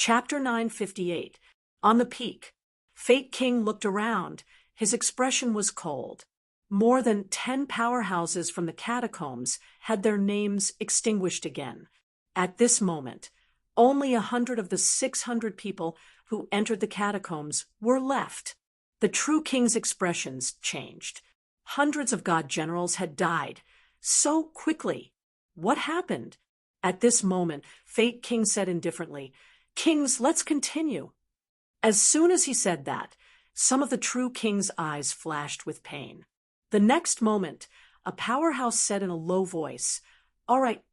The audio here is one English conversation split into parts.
Chapter 958. On the peak. Fate King looked around. His expression was cold. More than 10 powerhouses from the catacombs had their names extinguished again. At this moment, only 100 of the 600 people who entered the catacombs were left. The true king's expressions changed. Hundreds of god generals had died. So quickly. What happened? At this moment, Fate King said indifferently, "Kings, let's continue." As soon as he said that, some of the true king's eyes flashed with pain. The next moment, a powerhouse said in a low voice, "All right."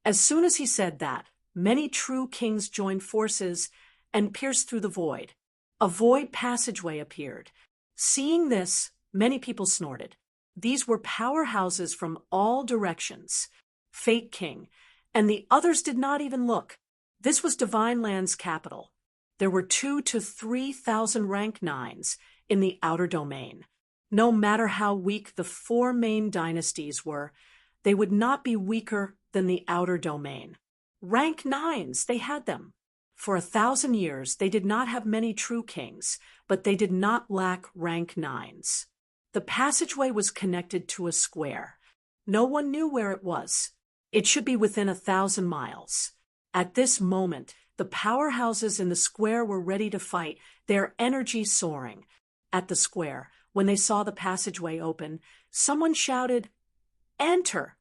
As soon as he said that, many true kings joined forces and pierced through the void. A void passageway appeared. Seeing this, many people snorted. These were powerhouses from all directions. Fate King, and the others did not even look. This was Divine Land's capital. There were 2,000 to 3,000 rank 9s in the outer domain. No matter how weak the 4 main dynasties were, they would not be weaker than the outer domain. Rank 9s, they had them. For 1,000 years, they did not have many true kings, but they did not lack rank 9s. The passageway was connected to a square. No one knew where it was. It should be within 1,000 miles. At this moment, the powerhouses in the square were ready to fight, their energy soaring. At the square, when they saw the passageway open, someone shouted, "Enter!"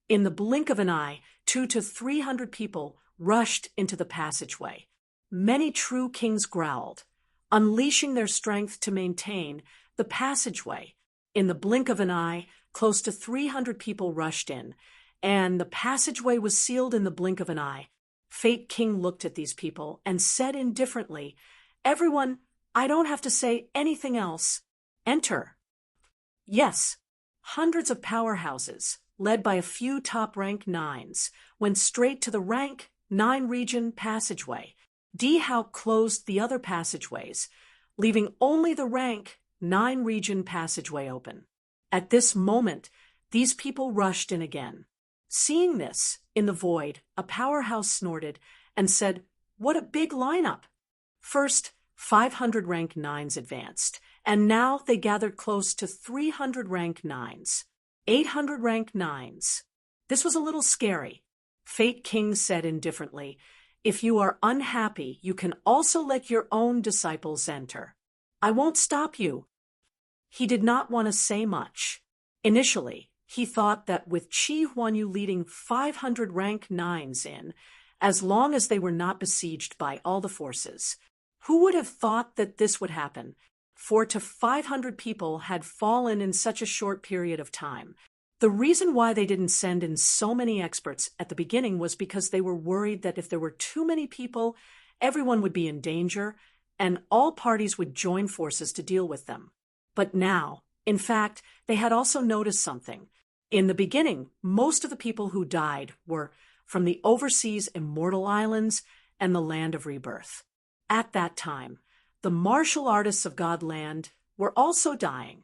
In the blink of an eye, 200 to 300 people rushed into the passageway. Many true kings growled, unleashing their strength to maintain the passageway. In the blink of an eye, close to 300 people rushed in, and the passageway was sealed in the blink of an eye. Fate King looked at these people and said indifferently, "Everyone, I don't have to say anything else. Enter." Yes, hundreds of powerhouses, led by a few top rank 9s, went straight to the rank 9 region passageway. D-How closed the other passageways, leaving only the rank 9 region passageway open. At this moment, these people rushed in again. Seeing this, in the void, a powerhouse snorted and said, "What a big lineup!" First, 500 rank 9s advanced, and now they gathered close to 300 rank 9s. 800 rank 9s. This was a little scary. Fate King said indifferently, "If you are unhappy, you can also let your own disciples enter. I won't stop you." He did not want to say much. Initially, he thought that with Chi Huanyu leading 500 rank 9s in, as long as they were not besieged by all the forces, who would have thought that this would happen? 400 to 500 people had fallen in such a short period of time. The reason why they didn't send in so many experts at the beginning was because they were worried that if there were too many people, everyone would be in danger, and all parties would join forces to deal with them. But now, in fact, they had also noticed something. In the beginning, most of the people who died were from the overseas Immortal Islands and the Land of Rebirth. At that time, the martial artists of Godland were also dying.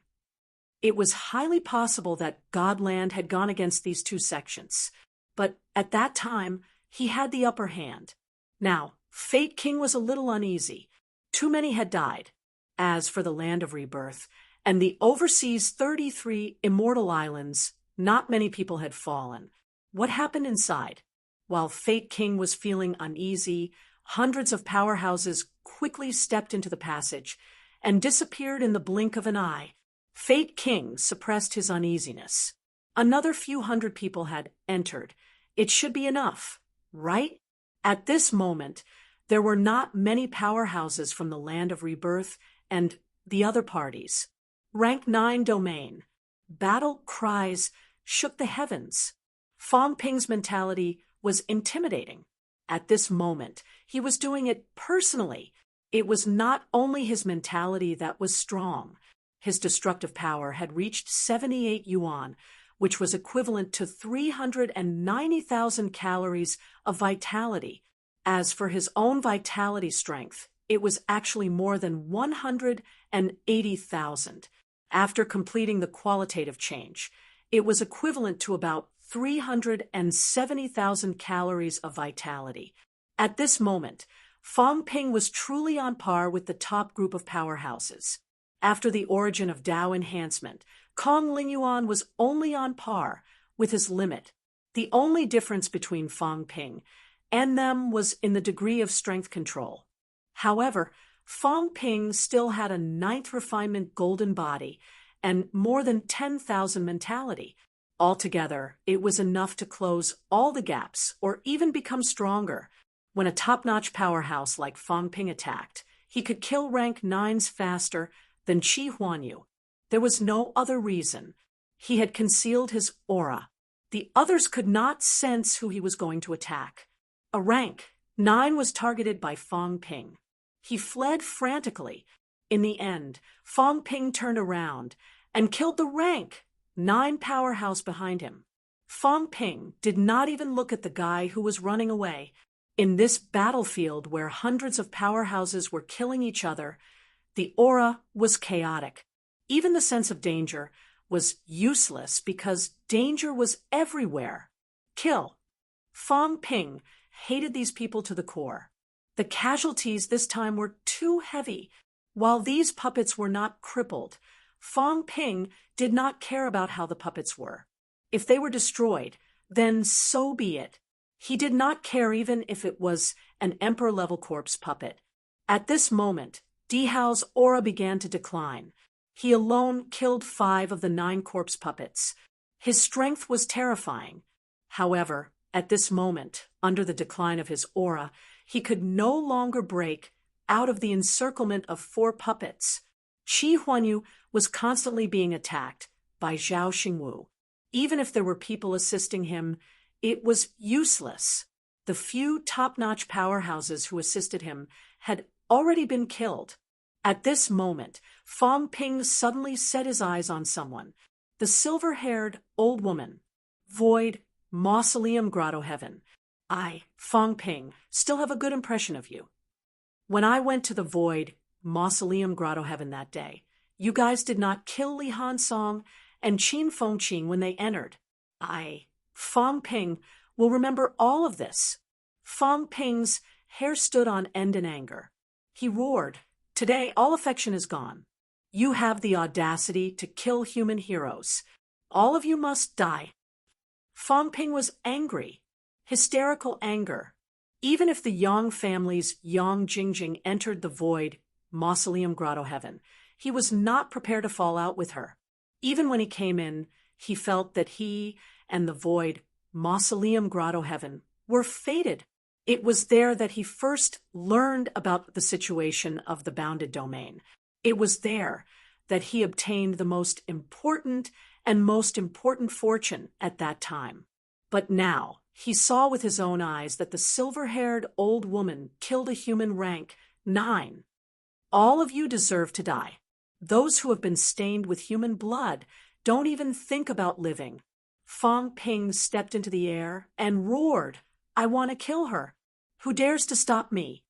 It was highly possible that Godland had gone against these two sections, but at that time, he had the upper hand. Now, Fate King was a little uneasy. Too many had died. As for the Land of Rebirth and the overseas 33 Immortal Islands, not many people had fallen. What happened inside? While Fate King was feeling uneasy, hundreds of powerhouses quickly stepped into the passage and disappeared in the blink of an eye. Fate King suppressed his uneasiness. Another few hundred people had entered. It should be enough, right? At this moment, there were not many powerhouses from the Land of Rebirth and the other parties. Rank 9 domain. Battle cries shook the heavens. Fong Ping's mentality was intimidating. At this moment, he was doing it personally. It was not only his mentality that was strong. His destructive power had reached 78 yuan, which was equivalent to 390,000 calories of vitality. As for his own vitality strength, it was actually more than 180,000. After completing the qualitative change, it was equivalent to about 370,000 calories of vitality. At this moment, Fong Ping was truly on par with the top group of powerhouses. After the origin of Dao enhancement, Kong Lingyuan was only on par with his limit. The only difference between Fong Ping and them was in the degree of strength control. However, Fong Ping still had a ninth refinement golden body and more than 10,000 mentality. Altogether, it was enough to close all the gaps or even become stronger. When a top-notch powerhouse like Fong Ping attacked, he could kill rank 9s faster than Qi Huanyu. There was no other reason. He had concealed his aura. The others could not sense who he was going to attack. A rank 9 was targeted by Fong Ping. He fled frantically. In the end, Fong Ping turned around and killed the rank 9 powerhouse behind him. Fong Ping did not even look at the guy who was running away. In this battlefield where hundreds of powerhouses were killing each other, the aura was chaotic. Even the sense of danger was useless because danger was everywhere. Kill. Fong Ping hated these people to the core. The casualties this time were too heavy. While these puppets were not crippled, Fong Ping did not care about how the puppets were. If they were destroyed, then so be it. He did not care even if it was an emperor-level corpse puppet. At this moment, Dihao's aura began to decline. He alone killed 5 of the 9 corpse puppets. His strength was terrifying. However, at this moment, under the decline of his aura, he could no longer break out of the encirclement of 4 puppets. Qi Huanyu was constantly being attacked by Zhao Xingwu. Even if there were people assisting him, it was useless. The few top-notch powerhouses who assisted him had already been killed. At this moment, Fong Ping suddenly set his eyes on someone. The silver-haired old woman. Void, Mausoleum Grotto Heaven. I, Fong Ping, still have a good impression of you. When I went to the Void, Mausoleum Grotto Heaven that day, you guys did not kill Li Hansong and Qin Fengqing when they entered. I, Fong Ping, will remember all of this. Fong Ping's hair stood on end in anger. He roared, "Today all affection is gone. You have the audacity to kill human heroes. All of you must die." Fong Ping was angry, hysterical anger. Even if the Yang family's Yang Jingjing entered the Void, Mausoleum Grotto Heaven, he was not prepared to fall out with her. Even when he came in, he felt that he and the Void, Mausoleum Grotto Heaven, were fated. It was there that he first learned about the situation of the bounded domain. It was there that he obtained the most important fortune at that time. But now, he saw with his own eyes that the silver-haired old woman killed a human rank 9. All of you deserve to die. Those who have been stained with human blood don't even think about living. Fong Ping stepped into the air and roared, "I want to kill her. Who dares to stop me?"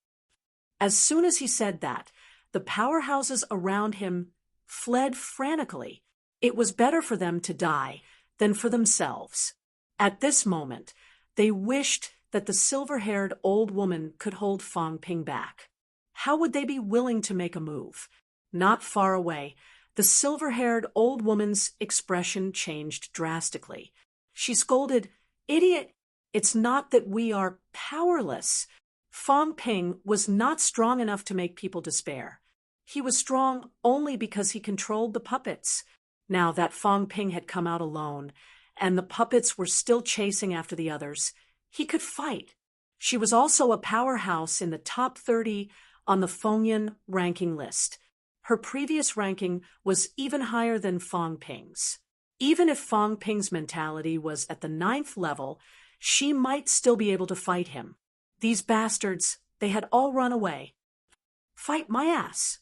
As soon as he said that, the powerhouses around him fled frantically. It was better for them to die than for themselves. At this moment, they wished that the silver-haired old woman could hold Fong Ping back. How would they be willing to make a move? Not far away, the silver-haired old woman's expression changed drastically. She scolded, "Idiot! It's not that we are powerless." Fong Ping was not strong enough to make people despair. He was strong only because he controlled the puppets. Now that Fong Ping had come out alone, and the puppets were still chasing after the others, he could fight. She was also a powerhouse in the top 30 on the Fengyan ranking list. Her previous ranking was even higher than Fong Ping's. Even if Fong Ping's mentality was at the 9th level, she might still be able to fight him. These bastards, they had all run away. Fight my ass.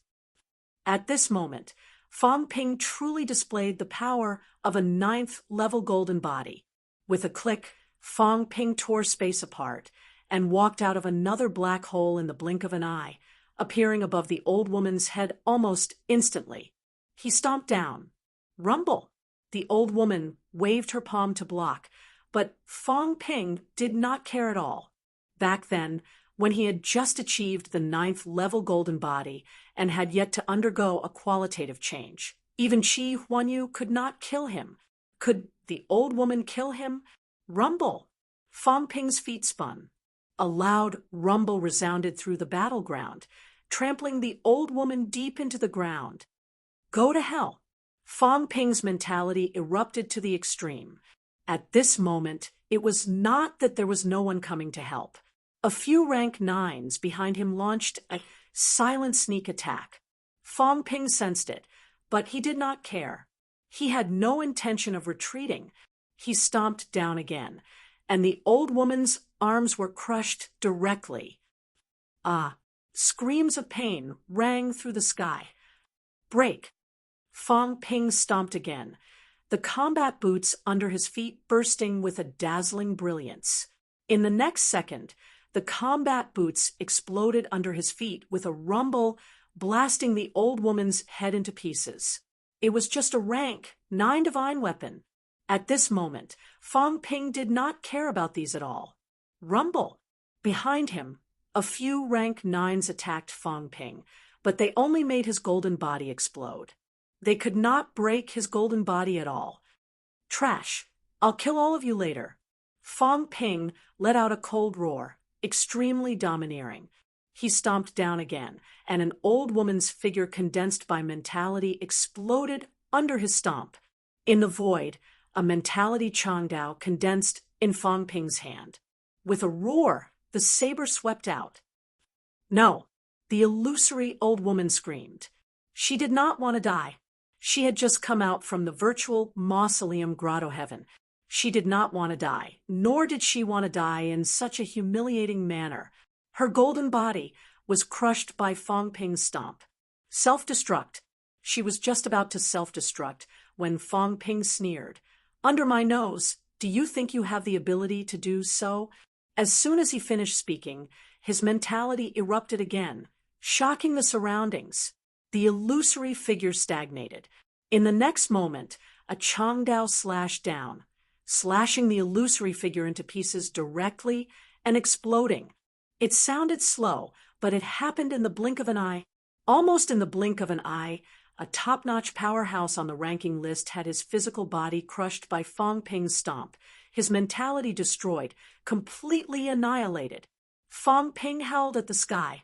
At this moment, Fong Ping truly displayed the power of a 9th level golden body. With a click, Fong Ping tore space apart and walked out of another black hole in the blink of an eye, appearing above the old woman's head almost instantly. He stomped down. Rumble! The old woman waved her palm to block, but Fong Ping did not care at all. Back then, when he had just achieved the 9th-level golden body and had yet to undergo a qualitative change. Even Qi Huanyu could not kill him. Could the old woman kill him? Rumble! Fang Ping's feet spun. A loud rumble resounded through the battleground, trampling the old woman deep into the ground. Go to hell! Fang Ping's mentality erupted to the extreme. At this moment, it was not that there was no one coming to help. A few rank 9s behind him launched a silent sneak attack. Fang Ping sensed it, but he did not care. He had no intention of retreating. He stomped down again, and the old woman's arms were crushed directly. Ah! Screams of pain rang through the sky. Break! Fang Ping stomped again, the combat boots under his feet bursting with a dazzling brilliance. In the next second, the combat boots exploded under his feet with a rumble, blasting the old woman's head into pieces. It was just a rank 9 divine weapon. At this moment, Fang Ping did not care about these at all. Rumble! Behind him, a few rank 9s attacked Fang Ping, but they only made his golden body explode. They could not break his golden body at all. Trash! I'll kill all of you later. Fang Ping let out a cold roar, extremely domineering. He stomped down again, and an old woman's figure condensed by mentality exploded under his stomp. In the void, a mentality Changdao condensed in Fang Ping's hand. With a roar, the saber swept out. No, the illusory old woman screamed. She did not want to die. She had just come out from the virtual mausoleum grotto heaven. She did not want to die, nor did she want to die in such a humiliating manner. Her golden body was crushed by Fang Ping's stomp. Self-destruct. She was just about to self-destruct when Fang Ping sneered. Under my nose, do you think you have the ability to do so? As soon as he finished speaking, his mentality erupted again, shocking the surroundings. The illusory figure stagnated. In the next moment, a Changdao slashed down, slashing the illusory figure into pieces directly and exploding. It sounded slow, but it happened in the blink of an eye. Almost in the blink of an eye, a top-notch powerhouse on the ranking list had his physical body crushed by Fang Ping's stomp, his mentality destroyed, completely annihilated. Fang Ping held at the sky.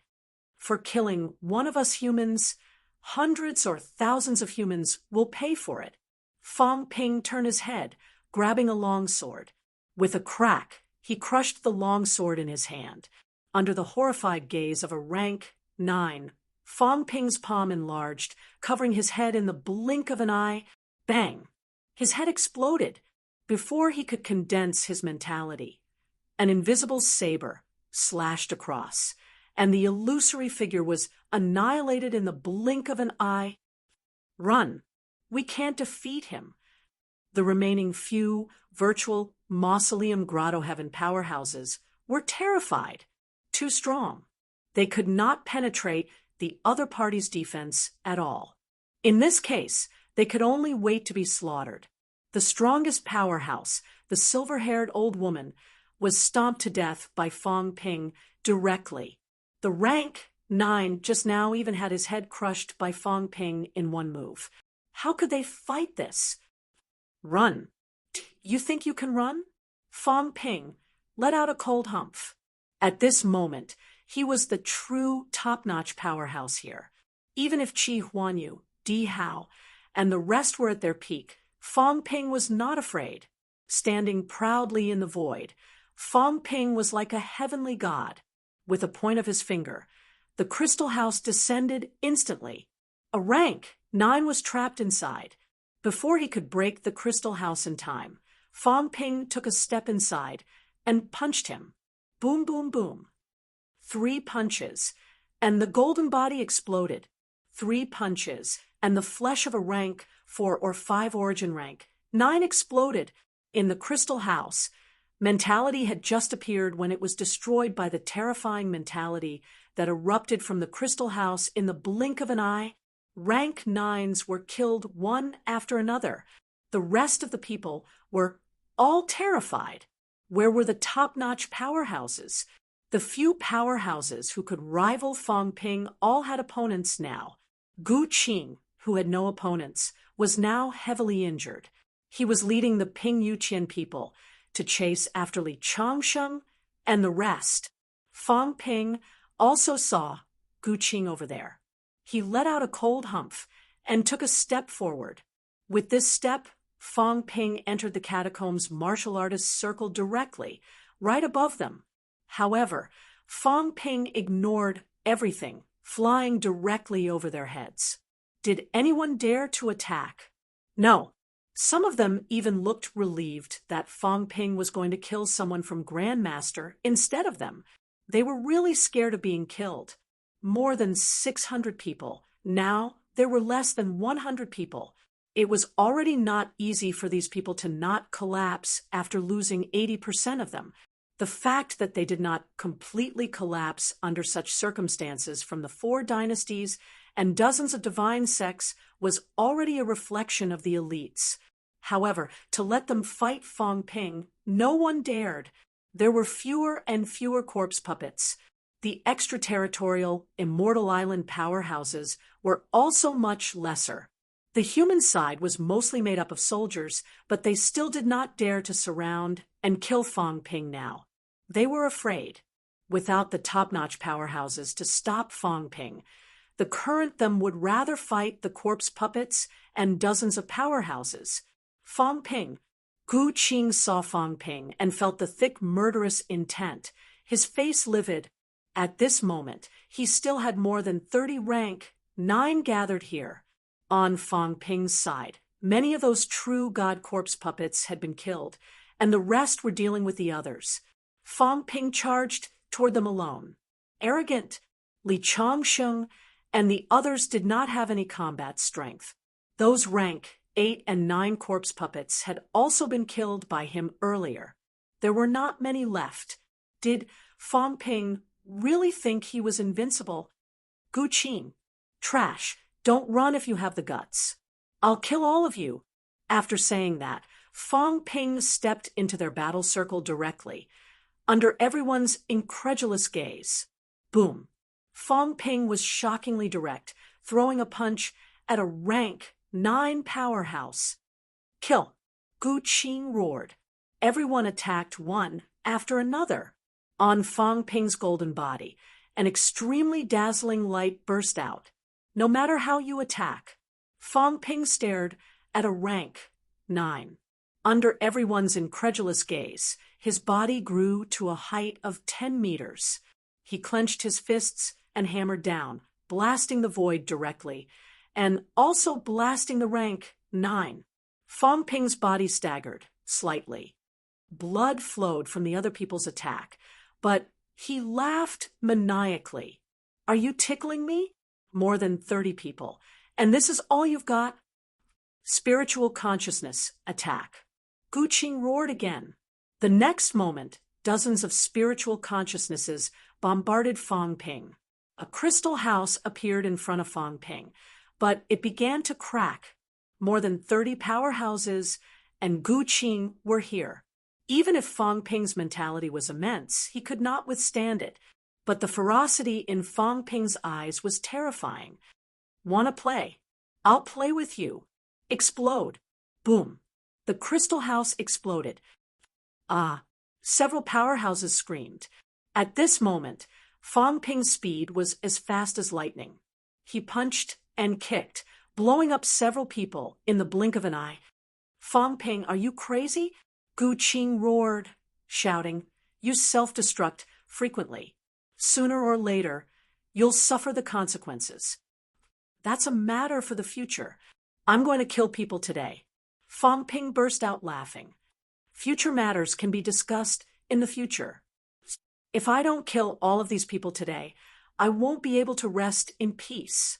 For killing one of us humans, hundreds or thousands of humans will pay for it. Fang Ping turned his head, grabbing a longsword. With a crack, he crushed the longsword in his hand. Under the horrified gaze of a rank 9, Fang Ping's palm enlarged, covering his head in the blink of an eye. Bang! His head exploded. Before he could condense his mentality, an invisible saber slashed across, and the illusory figure was annihilated in the blink of an eye. Run! We can't defeat him. The remaining few virtual mausoleum grotto heaven powerhouses were terrified. Too strong. They could not penetrate the other party's defense at all. In this case, they could only wait to be slaughtered. The strongest powerhouse, the silver-haired old woman, was stomped to death by Fang Ping directly. The rank 9 just now even had his head crushed by Fang Ping in one move. How could they fight this? Run. You think you can run? Fang Ping let out a cold humph. At this moment, he was the true top-notch powerhouse here. Even if Qi Huanyu, Di Hao, and the rest were at their peak, Fang Ping was not afraid. Standing proudly in the void, Fang Ping was like a heavenly god. With a point of his finger, the crystal house descended instantly. A rank 9 was trapped inside. Before he could break the crystal house in time, Fang Ping took a step inside and punched him. Boom, boom, boom. 3 punches, and the golden body exploded. 3 punches, and the flesh of a rank 4 or 5 origin rank 9 exploded in the crystal house. Mentality had just appeared when it was destroyed by the terrifying mentality that erupted from the crystal house in the blink of an eye. Rank 9s were killed one after another. The rest of the people were all terrified. Where were the top-notch powerhouses? The few powerhouses who could rival Fang Ping all had opponents now. Gu Qing, who had no opponents, was now heavily injured. He was leading the Ping Yuqian people to chase after Li Changsheng and the rest. Fang Ping also saw Gu Qing over there. He let out a cold humph and took a step forward. With this step, Fang Ping entered the catacombs' martial artists' circle directly, right above them. However, Fang Ping ignored everything, flying directly over their heads. Did anyone dare to attack? No. Some of them even looked relieved that Fang Ping was going to kill someone from Grandmaster instead of them. They were really scared of being killed. More than 600 people. Now, there were less than 100 people. It was already not easy for these people to not collapse after losing 80% of them. The fact that they did not completely collapse under such circumstances from the 4 dynasties and dozens of divine sects was already a reflection of the elites. However, to let them fight Fang Ping, no one dared. There were fewer and fewer corpse puppets. The extraterritorial, Immortal Island powerhouses were also much lesser. The human side was mostly made up of soldiers, but they still did not dare to surround and kill Fang Ping now. They were afraid. Without the top-notch powerhouses to stop Fang Ping, the current them would rather fight the corpse puppets and dozens of powerhouses. Fang Ping. Gu Qing saw Fang Ping and felt the thick murderous intent, his face livid. At this moment, he still had more than 30 rank 9 gathered here. On Fang Ping's side, many of those true god corpse puppets had been killed, and the rest were dealing with the others. Fang Ping charged toward them alone. Arrogant, Li Changsheng and the others did not have any combat strength. Those rank 8 and 9 corpse puppets had also been killed by him earlier. There were not many left. Did Fang Ping really think he was invincible? Gu Qing. Trash. Don't run if you have the guts. I'll kill all of you. After saying that, Fang Ping stepped into their battle circle directly, under everyone's incredulous gaze. Boom. Fang Ping was shockingly direct, throwing a punch at a rank 9 powerhouse. Kill. Gu Qing roared. Everyone attacked one after another. On Fang Ping's golden body, an extremely dazzling light burst out. No matter how you attack, Fang Ping stared at a rank 9. Under everyone's incredulous gaze, his body grew to a height of 10 meters. He clenched his fists and hammered down, blasting the void directly, and also blasting the rank 9. Fang Ping's body staggered slightly. Blood flowed from the other people's attack, but he laughed maniacally. Are you tickling me? More than 30 people. And this is all you've got? Spiritual consciousness attack. Gu Qing roared again. The next moment, dozens of spiritual consciousnesses bombarded Fang Ping. A crystal house appeared in front of Fang Ping, but it began to crack. More than 30 powerhouses and Gu Qing were here. Even if Fang Ping's mentality was immense, he could not withstand it. But the ferocity in Fang Ping's eyes was terrifying. Wanna play? I'll play with you. Explode. Boom. The crystal house exploded. Several powerhouses screamed. At this moment, Fang Ping's speed was as fast as lightning. He punched and kicked, blowing up several people in the blink of an eye. Fang Ping, are you crazy? Gu Qing roared, shouting, you self-destruct frequently. Sooner or later, you'll suffer the consequences. That's a matter for the future. I'm going to kill people today. Fang Ping burst out laughing. Future matters can be discussed in the future. If I don't kill all of these people today, I won't be able to rest in peace.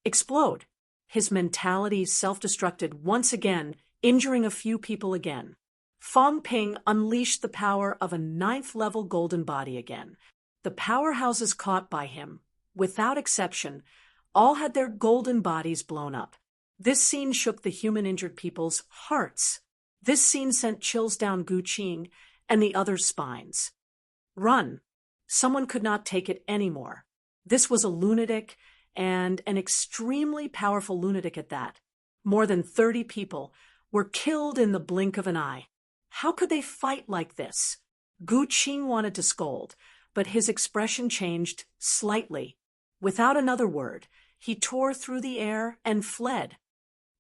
Explode. His mentality self-destructed once again, injuring a few people again. Fang Ping unleashed the power of a 9th-level golden body again. The powerhouses caught by him, without exception, all had their golden bodies blown up. This scene shook the human injured people's hearts. This scene sent chills down Gu Qing and the others' spines. Run. Someone could not take it anymore. This was a lunatic, and an extremely powerful lunatic at that. More than 30 people were killed in the blink of an eye. How could they fight like this? Gu Qing wanted to scold, but his expression changed slightly. Without another word, he tore through the air and fled.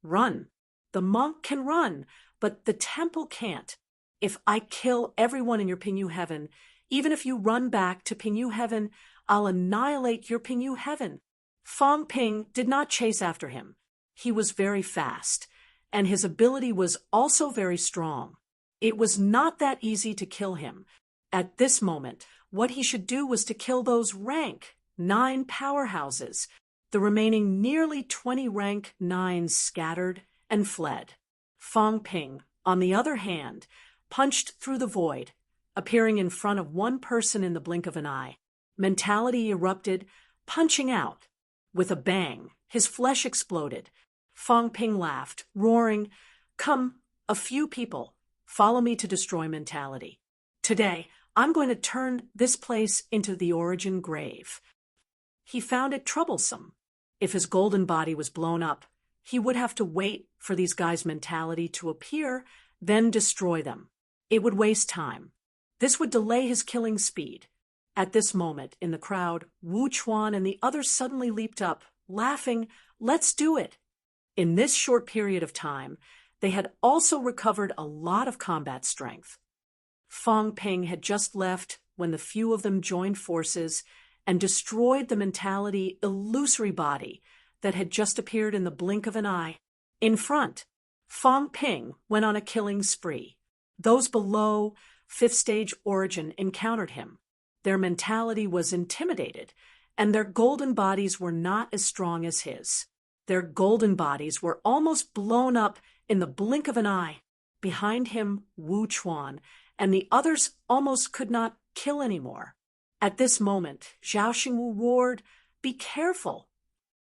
Run. The monk can run, but the temple can't. If I kill everyone in your Pingyu heaven, even if you run back to Pingyu heaven, I'll annihilate your Pingyu heaven. Fang Ping did not chase after him. He was very fast, and his ability was also very strong. It was not that easy to kill him. At this moment, what he should do was to kill those rank 9 powerhouses. The remaining nearly 20 rank 9s scattered and fled. Fang Ping, on the other hand, punched through the void, appearing in front of one person in the blink of an eye. Mentality erupted, punching out. With a bang, his flesh exploded. Fang Ping laughed, roaring, "Come, a few people, follow me to destroy mentality. Today, I'm going to turn this place into the origin grave." He found it troublesome. If his golden body was blown up, he would have to wait for these guys' mentality to appear, then destroy them. It would waste time. This would delay his killing speed. At this moment, in the crowd, Wu Chuan and the others suddenly leaped up, laughing, "Let's do it!" In this short period of time, they had also recovered a lot of combat strength. Fang Ping had just left when the few of them joined forces and destroyed the mentality illusory body that had just appeared in the blink of an eye. In front, Fang Ping went on a killing spree. Those below 5th stage origin encountered him. Their mentality was intimidated, and their golden bodies were not as strong as his. Their golden bodies were almost blown up in the blink of an eye. Behind him, Wu Chuan, and the others almost could not kill anymore. At this moment, Zhao Xingwu roared, "Be careful!"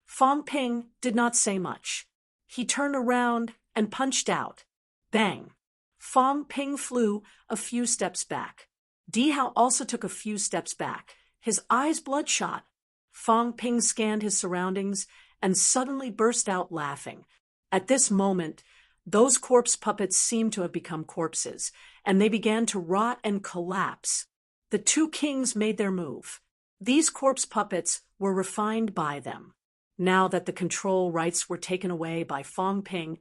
Fang Ping did not say much. He turned around and punched out. Bang! Fang Ping flew a few steps back. Di Hao also took a few steps back, his eyes bloodshot. Fang Ping scanned his surroundings and suddenly burst out laughing. At this moment, those corpse puppets seemed to have become corpses, and they began to rot and collapse. The 2 kings made their move. These corpse puppets were refined by them. Now that the control rights were taken away by Fang Ping,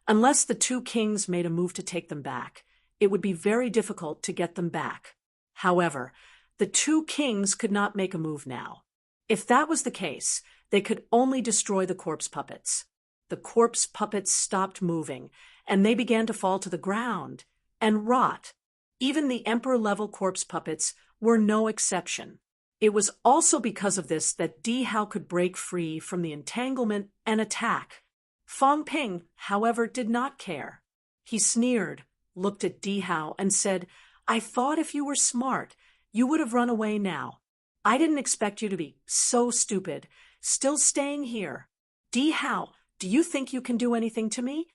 unless the 2 kings made a move to take them back, it would be very difficult to get them back. However, the 2 kings could not make a move now. If that was the case, they could only destroy the corpse puppets. The corpse puppets stopped moving, and they began to fall to the ground and rot. Even the emperor-level corpse puppets were no exception. It was also because of this that Di Hao could break free from the entanglement and attack. Fang Ping, however, did not care. He sneered, looked at Di Hao, and said, "I thought if you were smart, you would have run away now. I didn't expect you to be so stupid, still staying here. Di Hao, do you think you can do anything to me?"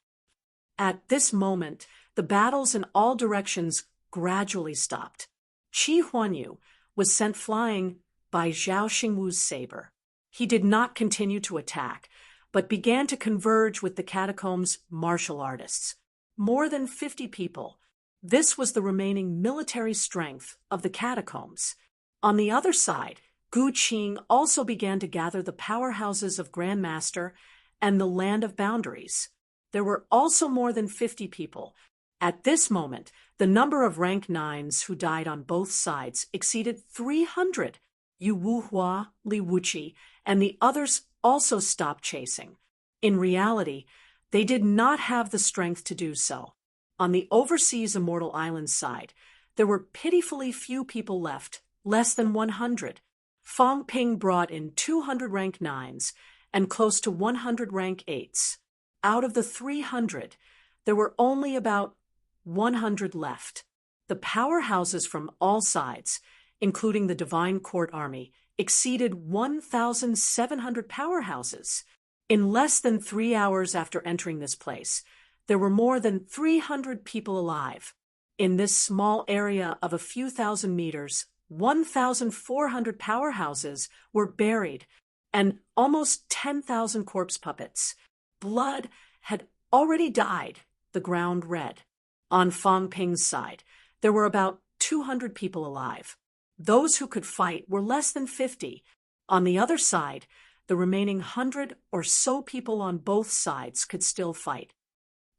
At this moment, the battles in all directions gradually stopped. Qi Huanyu was sent flying by Zhao Xingwu's saber. He did not continue to attack, but began to converge with the catacombs' martial artists. More than 50 people. This was the remaining military strength of the catacombs. On the other side, Gu Qing also began to gather the powerhouses of Grandmaster and the Land of Boundaries. There were also more than 50 people. At this moment, the number of rank 9s who died on both sides exceeded 300. Yu Wuhua, Li Wuqi, and the others also stopped chasing. In reality, they did not have the strength to do so. On the overseas Immortal Islands side, there were pitifully few people left, less than 100. Fang Ping brought in 200 rank 9s and close to 100 rank 8s. Out of the 300, there were only about 100 left. The powerhouses from all sides, including the Divine Court Army, exceeded 1,700 powerhouses. In less than 3 hours after entering this place, there were more than 300 people alive. In this small area of a few thousand meters, 1,400 powerhouses were buried, and almost 10,000 corpse puppets. Blood had already dyed the ground red. On Fang Ping's side, there were about 200 people alive. Those who could fight were less than 50. On the other side, the remaining 100 or so people on both sides could still fight.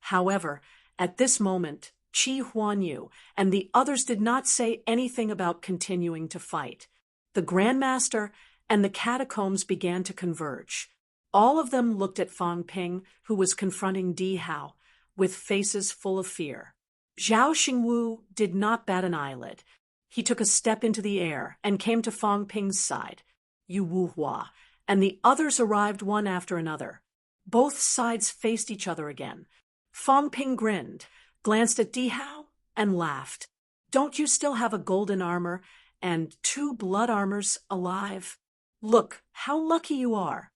However, at this moment, Qi Huanyu and the others did not say anything about continuing to fight. The Grandmaster and the catacombs began to converge. All of them looked at Fang Ping, who was confronting Di Hao, with faces full of fear. Zhao Xingwu did not bat an eyelid. He took a step into the air and came to Fang Ping's side. Yu Wuhua and the others arrived one after another. Both sides faced each other again. Fang Ping grinned, glanced at Di Hao, and laughed. "Don't you still have a golden armor and 2 blood armors alive? Look how lucky you are."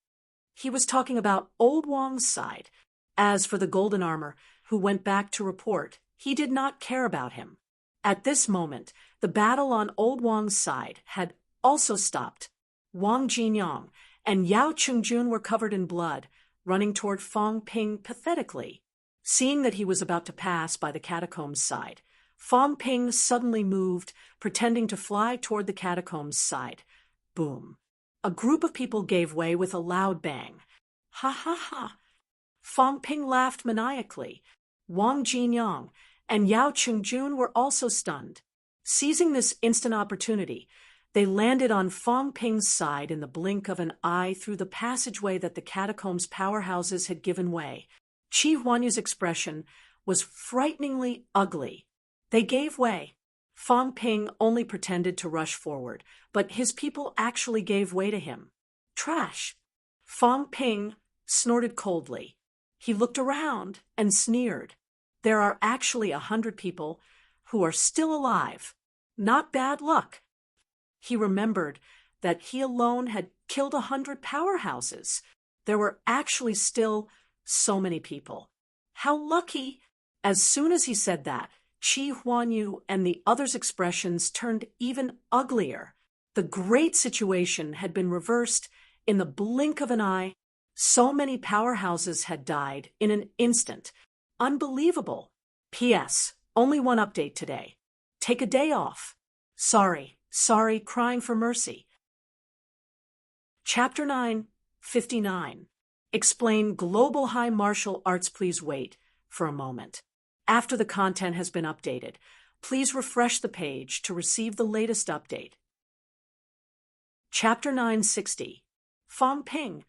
He was talking about Old Wang's side. As for the golden armor, who went back to report, he did not care about him. At this moment, the battle on Old Wang's side had also stopped. Wang Jinyang and Yao Chungjun were covered in blood, running toward Fang Ping pathetically. Seeing that he was about to pass by the catacombs side, Fang Ping suddenly moved, pretending to fly toward the catacombs side. Boom. A group of people gave way with a loud bang. Ha ha ha. Fang Ping laughed maniacally. Wang Jinyang and Yao Chungjun were also stunned. Seizing this instant opportunity, they landed on Fang Ping's side in the blink of an eye through the passageway that the catacombs' powerhouses had given way. Qi Huanyu's expression was frighteningly ugly. They gave way. Fang Ping only pretended to rush forward, but his people actually gave way to him. Trash! Fang Ping snorted coldly. He looked around and sneered. There are actually 100 people who are still alive. Not bad luck. He remembered that he alone had killed 100 powerhouses. There were actually still so many people. How lucky! As soon as he said that, Qi Huanyu and the others' expressions turned even uglier. The great situation had been reversed in the blink of an eye. So many powerhouses had died in an instant. Unbelievable. P.S. Only one update today. Take a day off. Sorry, crying for mercy. Chapter 9, 59. Explain global high martial arts. Please wait for a moment. After the content has been updated, please refresh the page to receive the latest update. Chapter 960. Fang Ping.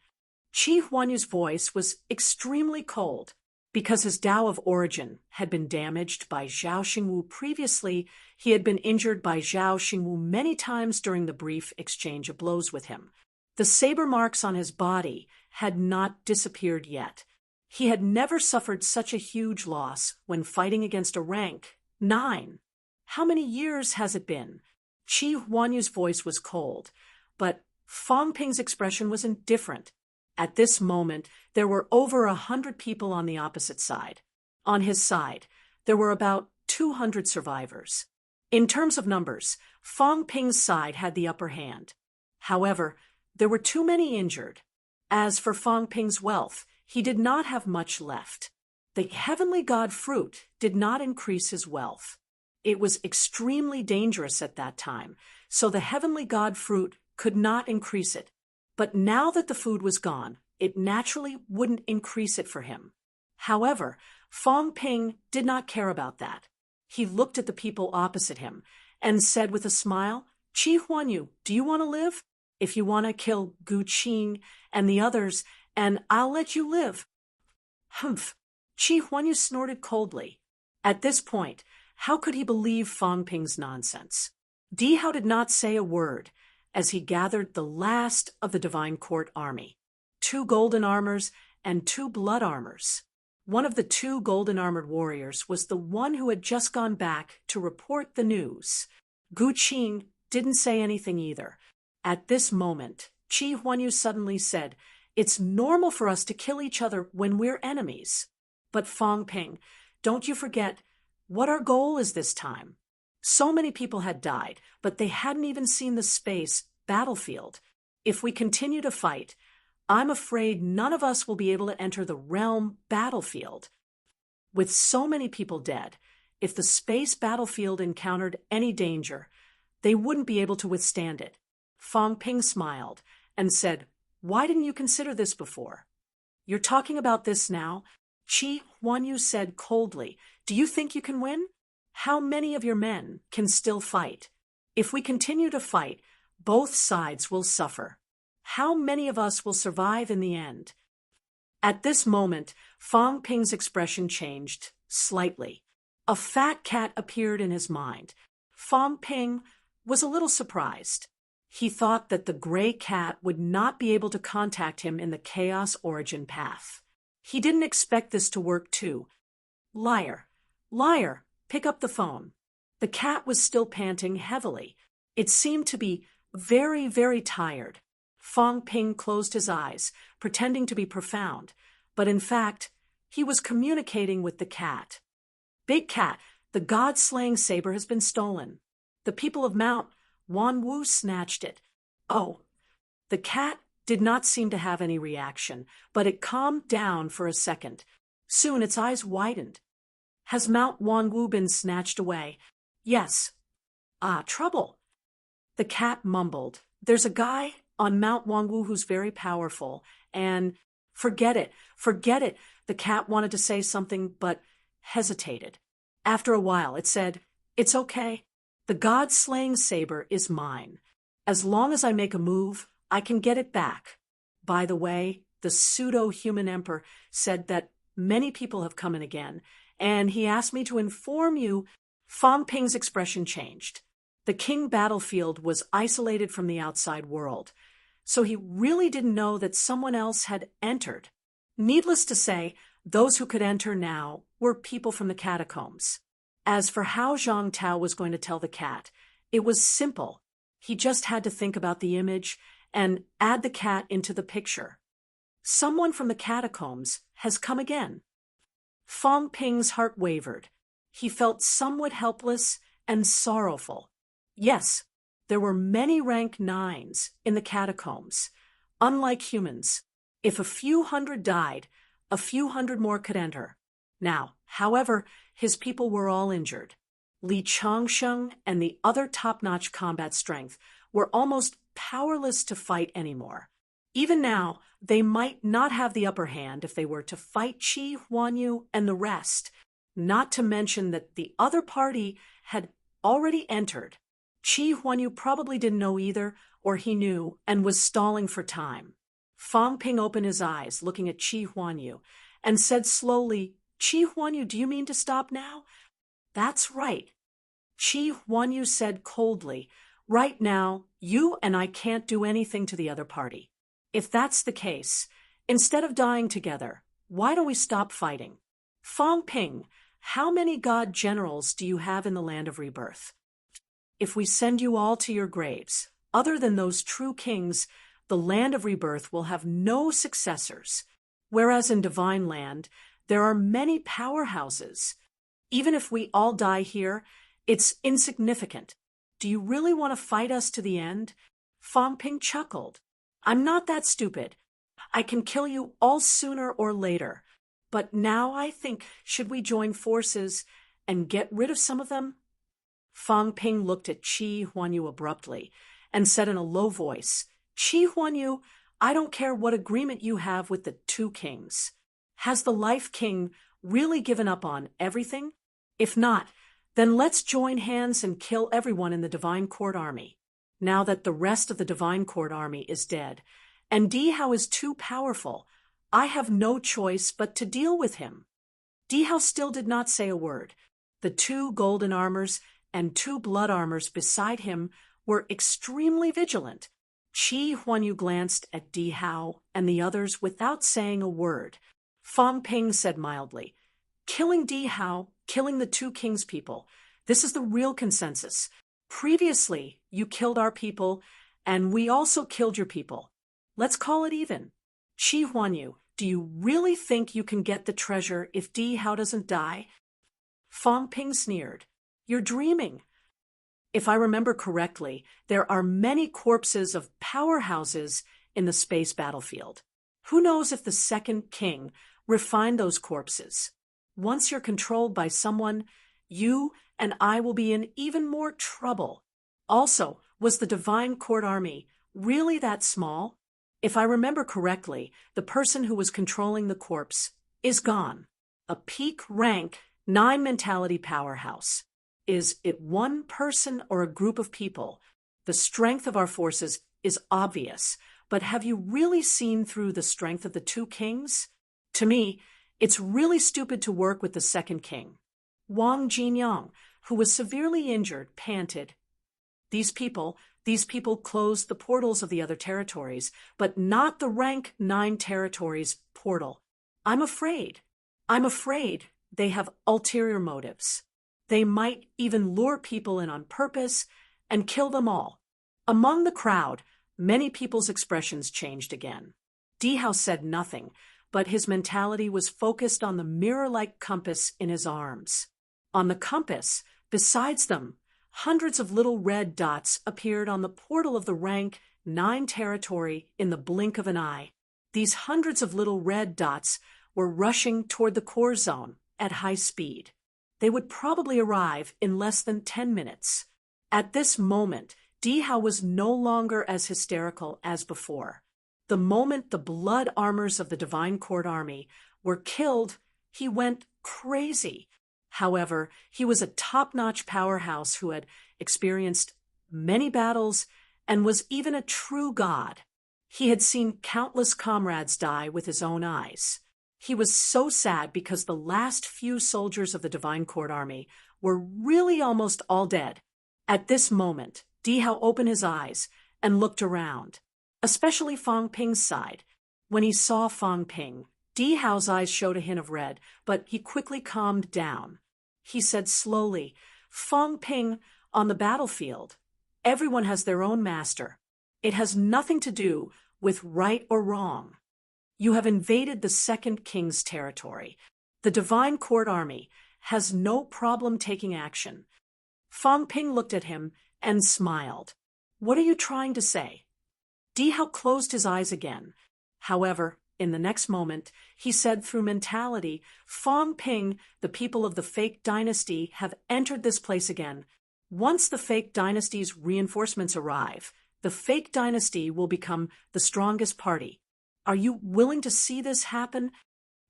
Qi Huanyu's voice was extremely cold. Because his Tao of origin had been damaged by Zhao Xingwu previously, he had been injured by Zhao Xingwu many times during the brief exchange of blows with him. The saber marks on his body had not disappeared yet. He had never suffered such a huge loss when fighting against a rank 9. How many years has it been? Qi Huanyu's voice was cold, but Fang Ping's expression was indifferent. At this moment, there were over 100 people on the opposite side. On his side, there were about 200 survivors. In terms of numbers, Fang Ping's side had the upper hand. However, there were too many injured. As for Fang Ping's wealth, he did not have much left. The heavenly god fruit did not increase his wealth. It was extremely dangerous at that time, so the heavenly god fruit could not increase it. But now that the food was gone, it naturally wouldn't increase it for him. However, Fang Ping did not care about that. He looked at the people opposite him and said with a smile, "Qi Huanyu, do you want to live? If you want to kill Gu Qing and the others, and I'll let you live." Humph! Qi Huanyu snorted coldly. At this point, how could he believe Fang Ping's nonsense? Di Hao did not say a word as he gathered the last of the Divine Court army, 2 golden armors and 2 blood armors. One of the 2 golden-armored warriors was the one who had just gone back to report the news. Gu Qing didn't say anything either. At this moment, Qi Huanyu suddenly said, "It's normal for us to kill each other when we're enemies. But Fang Ping, don't you forget what our goal is this time." So many people had died, but they hadn't even seen the space battlefield. If we continue to fight, I'm afraid none of us will be able to enter the realm battlefield. With so many people dead, if the space battlefield encountered any danger, they wouldn't be able to withstand it. Fang Ping smiled and said, "Why didn't you consider this before?" "You're talking about this now?" Qi Huanyu said coldly. "Do you think you can win? How many of your men can still fight? If we continue to fight, both sides will suffer. How many of us will survive in the end?" At this moment, Fang Ping's expression changed slightly. A fat cat appeared in his mind. Fang Ping was a little surprised. He thought that the gray cat would not be able to contact him in the chaos origin path. He didn't expect this to work too. "Liar, liar, pick up the phone." The cat was still panting heavily. It seemed to be very, very tired. Fang Ping closed his eyes, pretending to be profound, but in fact, he was communicating with the cat. "Big cat, the god-slaying saber has been stolen. The people of Mount Wanwu snatched it." "Oh." The cat did not seem to have any reaction, but it calmed down for a second. Soon its eyes widened. "Has Mount Wanwu been snatched away?" "Yes." "Ah, trouble." The cat mumbled. "There's a guy on Mount Wanwu who's very powerful, and—" "Forget it, forget it." The cat wanted to say something, but hesitated. After a while, it said, "It's okay. The god-slaying saber is mine. As long as I make a move, I can get it back. By the way, the pseudo-human emperor said that many people have come in again, and he asked me to inform you." Fang Ping's expression changed. The king battlefield was isolated from the outside world, so he really didn't know that someone else had entered. Needless to say, those who could enter now were people from the catacombs. As for how Zhang Tao was going to tell the cat, it was simple. He just had to think about the image and add the cat into the picture. Someone from the catacombs has come again. Fang Ping's heart wavered. He felt somewhat helpless and sorrowful. Yes, there were many rank 9s in the catacombs. Unlike humans, if a few hundred died, a few hundred more could enter. Now, however, his people were all injured. Li Changsheng and the other top-notch combat strength were almost powerless to fight anymore. Even now, they might not have the upper hand if they were to fight Qi Huanyu and the rest, not to mention that the other party had already entered. Qi Huanyu probably didn't know either, or he knew and was stalling for time. Fang Ping opened his eyes, looking at Qi Huanyu, and said slowly, "Qi Huanyu, do you mean to stop now?" "That's right." Qi Huanyu said coldly, "Right now, you and I can't do anything to the other party. If that's the case, instead of dying together, why don't we stop fighting? Fang Ping, how many god generals do you have in the land of rebirth? If we send you all to your graves, other than those true kings, the land of rebirth will have no successors, whereas in divine land, there are many powerhouses. Even if we all die here, it's insignificant. Do you really want to fight us to the end?" Fang Ping chuckled. "I'm not that stupid. I can kill you all sooner or later. But now I think, should we join forces and get rid of some of them?" Fang Ping looked at Qi Huanyu abruptly and said in a low voice, "Qi Huanyu, I don't care what agreement you have with the two kings. Has the Life King really given up on everything? If not, then let's join hands and kill everyone in the Divine Court Army. Now that the rest of the Divine Court Army is dead, and Dihao is too powerful, I have no choice but to deal with him." Dihao still did not say a word. The 2 golden armors and 2 blood armors beside him were extremely vigilant. Qi Huanyu glanced at Dihao and the others without saying a word. Fang Ping said mildly, "Killing Dihao, killing the 2 kings' people. This is the real consensus. Previously, you killed our people, and we also killed your people. Let's call it even. Qi Huanyu, do you really think you can get the treasure if Dihao doesn't die?" Fang Ping sneered. "You're dreaming. If I remember correctly, there are many corpses of powerhouses in the space battlefield. Who knows if the second king refined those corpses? Once you're controlled by someone, you and I will be in even more trouble. Also, was the Divine Court Army really that small? If I remember correctly, the person who was controlling the corpse is gone. A peak rank 9 mentality powerhouse. Is it one person or a group of people? The strength of our forces is obvious, but have you really seen through the strength of the two kings? To me, it's really stupid to work with the second king. Wang Jinyang, who was severely injured, panted, These people closed the portals of the other territories, but not the rank 9 territories portal. I'm afraid they have ulterior motives. They might even lure people in on purpose and kill them all. Among the crowd, many people's expressions changed again. Dihao said nothing, but his mentality was focused on the mirror-like compass in his arms. On the compass, besides them, hundreds of little red dots appeared on the portal of the rank 9 territory in the blink of an eye. These hundreds of little red dots were rushing toward the core zone at high speed. They would probably arrive in less than 10 minutes. At this moment, Dihao was no longer as hysterical as before. The moment the blood armors of the Divine Court Army were killed, he went crazy. However, he was a top-notch powerhouse who had experienced many battles and was even a true god. He had seen countless comrades die with his own eyes. He was so sad because the last few soldiers of the Divine Court Army were really almost all dead. At this moment, Dihao opened his eyes and looked around, especially Fang Ping's side. When he saw Fang Ping, Dihao's eyes showed a hint of red, but he quickly calmed down. He said slowly, Fang Ping, on the battlefield, everyone has their own master. It has nothing to do with right or wrong. You have invaded the second king's territory. The Divine Court Army has no problem taking action. Fang Ping looked at him and smiled. What are you trying to say? Dihao closed his eyes again. However, in the next moment, he said through mentality, Fang Ping, the people of the fake dynasty have entered this place again. Once the fake dynasty's reinforcements arrive, the fake dynasty will become the strongest party. Are you willing to see this happen?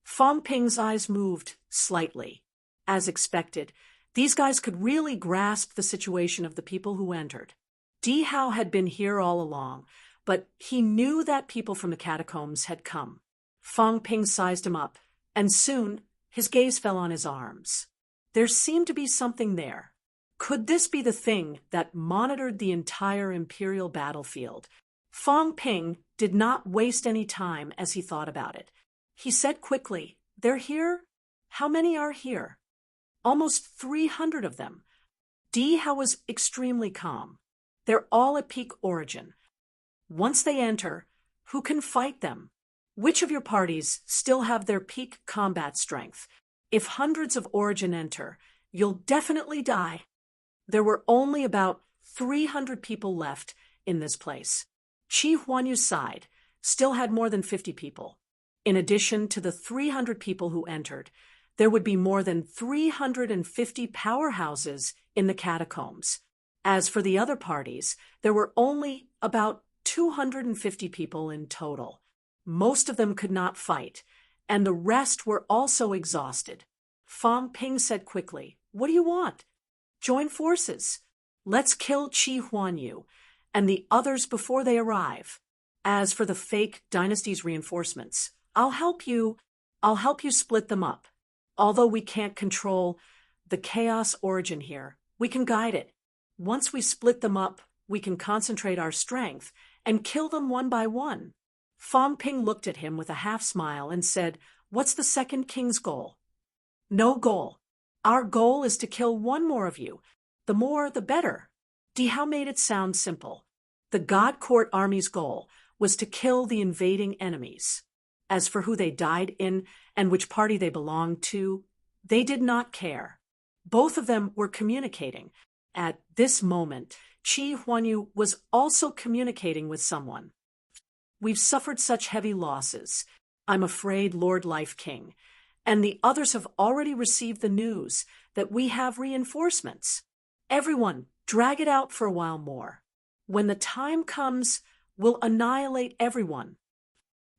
Fang Ping's eyes moved slightly. As expected, these guys could really grasp the situation of the people who entered. Dihao had been here all along, but he knew that people from the catacombs had come. Fang Ping sized him up, and soon his gaze fell on his arms. There seemed to be something there. Could this be the thing that monitored the entire imperial battlefield? Fang Ping did not waste any time as he thought about it. He said quickly, They're here? How many are here? Almost 300 of them. Dihao was extremely calm. They're all at peak origin. Once they enter, who can fight them? Which of your parties still have their peak combat strength? If hundreds of origin enter, you'll definitely die. There were only about 300 people left in this place. Qi Huanyu's side still had more than 50 people. In addition to the 300 people who entered, there would be more than 350 powerhouses in the catacombs. As for the other parties, there were only about 250 people in total. Most of them could not fight, and the rest were also exhausted. Fang Ping said quickly, What do you want? Join forces. Let's kill Qi Huanyu and the others before they arrive. As for the fake dynasty's reinforcements, I'll help you split them up. Although we can't control the chaos origin here, we can guide it. Once we split them up, we can concentrate our strength and kill them one by one. Fang Ping looked at him with a half smile and said, What's the second king's goal? No goal. Our goal is to kill one more of you. The more, the better. Dihao made it sound simple. The God Court Army's goal was to kill the invading enemies. As for who they died in and which party they belonged to, they did not care. Both of them were communicating, At this moment, Qi Huanyu was also communicating with someone. "We've suffered such heavy losses. I'm afraid, Lord Life King, and the others have already received the news that we have reinforcements. Everyone, drag it out for a while more. When the time comes, we'll annihilate everyone."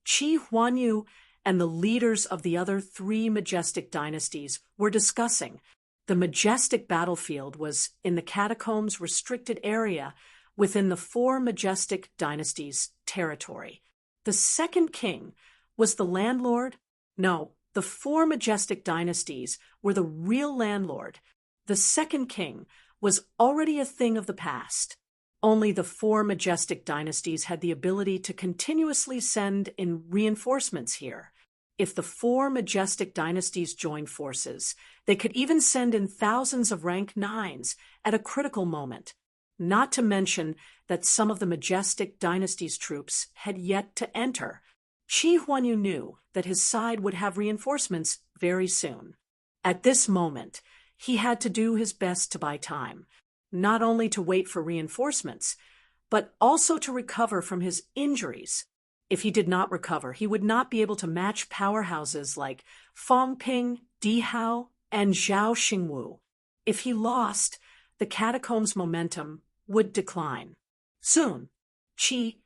Qi Huanyu and the leaders of the other 3 majestic dynasties were discussing. The majestic battlefield was in the catacombs restricted area within the 4 majestic dynasties' territory. The second king was the landlord. No, the 4 majestic dynasties were the real landlord. The second king was already a thing of the past. Only the 4 majestic dynasties had the ability to continuously send in reinforcements here. If the 4 majestic dynasties joined forces, they could even send in thousands of rank 9s at a critical moment. Not to mention that some of the majestic dynasty's troops had yet to enter. Qi Huanyu knew that his side would have reinforcements very soon. At this moment, he had to do his best to buy time, not only to wait for reinforcements, but also to recover from his injuries. If he did not recover, he would not be able to match powerhouses like Fangping, Dihao, and Zhao Xingwu. If he lost, the catacombs' momentum would decline. Soon, Qi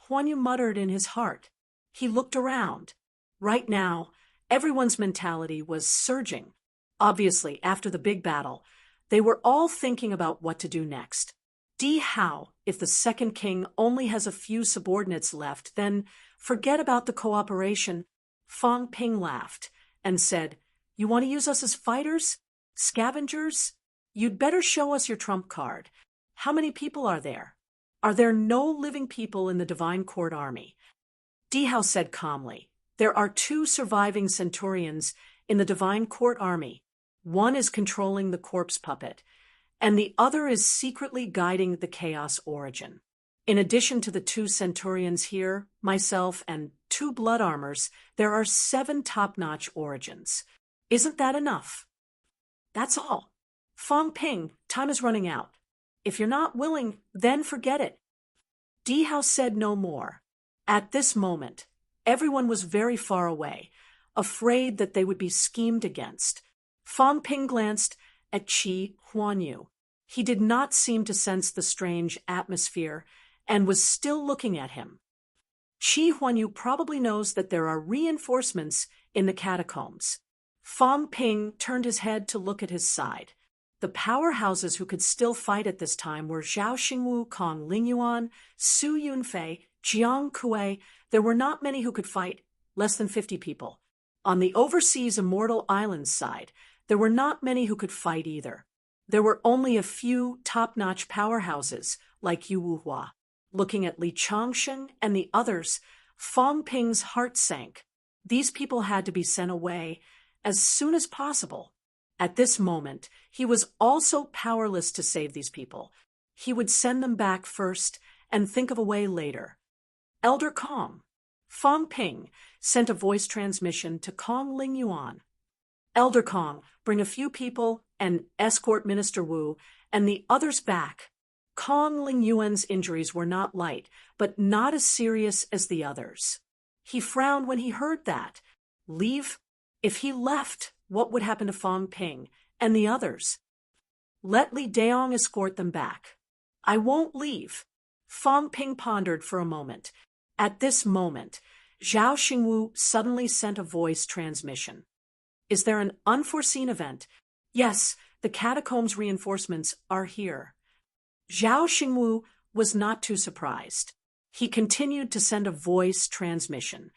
Huanyu muttered in his heart. He looked around. Right now, everyone's mentality was surging. Obviously, after the big battle, they were all thinking about what to do next. Dihao, if the second king only has a few subordinates left, then forget about the cooperation. Fang Ping laughed and said, "You want to use us as fighters? Scavengers? You'd better show us your trump card. How many people are there? Are there no living people in the Divine Court army?" Dihao said calmly, "There are 2 surviving centurions in the Divine Court army. One is controlling the corpse puppet, and the other is secretly guiding the chaos origin. In addition to the 2 centurions here, myself, and 2 blood armors, there are 7 top-notch origins. Isn't that enough?" "That's all. Fang Ping, time is running out. If you're not willing, then forget it." Dihao said no more. At this moment, everyone was very far away, afraid that they would be schemed against. Fang Ping glanced at Qi Huanyu. He did not seem to sense the strange atmosphere and was still looking at him. Qi Huanyu probably knows that there are reinforcements in the catacombs. Fang Ping turned his head to look at his side. The powerhouses who could still fight at this time were Zhao Xingwu, Kong Lingyuan, Su Yunfei, Jiang Kuei. There were not many who could fight, less than 50 people. On the overseas Immortal Islands side, there were not many who could fight either. There were only a few top-notch powerhouses, like Yuwuhua. Looking at Li Changsheng and the others, Fang Ping's heart sank. These people had to be sent away as soon as possible. At this moment, he was also powerless to save these people. He would send them back first and think of a way later. "Elder Kong." Fang Ping sent a voice transmission to Kong Lingyuan. "Elder Kong, bring a few people and escort Minister Wu and the others back." Kong Lingyuan's injuries were not light, but not as serious as the others. He frowned when he heard that. Leave? If he left, what would happen to Fang Ping and the others? "Let Li Daong escort them back." "I won't leave." Fang Ping pondered for a moment. At this moment, Zhao Xingwu suddenly sent a voice transmission. "Is there an unforeseen event?" "Yes, the catacombs reinforcements are here." Zhao Xingwu was not too surprised. He continued to send a voice transmission.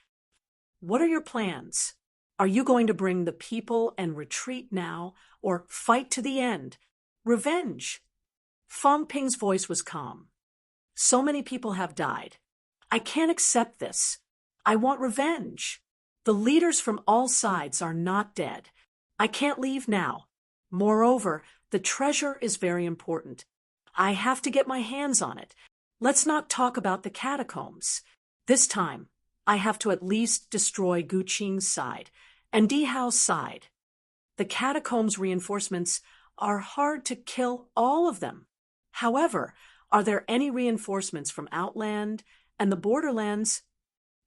"What are your plans? Are you going to bring the people and retreat now, or fight to the end? Revenge?" Fang Ping's voice was calm. "So many people have died. I can't accept this. I want revenge. The leaders from all sides are not dead. I can't leave now. Moreover, the treasure is very important. I have to get my hands on it. Let's not talk about the catacombs. This time, I have to at least destroy Gu Qing's side and Dihao's side. The catacombs reinforcements are hard to kill all of them. However, are there any reinforcements from Outland and the Borderlands?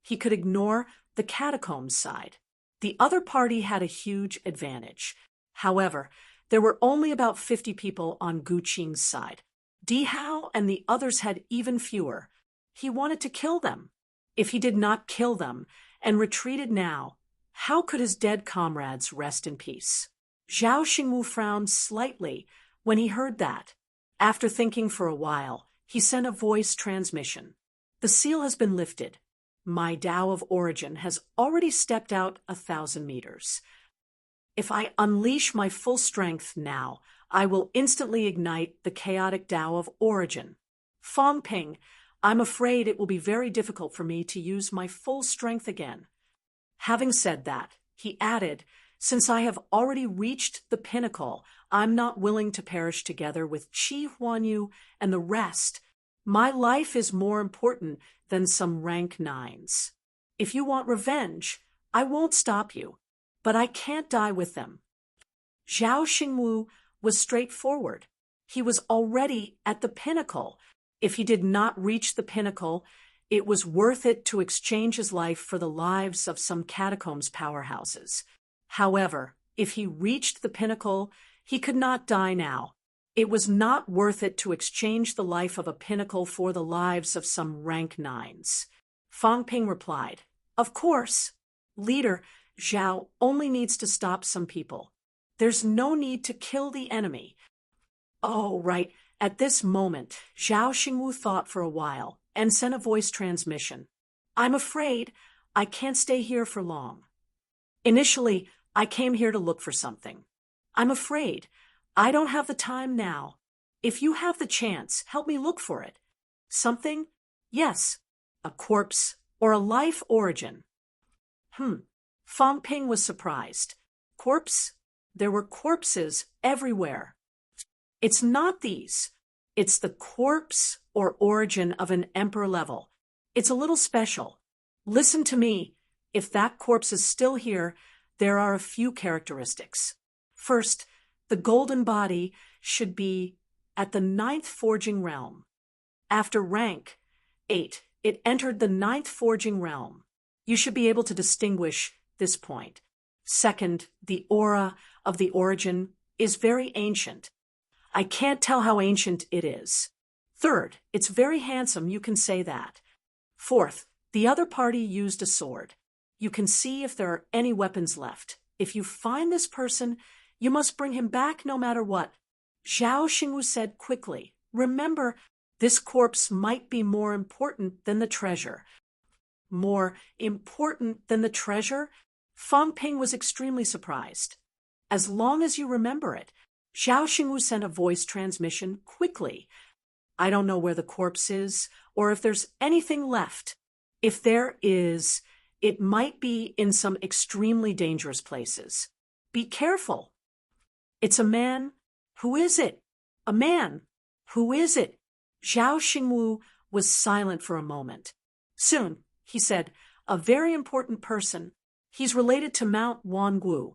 He could ignore the Catacombs side. The other party had a huge advantage. However, there were only about 50 people on Gu Qing's side. Dihao and the others had even fewer. He wanted to kill them. If he did not kill them and retreated now, how could his dead comrades rest in peace? Zhao Xingwu frowned slightly when he heard that. After thinking for a while, he sent a voice transmission. The seal has been lifted. My Tao of origin has already stepped out 1,000 meters. If I unleash my full strength now, I will instantly ignite the chaotic Tao of origin. Fong Ping, I'm afraid it will be very difficult for me to use my full strength again. Having said that, he added, since I have already reached the pinnacle, I'm not willing to perish together with Qi Huanyu and the rest. My life is more important than some rank 9s. If you want revenge, I won't stop you, but I can't die with them. Zhao Xingwu was straightforward. He was already at the pinnacle. If he did not reach the pinnacle, it was worth it to exchange his life for the lives of some catacombs powerhouses. However, if he reached the pinnacle, he could not die now. It was not worth it to exchange the life of a pinnacle for the lives of some rank 9s. Fong Ping replied, Of course. Leader, Zhao only needs to stop some people. There's no need to kill the enemy. Oh, right. At this moment, Zhao Xingwu thought for a while and sent a voice transmission. I'm afraid I can't stay here for long. Initially, I came here to look for something. I'm afraid I don't have the time now. If you have the chance, help me look for it. Something? Yes. A corpse or a life origin. Fong Ping was surprised. Corpse? There were corpses everywhere. It's not these. It's the corpse or origin of an emperor level. It's a little special. Listen to me. If that corpse is still here, there are a few characteristics. First, the golden body should be at the 9th forging realm. After rank 8, it entered the 9th forging realm. You should be able to distinguish this point. Second, the aura of the origin is very ancient. I can't tell how ancient it is. Third, it's very handsome, you can say that. Fourth, the other party used a sword. You can see if there are any weapons left. If you find this person, you must bring him back no matter what. Zhao Xingwu said quickly, Remember, this corpse might be more important than the treasure. More important than the treasure? Fong Ping was extremely surprised. As long as you remember it. Zhao Xingwu sent a voice transmission quickly. I don't know where the corpse is, or if there's anything left. If there is, it might be in some extremely dangerous places. Be careful. It's a man. Who is it? A man. Who is it? Zhao Xingwu was silent for a moment. Soon, he said, a very important person. He's related to Mount Wangwu,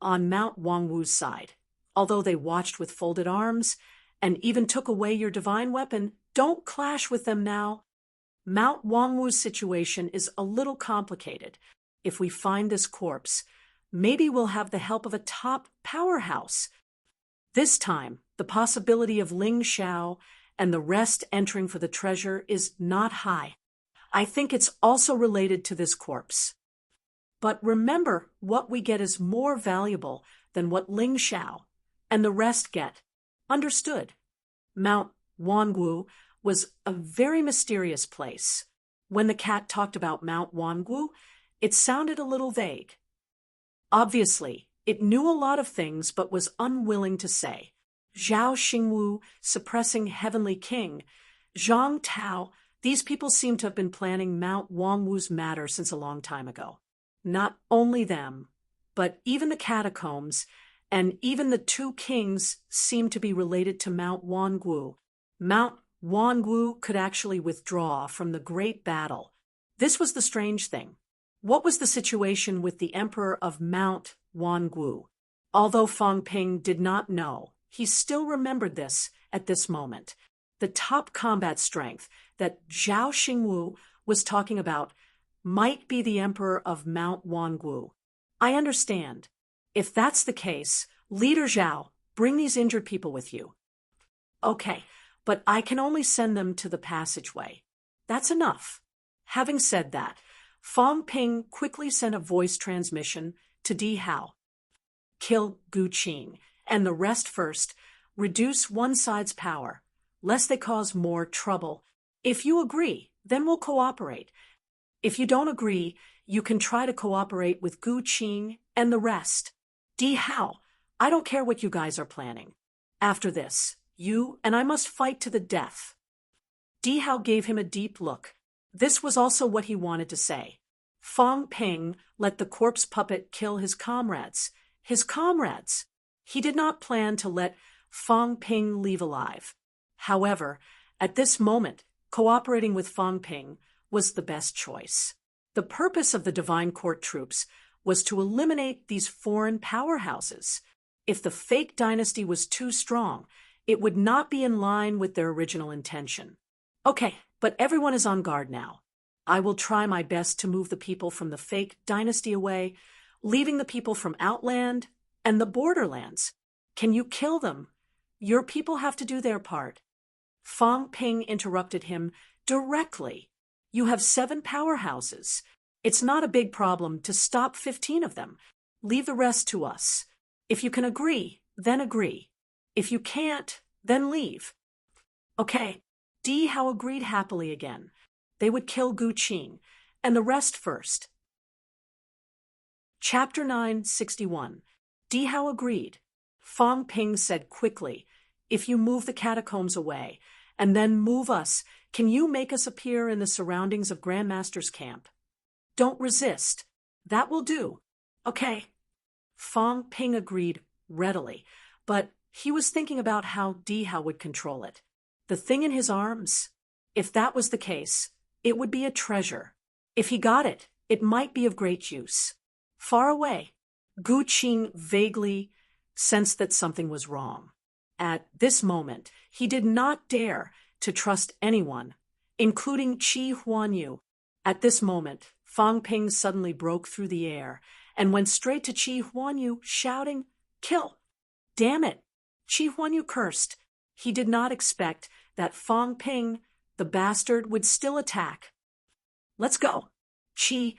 on Mount Wangwu's side. Although they watched with folded arms and even took away your divine weapon, don't clash with them now. Mount Wangwu's situation is a little complicated. If we find this corpse, maybe we'll have the help of a top powerhouse. This time, the possibility of Ling Xiao and the rest entering for the treasure is not high. I think it's also related to this corpse. But remember, what we get is more valuable than what Ling Xiao and the rest get. Understood. Mount Wangwu was a very mysterious place. When the cat talked about Mount Wangwu, it sounded a little vague. Obviously, it knew a lot of things but was unwilling to say. Zhao Xingwu suppressing Heavenly King, Zhang Tao, these people seem to have been planning Mount Wangwu's matter since a long time ago. Not only them, but even the catacombs and even the 2 kings seem to be related to Mount Wangwu. Mount Wangwu could actually withdraw from the great battle. This was the strange thing. What was the situation with the emperor of Mount Wangwu? Although Fong Ping did not know, He still remembered this at this moment. The top combat strength that Zhao Xingwu was talking about might be the emperor of Mount Wangu. I understand. If that's the case, Leader Zhao, bring these injured people with you. Okay, but I can only send them to the passageway. That's enough. Having said that, Fang Ping quickly sent a voice transmission to Di Hao. Kill Gu Qing, and the rest first. Reduce one side's power, lest they cause more trouble. If you agree, then we'll cooperate. If you don't agree, you can try to cooperate with Gu Qing and the rest. Di Hao, I don't care what you guys are planning. After this, you and I must fight to the death. Di Hao gave him a deep look. This was also what he wanted to say. Fang Ping let the corpse puppet kill his comrades. His comrades! He did not plan to let Fang Ping leave alive. However, at this moment, cooperating with Fang Ping was the best choice. The purpose of the Divine Court troops was to eliminate these foreign powerhouses. If the fake dynasty was too strong, it would not be in line with their original intention. Okay, but everyone is on guard now. I will try my best to move the people from the fake dynasty away, leaving the people from Outland and the borderlands. Can you kill them? Your people have to do their part. Fang Ping interrupted him directly. You have 7 powerhouses. It's not a big problem to stop 15 of them. Leave the rest to us. If you can agree, then agree. If you can't, then leave. Okay, Di Hao agreed happily again. They would kill Gu Qing, and the rest first. Chapter 961. Di Hao agreed. Fang Ping said quickly, if you move the catacombs away, and then move us, can you make us appear in the surroundings of Grandmaster's camp? Don't resist. That will do. Okay. Fang Ping agreed readily, but he was thinking about how Di Hao would control it. The thing in his arms? If that was the case, it would be a treasure. If he got it, it might be of great use. Far away, Gu Qing vaguely sensed that something was wrong. At this moment, he did not dare to trust anyone, including Qi Huanyu. At this moment, Fang Ping suddenly broke through the air and went straight to Qi Huanyu, shouting, "Kill!" Damn it! Qi Huanyu cursed. He did not expect that Fang Ping, the bastard, would still attack. Let's go. Qi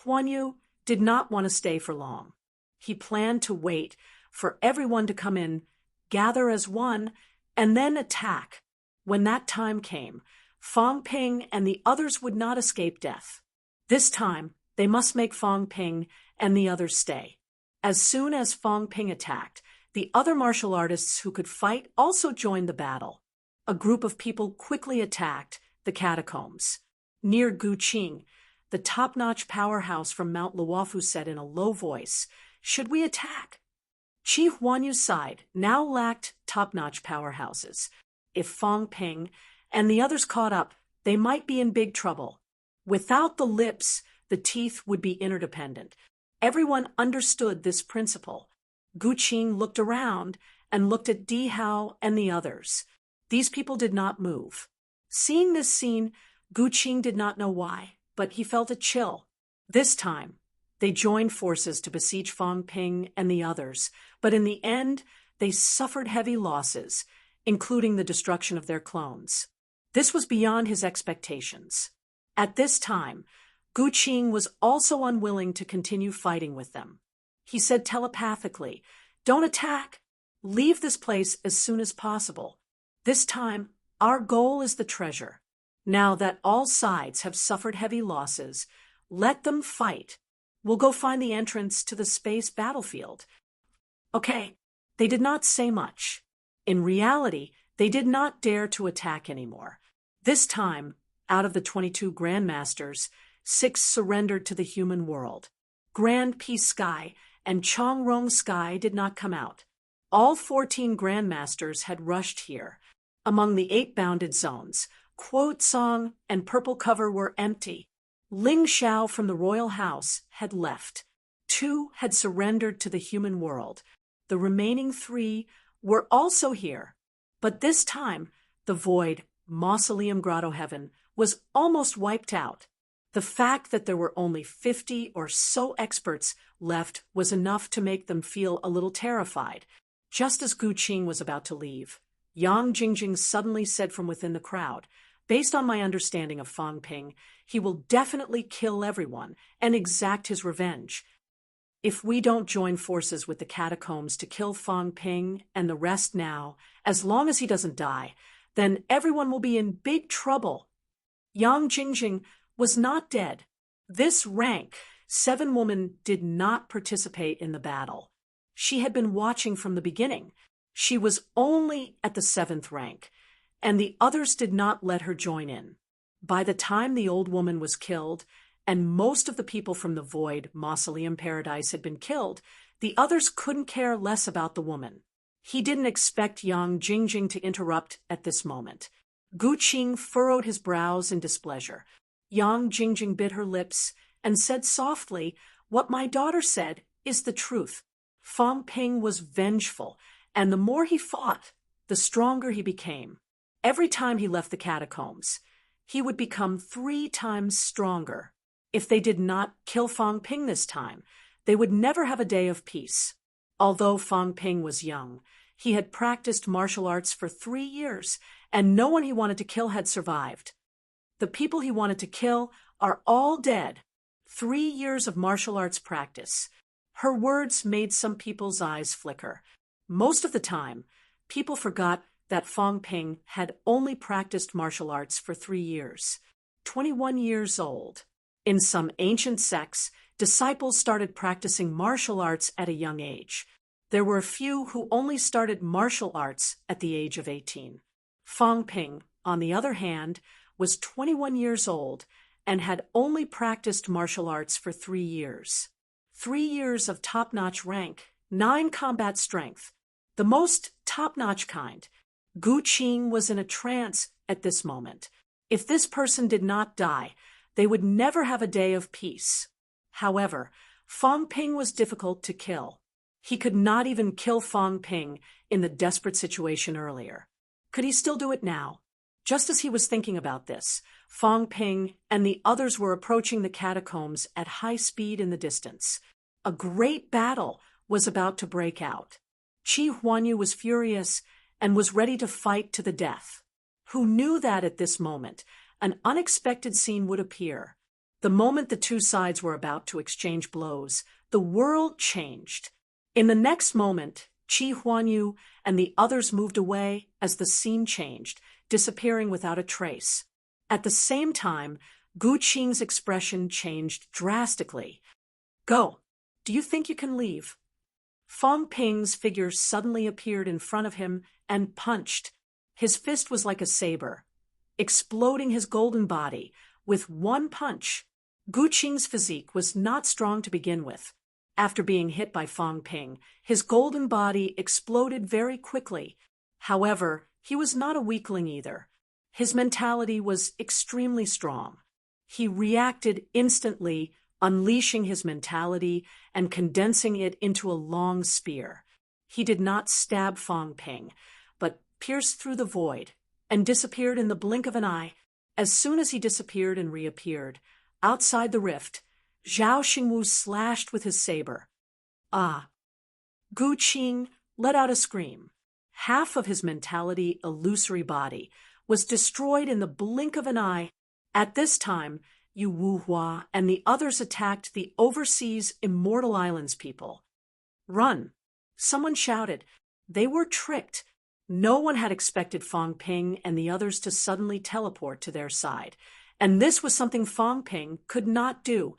Huanyu did not want to stay for long. He planned to wait for everyone to come in, gather as one, and then attack. When that time came, Fang Ping and the others would not escape death. This time, they must make Fang Ping and the others stay. As soon as Fang Ping attacked, the other martial artists who could fight also joined the battle. A group of people quickly attacked the catacombs. Near Gu Qing, the top-notch powerhouse from Mount Luofu said in a low voice, "Should we attack?" Qi Huanyu's side now lacked top-notch powerhouses. If Fang Ping and the others caught up, they might be in big trouble. Without the lips, the teeth would be interdependent. Everyone understood this principle. Gu Qing looked around and looked at Di Hao and the others. These people did not move. Seeing this scene, Gu Qing did not know why, but he felt a chill. This time, they joined forces to besiege Fang Ping and the others, but in the end, they suffered heavy losses, including the destruction of their clones. This was beyond his expectations. At this time, Gu Qing was also unwilling to continue fighting with them. He said telepathically, "Don't attack. Leave this place as soon as possible. This time, our goal is the treasure. Now that all sides have suffered heavy losses, let them fight. We'll go find the entrance to the space battlefield." Okay, they did not say much. In reality, they did not dare to attack anymore. This time, out of the 22 Grandmasters, 6 surrendered to the human world. Grand Peace Sky and Chongrong Sky did not come out. All 14 Grandmasters had rushed here. Among the 8 bounded zones, Quote Song and Purple Cover were empty. Ling Xiao from the royal house had left. 2 had surrendered to the human world. The remaining 3 were also here. But this time, the void, mausoleum grotto heaven, was almost wiped out. The fact that there were only 50 or so experts left was enough to make them feel a little terrified. Just as Gu Qing was about to leave, Yang Jingjing suddenly said from within the crowd, "Based on my understanding of Fang Ping, he will definitely kill everyone and exact his revenge. If we don't join forces with the catacombs to kill Fang Ping and the rest now, as long as he doesn't die, then everyone will be in big trouble." Yang Jingjing was not dead. This rank 7 woman did not participate in the battle. She had been watching from the beginning. She was only at the 7th rank, and the others did not let her join in. By the time the old woman was killed, and most of the people from the void mausoleum paradise had been killed, the others couldn't care less about the woman. He didn't expect Yang Jingjing to interrupt at this moment. Gu Qing furrowed his brows in displeasure. Yang Jingjing bit her lips and said softly, "What my daughter said is the truth. Fang Ping was vengeful, and the more he fought, the stronger he became. Every time he left the catacombs, he would become 3 times stronger. If they did not kill Fang Ping this time, they would never have a day of peace." Although Fang Ping was young, he had practiced martial arts for 3 years, and no one he wanted to kill had survived. The people he wanted to kill are all dead. 3 years of martial arts practice. Her words made some people's eyes flicker. Most of the time, people forgot that Fang Ping had only practiced martial arts for 3 years. 21 years old. In some ancient sects, disciples started practicing martial arts at a young age. There were a few who only started martial arts at the age of 18. Fang Ping, on the other hand, was 21 years old and had only practiced martial arts for 3 years. 3 years of top-notch rank, 9 combat strength, the most top-notch kind. Gu Qing was in a trance at this moment. If this person did not die, they would never have a day of peace. However, Fang Ping was difficult to kill. He could not even kill Fang Ping in the desperate situation earlier. Could he still do it now? Just as he was thinking about this, Fang Ping and the others were approaching the catacombs at high speed in the distance. A great battle was about to break out. Qi Huanyu was furious and was ready to fight to the death. Who knew that at this moment, an unexpected scene would appear? The moment the two sides were about to exchange blows, the world changed. In the next moment, Qi Huanyu and the others moved away as the scene changed, disappearing without a trace. At the same time, Gu Qing's expression changed drastically. "Go. Do you think you can leave?" Fang Ping's figure suddenly appeared in front of him and punched. His fist was like a saber, exploding his golden body with one punch. Gu Qing's physique was not strong to begin with. After being hit by Fang Ping, his golden body exploded very quickly. However, he was not a weakling either. His mentality was extremely strong. He reacted instantly, unleashing his mentality and condensing it into a long spear. He did not stab Fang Ping, but pierced through the void and disappeared in the blink of an eye. As soon as he disappeared and reappeared, outside the rift, Zhao Xingwu slashed with his saber. "Ah!" Gu Qing let out a scream. Half of his mentality illusory body was destroyed in the blink of an eye. At this time, Yu Wuhua and the others attacked the overseas Immortal Islands people. "Run!" Someone shouted. They were tricked. No one had expected Fang Ping and the others to suddenly teleport to their side. And this was something Fang Ping could not do.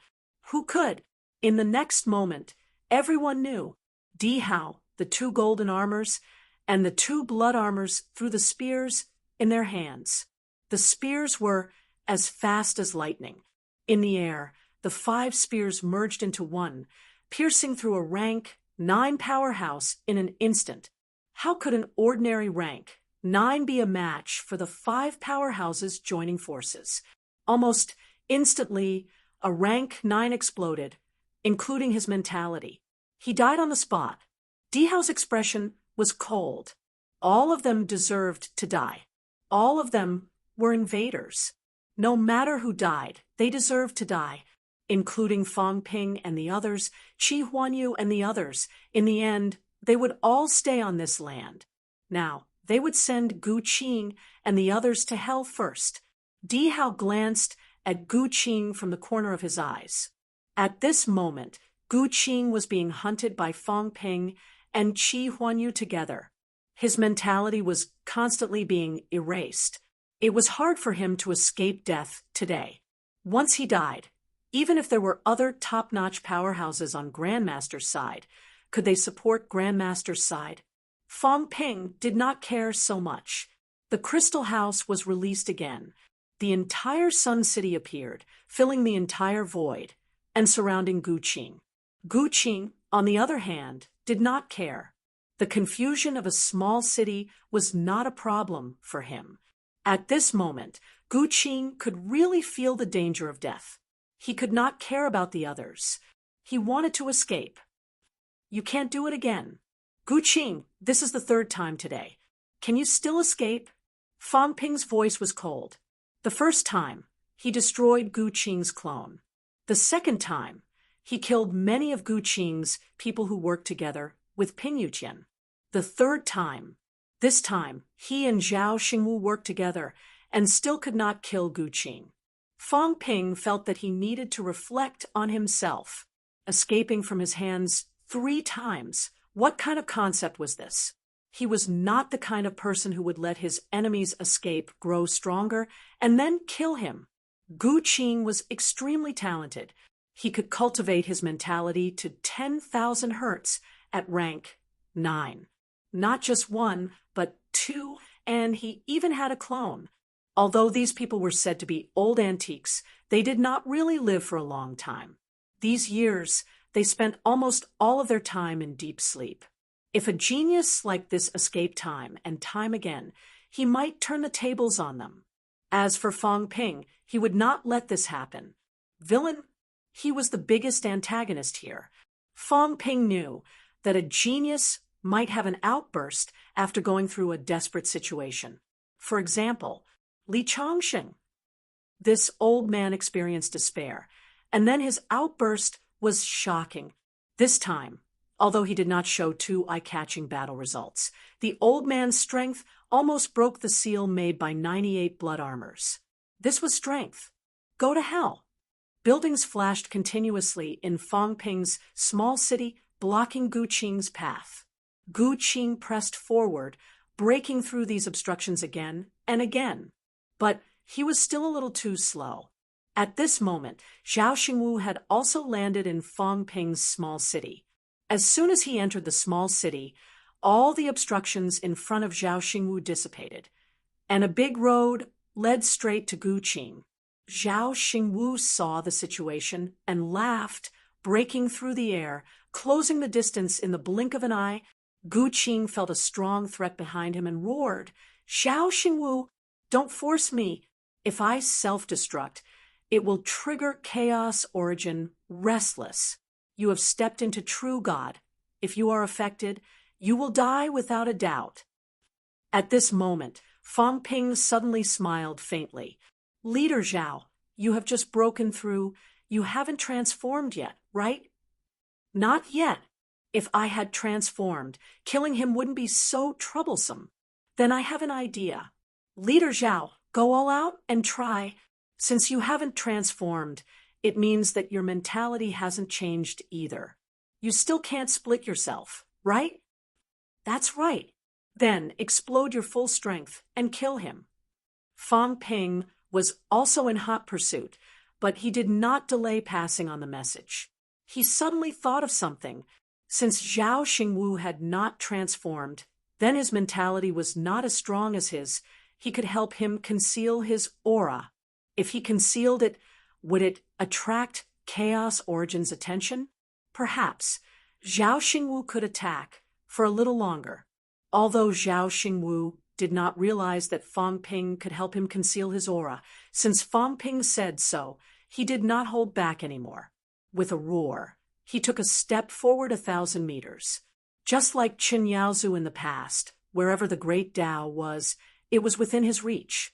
Who could? In the next moment, everyone knew. Di Hao, the 2 golden armors, and the 2 blood armors threw the spears in their hands. The spears were as fast as lightning. In the air, the 5 spears merged into one, piercing through a rank 9 powerhouse in an instant. How could an ordinary rank 9 be a match for the 5 powerhouses joining forces? Almost instantly, a rank 9 exploded, including his mentality. He died on the spot. Di Hao's expression was cold. All of them deserved to die. All of them were invaders. No matter who died, they deserved to die, including Fang Ping and the others, Qi Huanyu and the others. In the end, they would all stay on this land. Now, they would send Gu Qing and the others to hell first. Di Hao glanced at Gu Qing from the corner of his eyes. At this moment, Gu Qing was being hunted by Fang Ping and Qi Huanyu together. His mentality was constantly being erased. It was hard for him to escape death today. Once he died, even if there were other top-notch powerhouses on Grandmaster's side, could they support Grandmaster's side? Fang Ping did not care so much. The Crystal House was released again. The entire Sun City appeared, filling the entire void and surrounding Gu Qing. Gu Qing, on the other hand, did not care. The confusion of a small city was not a problem for him. At this moment, Gu Qing could really feel the danger of death. He could not care about the others. He wanted to escape. You can't do it again. Gu Qing, this is the third time today. Can you still escape? Fang Ping's voice was cold. The first time, he destroyed Gu Qing's clone. The second time, he killed many of Gu Qing's people who worked together with Ping Yuqian. The third time, this time, he and Zhao Xingwu worked together and still could not kill Gu Qing. Fang Ping felt that he needed to reflect on himself. Escaping from his hands 3 times. What kind of concept was this? He was not the kind of person who would let his enemy's escape grow stronger and then kill him. Gu Qing was extremely talented. He could cultivate his mentality to 10,000 hertz at rank 9. Not just 1, but 2, and he even had a clone. Although these people were said to be old antiques, they did not really live for a long time. These years, they spent almost all of their time in deep sleep. If a genius like this escaped time and time again, he might turn the tables on them. As for Fang Ping, he would not let this happen. Villain, he was the biggest antagonist here. Fang Ping knew that a genius might have an outburst after going through a desperate situation. For example, Li Changsheng. This old man experienced despair, and then his outburst was shocking. This time, although he did not show 2 eye-catching battle results, the old man's strength almost broke the seal made by 98 blood armors. This was strength. Go to hell. Buildings flashed continuously in Fang Ping's small city, blocking Gu Qing's path. Gu Qing pressed forward, breaking through these obstructions again and again. But he was still a little too slow. At this moment, Zhao Xingwu had also landed in Fang Ping's small city. As soon as he entered the small city, all the obstructions in front of Zhao Xingwu dissipated, and a big road led straight to Gu Qing. Zhao Xingwu saw the situation and laughed, breaking through the air, closing the distance in the blink of an eye. Gu Qing felt a strong threat behind him and roared, "Zhao Xingwu, don't force me. If I self-destruct, it will trigger chaos origin restless. You have stepped into true God. If you are affected, you will die without a doubt." At this moment, Fang Ping suddenly smiled faintly. "Leader Zhao, you have just broken through. You haven't transformed yet, right?" "Not yet. If I had transformed, killing him wouldn't be so troublesome. Then I have an idea. Leader Zhao, go all out and try. Since you haven't transformed, it means that your mentality hasn't changed either. You still can't split yourself, right?" "That's right. Then explode your full strength and kill him." Fang Ping was also in hot pursuit, but he did not delay passing on the message. He suddenly thought of something. Since Zhao Xingwu had not transformed, then his mentality was not as strong as his. He could help him conceal his aura. If he concealed it, would it attract Chaos Origin's attention? Perhaps. Zhao Xingwu could attack for a little longer. Although Zhao Xingwu did not realize that Fang Ping could help him conceal his aura, since Fang Ping said so, he did not hold back anymore. With a roar, he took a step forward 1,000 meters. Just like Qin Yaozu in the past, wherever the great Tao was, it was within his reach.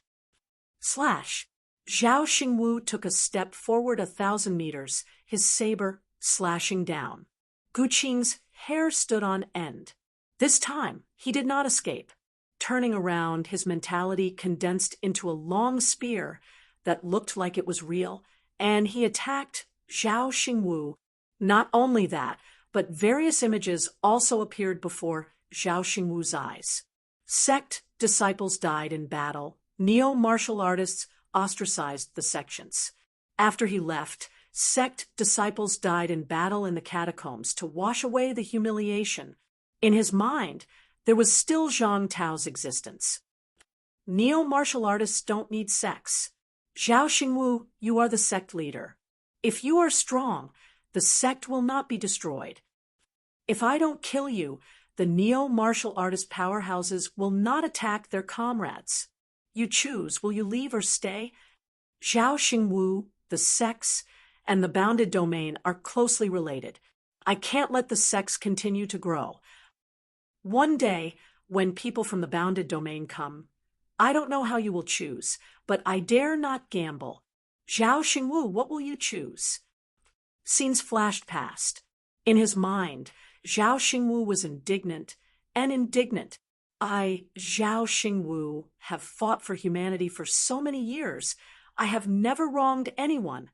Slash. Zhao Xingwu took a step forward 1,000 meters, his saber slashing down. Gu Qing's hair stood on end. This time, he did not escape. Turning around, his mentality condensed into a long spear that looked like it was real, and he attacked Zhao Xingwu. Not only that, but various images also appeared before Zhao Xingwu's eyes. Sect disciples died in battle. Neo-martial artists ostracized the sections. After he left, sect disciples died in battle in the catacombs to wash away the humiliation. In his mind, there was still Zhang Tao's existence. Neo-martial artists don't need sects. Zhao Xingwu, you are the sect leader. If you are strong, the sect will not be destroyed. If I don't kill you, the neo-martial artist powerhouses will not attack their comrades. You choose, will you leave or stay? Zhao Xingwu, the sects, and the bounded domain are closely related. I can't let the sects continue to grow. One day, when people from the bounded domain come, I don't know how you will choose, but I dare not gamble. Zhao Xingwu, what will you choose? Scenes flashed past. In his mind, Zhao Xingwu was indignant. I, Zhao Xingwu, have fought for humanity for so many years. I have never wronged anyone.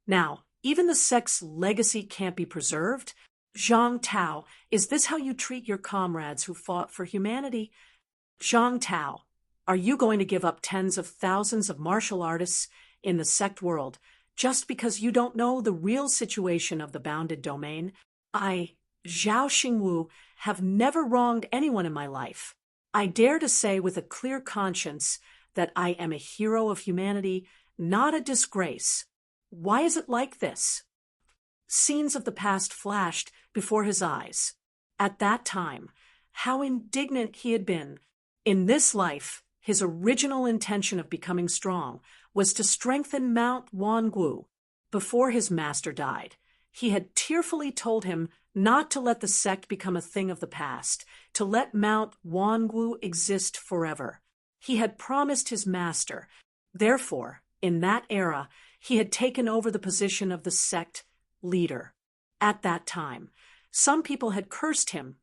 Now, even the sect's legacy can't be preserved. Zhang Tao, is this how you treat your comrades who fought for humanity? Zhang Tao, are you going to give up tens of thousands of martial artists in the sect world just because you don't know the real situation of the bounded domain? I, Zhao Xingwu, have never wronged anyone in my life. I dare to say with a clear conscience that I am a hero of humanity, not a disgrace. Why is it like this? Scenes of the past flashed before his eyes. At that time, how indignant he had been. In this life, his original intention of becoming strong was to strengthen Mount Wangu. Before his master died, he had tearfully told him not to let the sect become a thing of the past, to let Mount Wangu exist forever. He had promised his master. Therefore, in that era, he had taken over the position of the sect leader. At that time, some people had cursed him,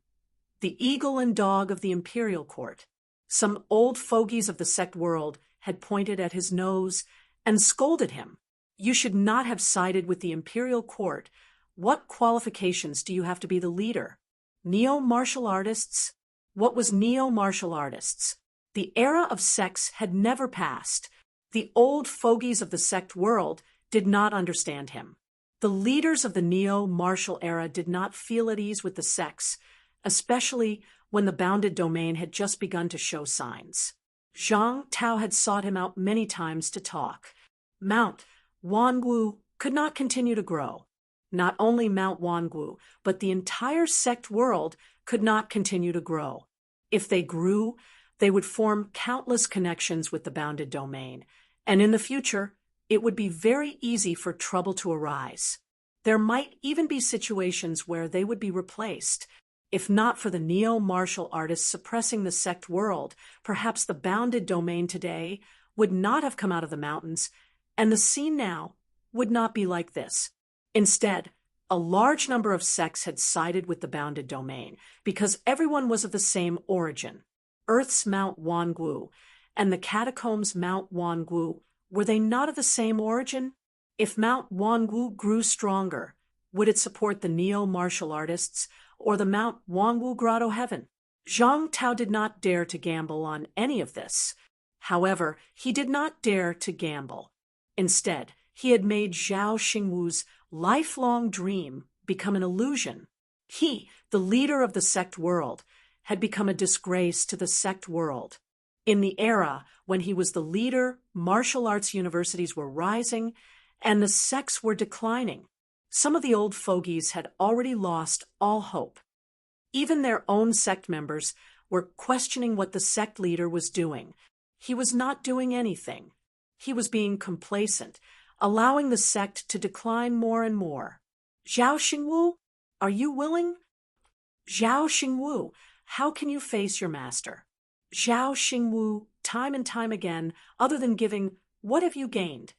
the eagle and dog of the imperial court. Some old fogies of the sect world had pointed at his nose and scolded him. You should not have sided with the imperial court. What qualifications do you have to be the leader? Neo-martial artists? What was neo-martial artists? The era of sects had never passed. The old fogies of the sect world did not understand him. The leaders of the neo-martial era did not feel at ease with the sects, especially when the bounded domain had just begun to show signs. Zhang Tao had sought him out many times to talk. Mount Wangu could not continue to grow. Not only Mount Wangu, but the entire sect world could not continue to grow. If they grew, they would form countless connections with the bounded domain, and in the future, it would be very easy for trouble to arise. There might even be situations where they would be replaced. If not for the neo-martial artists suppressing the sect world, perhaps the bounded domain today would not have come out of the mountains, and the scene now would not be like this. Instead, a large number of sects had sided with the bounded domain because everyone was of the same origin. Earth's Mount Wangu and the catacombs Mount Wangu, were they not of the same origin? If Mount Wangu grew stronger, would it support the neo-martial artists or the Mount Wangu Grotto Heaven? Zhang Tao did not dare to gamble on any of this. However, he did not dare to gamble. Instead, he had made Zhao Xingwu's lifelong dream become an illusion. He, the leader of the sect world, had become a disgrace to the sect world. In the era when he was the leader, martial arts universities were rising and the sects were declining. Some of the old fogies had already lost all hope. Even their own sect members were questioning what the sect leader was doing. He was not doing anything. He was being complacent, allowing the sect to decline more and more. Zhao Xingwu, are you willing? Zhao Xingwu, how can you face your master? Zhao Xingwu, time and time again, other than giving, what have you gained?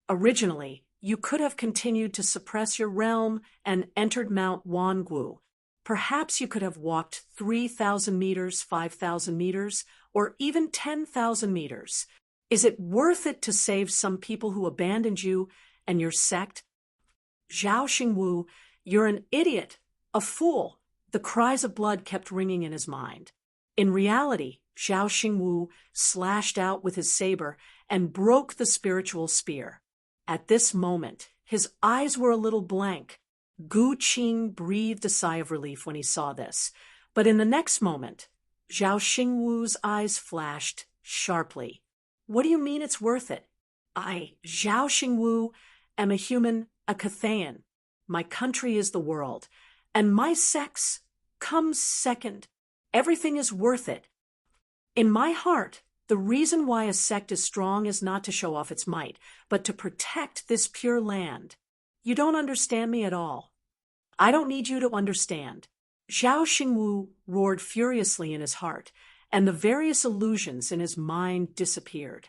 Originally, you could have continued to suppress your realm and entered Mount Wangu. Perhaps you could have walked 3,000 meters, 5,000 meters, or even 10,000 meters. Is it worth it to save some people who abandoned you and your sect? Zhao Xingwu, you're an idiot, a fool. The cries of blood kept ringing in his mind. In reality, Zhao Xingwu slashed out with his saber and broke the spiritual spear. At this moment, his eyes were a little blank. Gu Qing breathed a sigh of relief when he saw this. But in the next moment, Zhao Xingwu's eyes flashed sharply. What do you mean it's worth it? I, Zhao Xingwu, am a human, a Cathayan. My country is the world, and my sex comes second. Everything is worth it. In my heart, the reason why a sect is strong is not to show off its might, but to protect this pure land. You don't understand me at all. I don't need you to understand. Zhao Xingwu roared furiously in his heart, and the various illusions in his mind disappeared.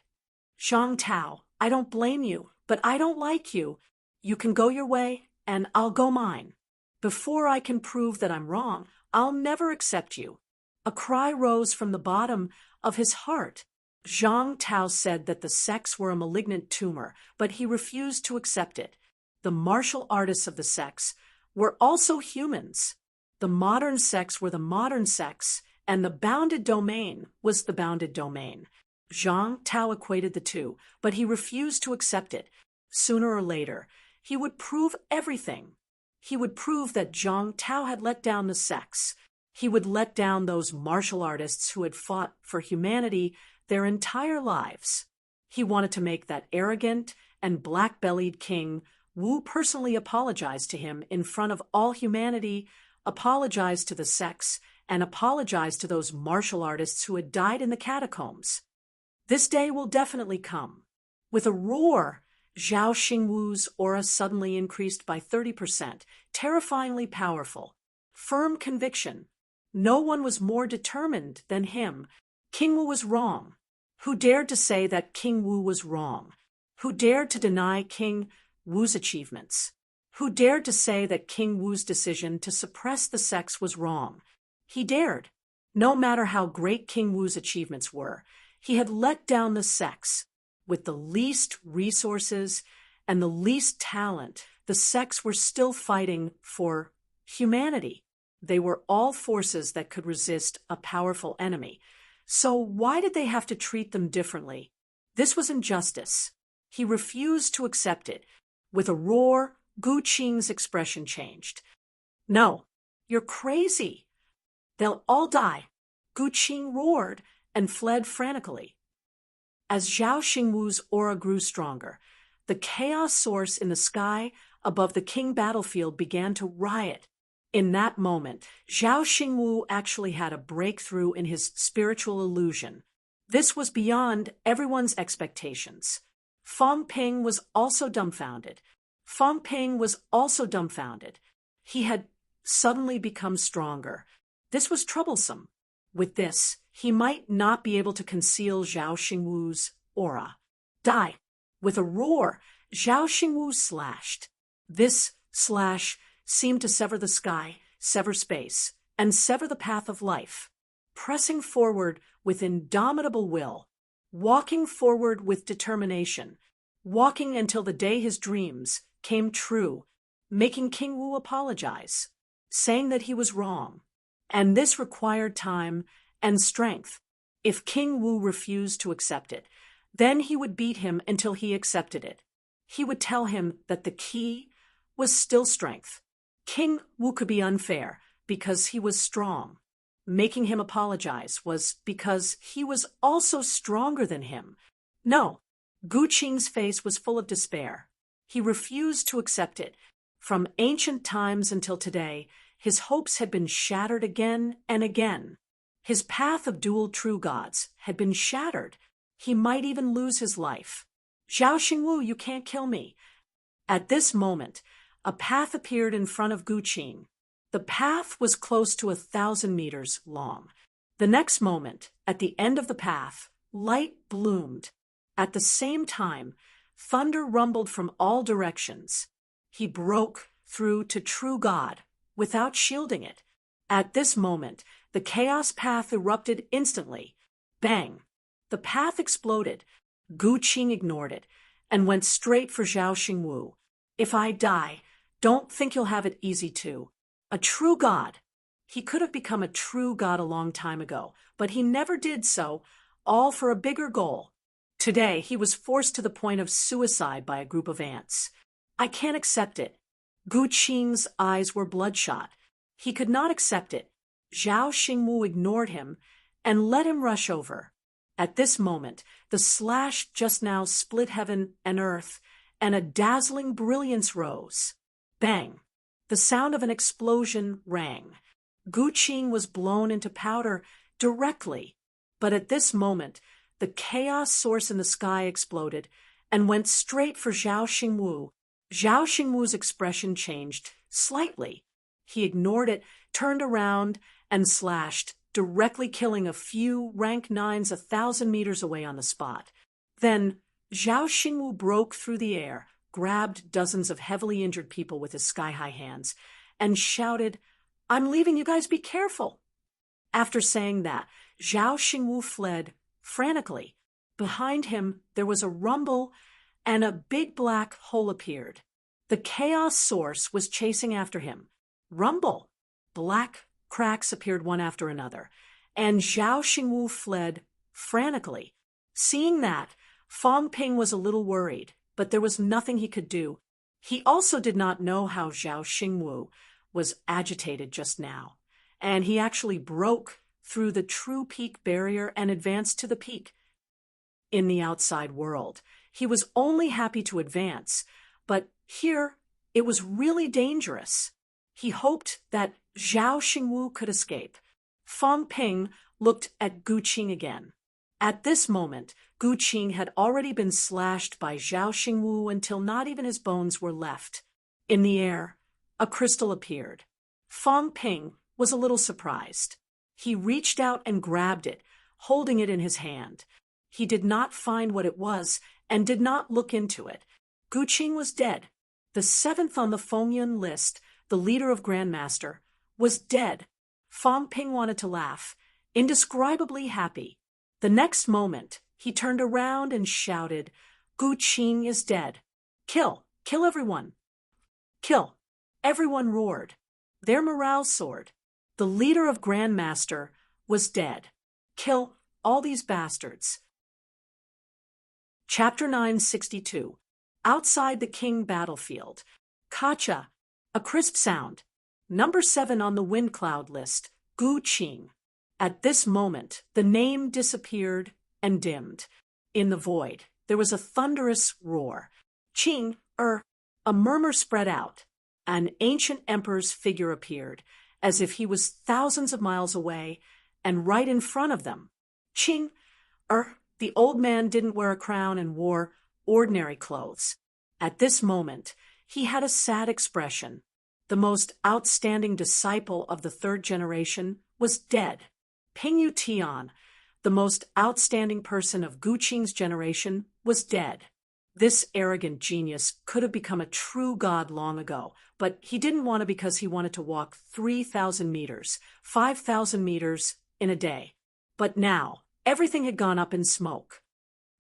Zhang Tao, I don't blame you, but I don't like you. You can go your way, and I'll go mine. Before I can prove that I'm wrong, I'll never accept you. A cry rose from the bottom of his heart. Zhang Tao said that the sects were a malignant tumor, but he refused to accept it. The martial artists of the sects were also humans. The modern sects were the modern sects, and the bounded domain was the bounded domain. Zhang Tao equated the two, but he refused to accept it. Sooner or later, he would prove everything. He would prove that Zhang Tao had let down the sects. He would let down those martial artists who had fought for humanity their entire lives. He wanted to make that arrogant and black-bellied king Wu personally apologize to him in front of all humanity, apologize to the sects, and apologize to those martial artists who had died in the catacombs. This day will definitely come. With a roar, Zhao Xingwu's aura suddenly increased by 30%, terrifyingly powerful. Firm conviction. No one was more determined than him. King Wu was wrong. Who dared to say that King Wu was wrong? Who dared to deny King Wu's achievements? Who dared to say that King Wu's decision to suppress the sects was wrong? He dared. No matter how great King Wu's achievements were, he had let down the sects. With the least resources and the least talent, the sects were still fighting for humanity. They were all forces that could resist a powerful enemy. So why did they have to treat them differently? This was injustice. He refused to accept it. With a roar, Gu Qing's expression changed. No, you're crazy. They'll all die. Gu Qing roared and fled frantically. As Zhao Xingwu's aura grew stronger, the chaos source in the sky above the king battlefield began to riot. In that moment, Zhao Xingwu actually had a breakthrough in his spiritual illusion. This was beyond everyone's expectations. Feng Ping was also dumbfounded. He had suddenly become stronger. This was troublesome. With this, he might not be able to conceal Zhao Xingwu's aura. Die! With a roar, Zhao Xingwu slashed. This slash seemed to sever the sky, sever space, and sever the path of life. Pressing forward with indomitable will, walking forward with determination, walking until the day his dreams came true, making King Wu apologize, saying that he was wrong. And this required time and strength. If King Wu refused to accept it, then he would beat him until he accepted it. He would tell him that the key was still strength. King Wu could be unfair because he was strong. Making him apologize was because he was also stronger than him. No, Gu Qing's face was full of despair. He refused to accept it. From ancient times until today, his hopes had been shattered again and again. His path of dual true gods had been shattered. He might even lose his life. Zhao Xingwu, you can't kill me. At this moment, a path appeared in front of Gu Qing. The path was close to 1,000 meters long. The next moment, at the end of the path, light bloomed. At the same time, thunder rumbled from all directions. He broke through to true God without shielding it. At this moment, the chaos path erupted instantly. Bang! The path exploded. Gu Qing ignored it and went straight for Zhao Xingwu. If I die, don't think you'll have it easy too. A true god. He could have become a true god a long time ago, but he never did so, all for a bigger goal. Today, he was forced to the point of suicide by a group of ants. I can't accept it. Gu Qing's eyes were bloodshot. He could not accept it. Zhao Xingwu ignored him and let him rush over. At this moment, the slash just now split heaven and earth, and a dazzling brilliance rose. Bang! The sound of an explosion rang. Gu Qing was blown into powder directly. But at this moment, the chaos source in the sky exploded and went straight for Zhao Xingwu. Zhao Xingwu's expression changed slightly. He ignored it, turned around, and slashed, directly killing a few rank 9s 1,000 meters away on the spot. Then, Zhao Xingwu broke through the air, grabbed dozens of heavily injured people with his sky-high hands, and shouted, "I'm leaving, you guys, be careful!" After saying that, Zhao Xingwu fled, frantically. Behind him, there was a rumble, and a big black hole appeared. The chaos source was chasing after him. Rumble! Black cracks appeared one after another, and Zhao Xingwu fled, frantically. Seeing that, Fang Ping was a little worried, but there was nothing he could do. He also did not know how Zhao Xingwu was agitated just now, and he actually broke through the true peak barrier and advanced to the peak. In the outside world, he was only happy to advance, but here it was really dangerous. He hoped that Zhao Xingwu could escape. Fang Ping looked at Gu Qing again. At this moment, Gu Qing had already been slashed by Zhao Xingwu until not even his bones were left. In the air, a crystal appeared. Fang Ping was a little surprised. He reached out and grabbed it, holding it in his hand. He did not find what it was and did not look into it. Gu Qing was dead. The 7th on the Fengyun list, the leader of Grandmaster, was dead. Fang Ping wanted to laugh, indescribably happy. The next moment, he turned around and shouted, "Gu Qing is dead. Kill! Kill everyone! Kill!" Everyone roared. Their morale soared. The leader of Grandmaster was dead. Kill all these bastards. Chapter 962. Outside the King battlefield. Kacha. A crisp sound. Number 7 on the wind cloud list. Gu Qing. At this moment, the name disappeared and dimmed. In the void, there was a thunderous roar. Qing, a murmur spread out. An ancient emperor's figure appeared, as if he was thousands of miles away and right in front of them. Qing, the old man didn't wear a crown and wore ordinary clothes. At this moment, he had a sad expression. The most outstanding disciple of the 3rd generation was dead. Ping Tian, the most outstanding person of Gu Qing's generation, was dead. This arrogant genius could have become a true god long ago, but he didn't want to because he wanted to walk 3,000 meters, 5,000 meters in a day. But now, everything had gone up in smoke.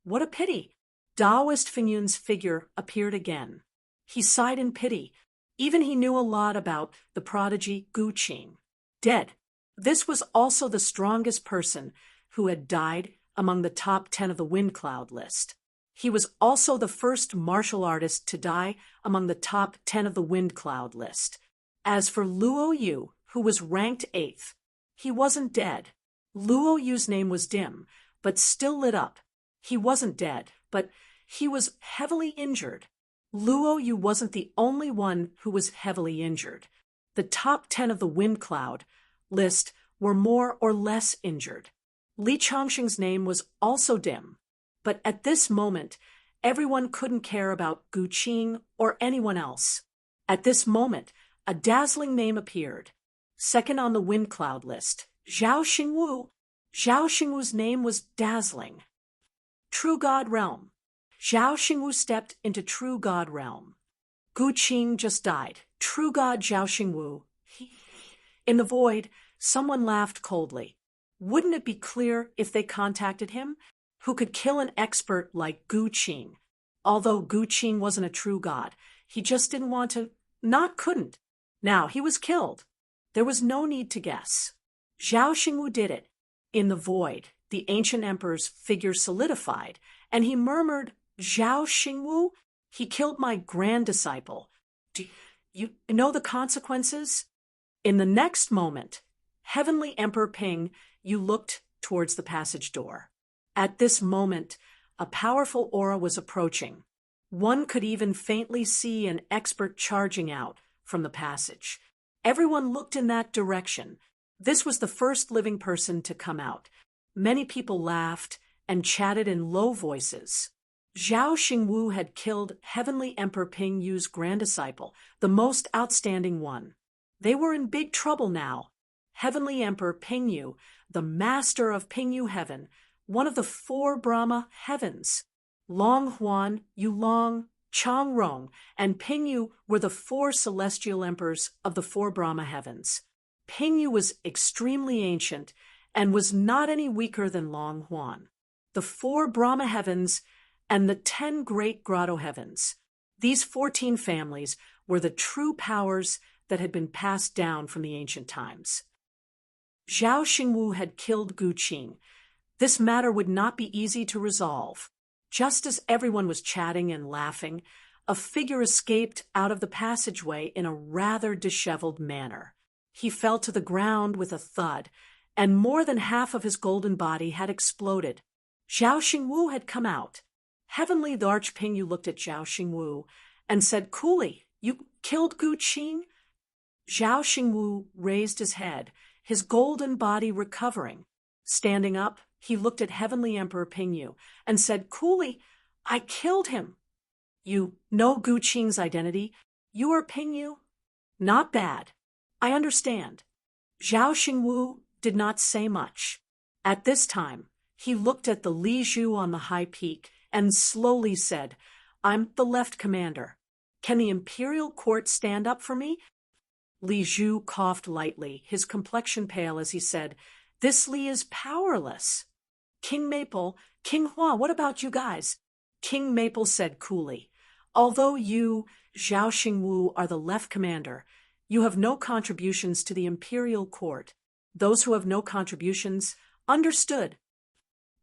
What a pity! Taoist Fengyun's figure appeared again. He sighed in pity. Even he knew a lot about the prodigy Gu Qing. Dead. This was also the strongest person who had died among the top 10 of the wind cloud list. He was also the first martial artist to die among the top 10 of the wind cloud list. As for Luo Yu, who was ranked 8th, he wasn't dead. Luo Yu's name was dim, but still lit up. He wasn't dead, but he was heavily injured. Luo Yu wasn't the only one who was heavily injured. The top 10 of the wind cloud list were more or less injured. Li Chongqing's name was also dim. But at this moment, everyone couldn't care about Gu Qing or anyone else. At this moment, a dazzling name appeared. Second on the wind cloud list, Zhao Xingwu. Zhao Xingwu's name was dazzling. True God Realm. Zhao Xingwu stepped into True God Realm. Gu Qing just died. True God Zhao Xingwu. In the void, someone laughed coldly. Wouldn't it be clear if they contacted him? Who could kill an expert like Gu Qing? Although Gu Qing wasn't a true god, he just didn't want to, not couldn't. Now he was killed. There was no need to guess. Zhao Xingwu did it. In the void, the ancient emperor's figure solidified, and he murmured, Zhao Xingwu? He killed my grand disciple. Do you know the consequences? In the next moment, Heavenly Emperor Ping, you looked towards the passage door. At this moment, a powerful aura was approaching. One could even faintly see an expert charging out from the passage. Everyone looked in that direction. This was the first living person to come out. Many people laughed and chatted in low voices. Zhao Xingwu had killed Heavenly Emperor Ping Yu's grand disciple, the most outstanding one. They were in big trouble now. Heavenly Emperor Ping Yu, the master of Ping Yu Heaven, one of the 4 Brahma heavens. Long Huan, Yulong, Changrong, and Ping Yu were the 4 celestial emperors of the 4 Brahma heavens. Ping Yu was extremely ancient and was not any weaker than Long Huan. The 4 Brahma heavens and the 10 great grotto heavens. These 14 families were the true powers that had been passed down from the ancient times. Zhao Xingwu had killed Gu Qing. This matter would not be easy to resolve. Just as everyone was chatting and laughing, a figure escaped out of the passageway in a rather disheveled manner. He fell to the ground with a thud, and more than half of his golden body had exploded. Zhao Xingwu had come out. Heavenly the Archping Yu looked at Zhao Xingwu and said coolly, You killed Gu Qing? Zhao Xingwu raised his head, his golden body recovering. Standing up, he looked at Heavenly Emperor Ping Yu and said coolly, I killed him. You know Gu Qing's identity? You are Ping Yu? Not bad. I understand. Zhao Xingwu did not say much. At this time, he looked at the Li Zhu on the high peak and slowly said, I'm the left commander. Can the imperial court stand up for me? Li Zhu coughed lightly, his complexion pale as he said, This Li is powerless. King Maple, King Hua, what about you guys? King Maple said coolly, Although you, Zhao Xingwu, are the left commander, you have no contributions to the imperial court. Those who have no contributions, understood.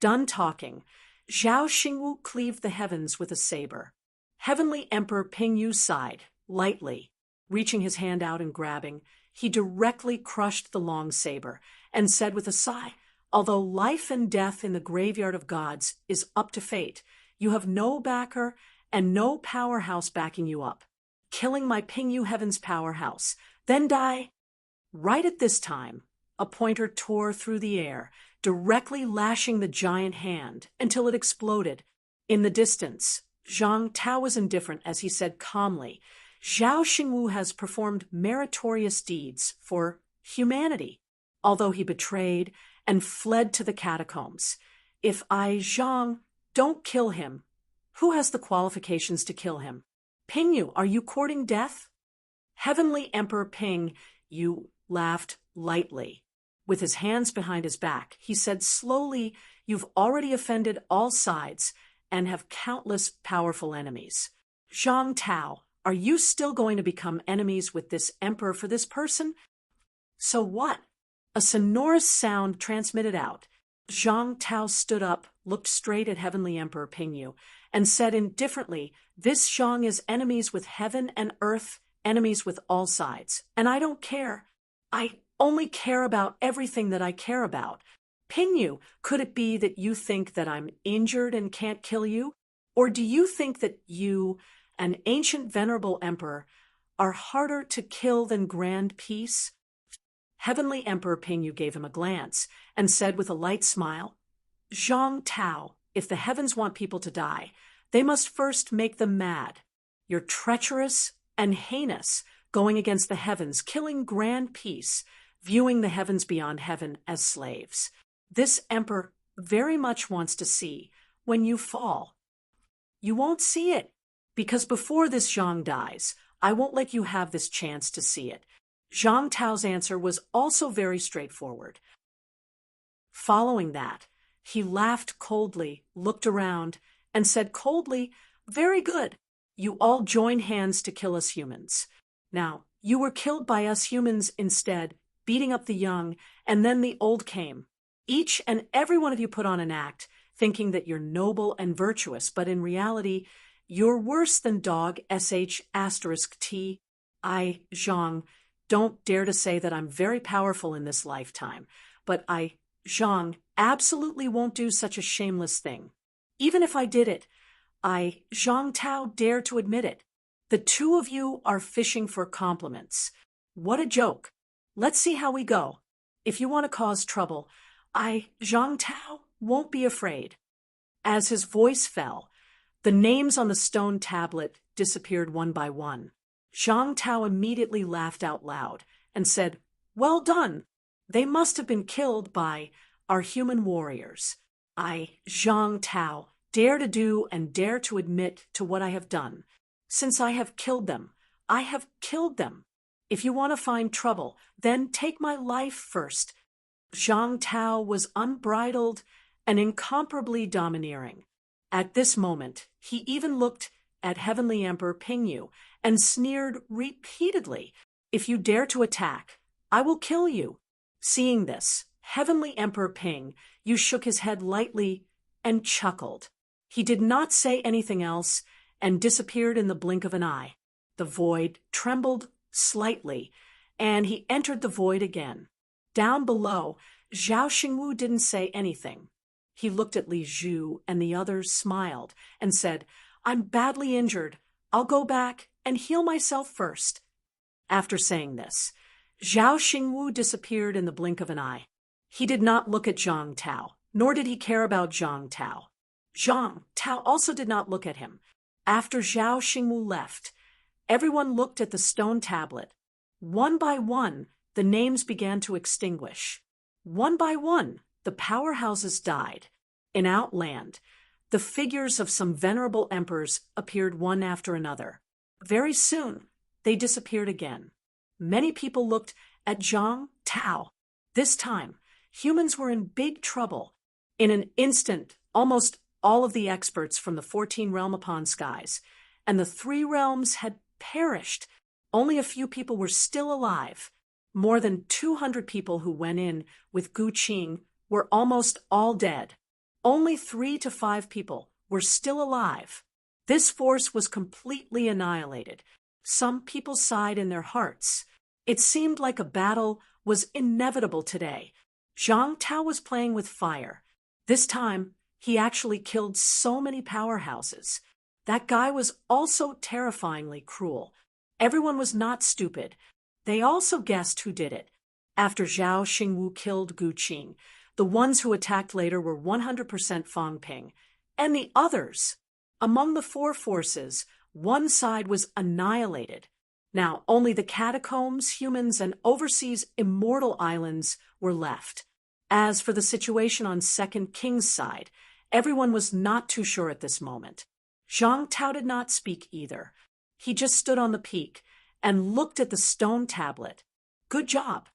Done talking, Zhao Xingwu cleaved the heavens with a saber. Heavenly Emperor Ping Yu sighed, lightly. Reaching his hand out and grabbing, he directly crushed the long saber and said with a sigh, Although life and death in the graveyard of gods is up to fate, you have no backer and no powerhouse backing you up. Killing my Ping Yu Heaven's powerhouse, then die. Right at this time, a pointer tore through the air, directly lashing the giant hand until it exploded. In the distance, Zhang Tao was indifferent as he said calmly, Zhao Xingwu has performed meritorious deeds for humanity, although he betrayed and fled to the catacombs. If I, Zhang, don't kill him, who has the qualifications to kill him? Ping Yu, are you courting death? Heavenly Emperor Ping Yu laughed lightly. With his hands behind his back, he said slowly, You've already offended all sides and have countless powerful enemies. Zhang Tao, are you still going to become enemies with this emperor for this person? So what? A sonorous sound transmitted out. Zhang Tao stood up, looked straight at Heavenly Emperor Ping Yu, and said indifferently, This Zhang is enemies with heaven and earth, enemies with all sides. And I don't care. I only care about everything that I care about. Ping Yu, could it be that you think that I'm injured and can't kill you? Or do you think that you, an ancient venerable emperor, are harder to kill than Grand Peace? Heavenly Emperor Ping Yu gave him a glance and said with a light smile, Zhang Tao, if the heavens want people to die, they must first make them mad. You're treacherous and heinous, going against the heavens, killing Grand Peace. viewing the heavens beyond heaven as slaves. This emperor very much wants to see when you fall. You won't see it, because before this Zhang dies, I won't let you have this chance to see it. Zhang Tao's answer was also very straightforward. Following that, he laughed coldly, looked around, and said coldly, "Very good. You all join hands to kill us humans. Now, you were killed by us humans instead, beating up the young, and then the old came. Each and every one of you put on an act, thinking that you're noble and virtuous, but in reality, you're worse than dog sh*t. I, Zhang, don't dare to say that I'm very powerful in this lifetime, but I, Zhang, absolutely won't do such a shameless thing. Even if I did it, I, Zhang Tao, dare to admit it. The two of you are fishing for compliments. What a joke. Let's see how we go. If you want to cause trouble, I, Zhang Tao, won't be afraid." As his voice fell, the names on the stone tablet disappeared one by one. Zhang Tao immediately laughed out loud and said, "Well done. They must have been killed by our human warriors. I, Zhang Tao, dare to do and dare to admit to what I have done. Since I have killed them, I have killed them. If you want to find trouble, then take my life first." Zhang Tao was unbridled and incomparably domineering. At this moment, he even looked at Heavenly Emperor Pingyu and sneered repeatedly, "If you dare to attack, I will kill you." Seeing this, Heavenly Emperor Pingyu shook his head lightly and chuckled. He did not say anything else and disappeared in the blink of an eye. The void trembled slightly, and he entered the void again. Down below, Zhao Xingwu didn't say anything. He looked at Li Zhu, and the others smiled and said, "I'm badly injured. I'll go back and heal myself first." After saying this, Zhao Xingwu disappeared in the blink of an eye. He did not look at Zhang Tao, nor did he care about Zhang Tao. Zhang Tao also did not look at him. After Zhao Xingwu left, everyone looked at the stone tablet. One by one, the names began to extinguish. One by one, the powerhouses died. In Outland, the figures of some venerable emperors appeared one after another. Very soon, they disappeared again. Many people looked at Zhang Tao. This time, humans were in big trouble. In an instant, almost all of the experts from the 14 realm upon skies and the 3 realms had perished. Only a few people were still alive. More than 200 people who went in with Gu Qing were almost all dead. Only 3 to 5 people were still alive. This force was completely annihilated. Some people sighed in their hearts. It seemed like a battle was inevitable today. Zhang Tao was playing with fire. This time, he actually killed so many powerhouses. That guy was also terrifyingly cruel. Everyone was not stupid. They also guessed who did it. After Zhao Xingwu killed Gu Qing, the ones who attacked later were 100% Fang Ping. And the others. Among the 4 forces, one side was annihilated. Now, only the catacombs, humans, and overseas immortal islands were left. As for the situation on Second King's side, everyone was not too sure at this moment. Zhang Tao did not speak either. He just stood on the peak and looked at the stone tablet. Good job.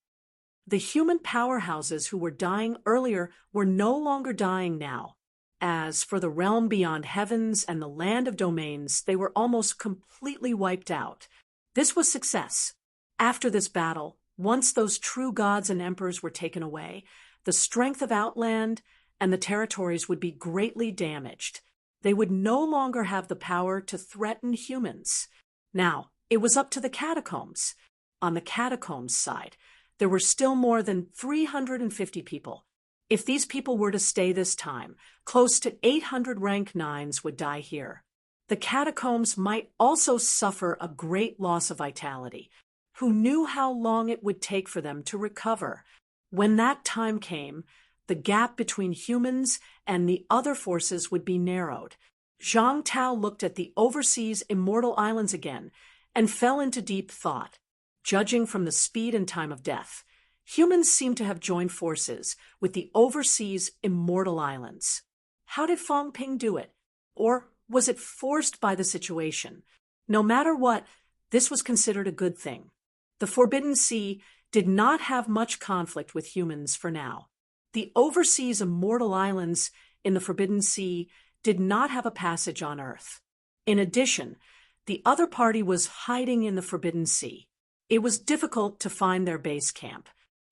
The human powerhouses who were dying earlier were no longer dying now. As for the realm beyond heavens and the land of domains, they were almost completely wiped out. This was success. After this battle, once those true gods and emperors were taken away, the strength of Outland and the territories would be greatly damaged. They would no longer have the power to threaten humans. Now, it was up to the catacombs. On the catacombs side, there were still more than 350 people. If these people were to stay this time, close to 800 rank 9s would die here. The catacombs might also suffer a great loss of vitality. Who knew how long it would take for them to recover? When that time came, the gap between humans and the other forces would be narrowed. Zhang Tao looked at the overseas immortal islands again and fell into deep thought. Judging from the speed and time of death, Humans seem to have joined forces with the overseas immortal islands. How did Fong Ping do it? Or was it forced by the situation? No matter what, this was considered a good thing. The Forbidden Sea did not have much conflict with humans for now. The overseas immortal islands in the Forbidden Sea did not have a passage on Earth. In addition, the other party was hiding in the Forbidden Sea. It was difficult to find their base camp.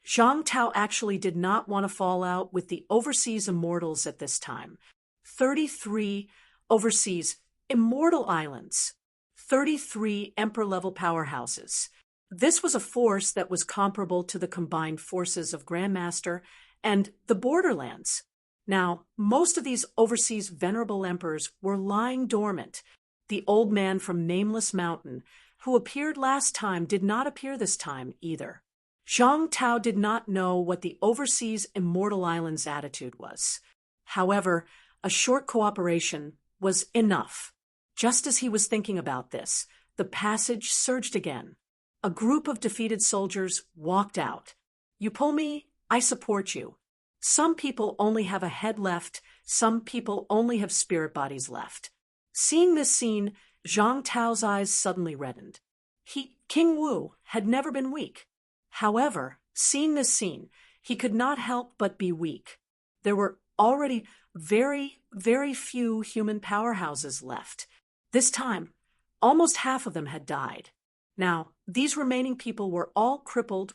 Zhang Tao actually did not want to fall out with the overseas immortals at this time. 33 overseas immortal islands. 33 emperor-level powerhouses. This was a force that was comparable to the combined forces of Grandmaster and the Borderlands. Now, most of these overseas venerable emperors were lying dormant. The old man from Nameless Mountain, who appeared last time, did not appear this time either. Zhang Tao did not know what the overseas immortal islands' attitude was. However, a short cooperation was enough. Just as he was thinking about this, the passage surged again. A group of defeated soldiers walked out. You pull me, I support you. Some people only have a head left, some people only have spirit bodies left. Seeing this scene, Zhang Tao's eyes suddenly reddened. King Wu had never been weak. However, seeing this scene, he could not help but be weak. There were already very, very few human powerhouses left. This time, almost half of them had died. Now, these remaining people were all crippled,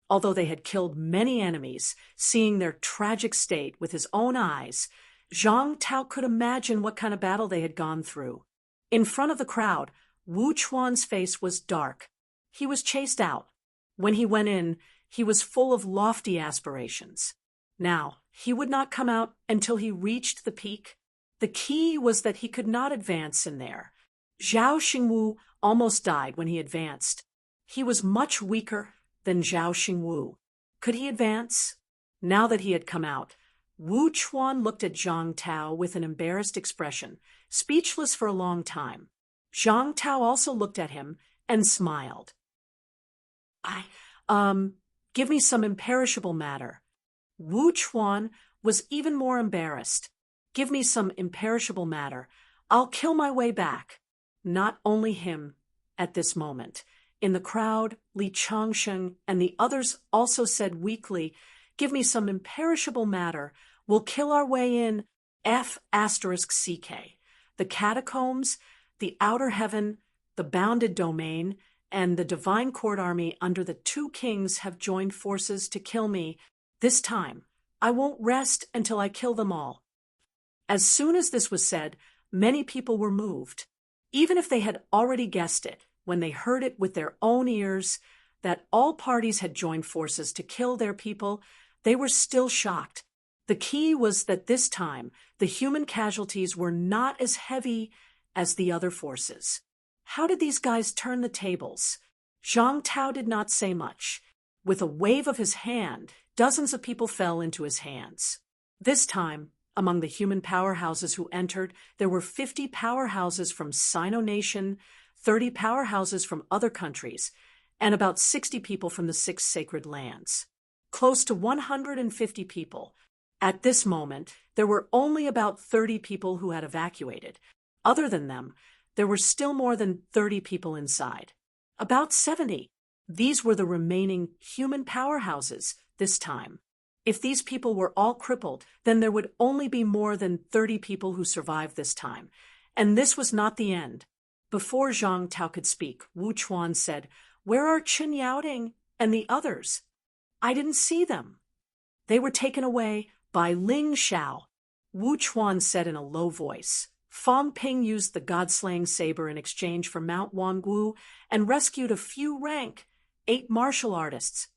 although they had killed many enemies. Seeing their tragic state with his own eyes, Zhang Tao could imagine what kind of battle they had gone through. In front of the crowd, Wu Chuan's face was dark. He was chased out. When he went in, he was full of lofty aspirations. Now, he would not come out until he reached the peak. The key was that he could not advance in there. Zhao Xingwu almost died when he advanced. He was much weaker than Zhao Xingwu. Could he advance? Now that he had come out, Wu Chuan looked at Zhang Tao with an embarrassed expression, speechless for a long time. Zhang Tao also looked at him and smiled. Give me some imperishable matter. Wu Chuan was even more embarrassed. Give me some imperishable matter. I'll kill my way back. Not only him at this moment. In the crowd, Li Changsheng and the others also said weakly, give me some imperishable matter. We'll kill our way in F***CK. The catacombs, the outer heaven, the bounded domain, and the divine court army under the two kings have joined forces to kill me. This time, I won't rest until I kill them all. As soon as this was said, many people were moved. Even if they had already guessed it, when they heard it with their own ears, that all parties had joined forces to kill their people, they were still shocked. The key was that this time, the human casualties were not as heavy as the other forces. How did these guys turn the tables? Zhang Tao did not say much. With a wave of his hand, dozens of people fell into his hands. This time, among the human powerhouses who entered, there were 50 powerhouses from Sino Nation, 30 powerhouses from other countries, and about 60 people from the 6 sacred lands. Close to 150 people. At this moment, there were only about 30 people who had evacuated. Other than them, there were still more than 30 people inside. About 70. These were the remaining human powerhouses this time. If these people were all crippled, then there would only be more than 30 people who survived this time. And this was not the end. Before Zhang Tao could speak, Wu Chuan said, "Where are Chen Yaoding and the others? I didn't see them." "They were taken away by Ling Xiao," Wu Chuan said in a low voice. Fong Ping used the god-slaying saber in exchange for Mount Wangwu and rescued a few rank 8 martial artists.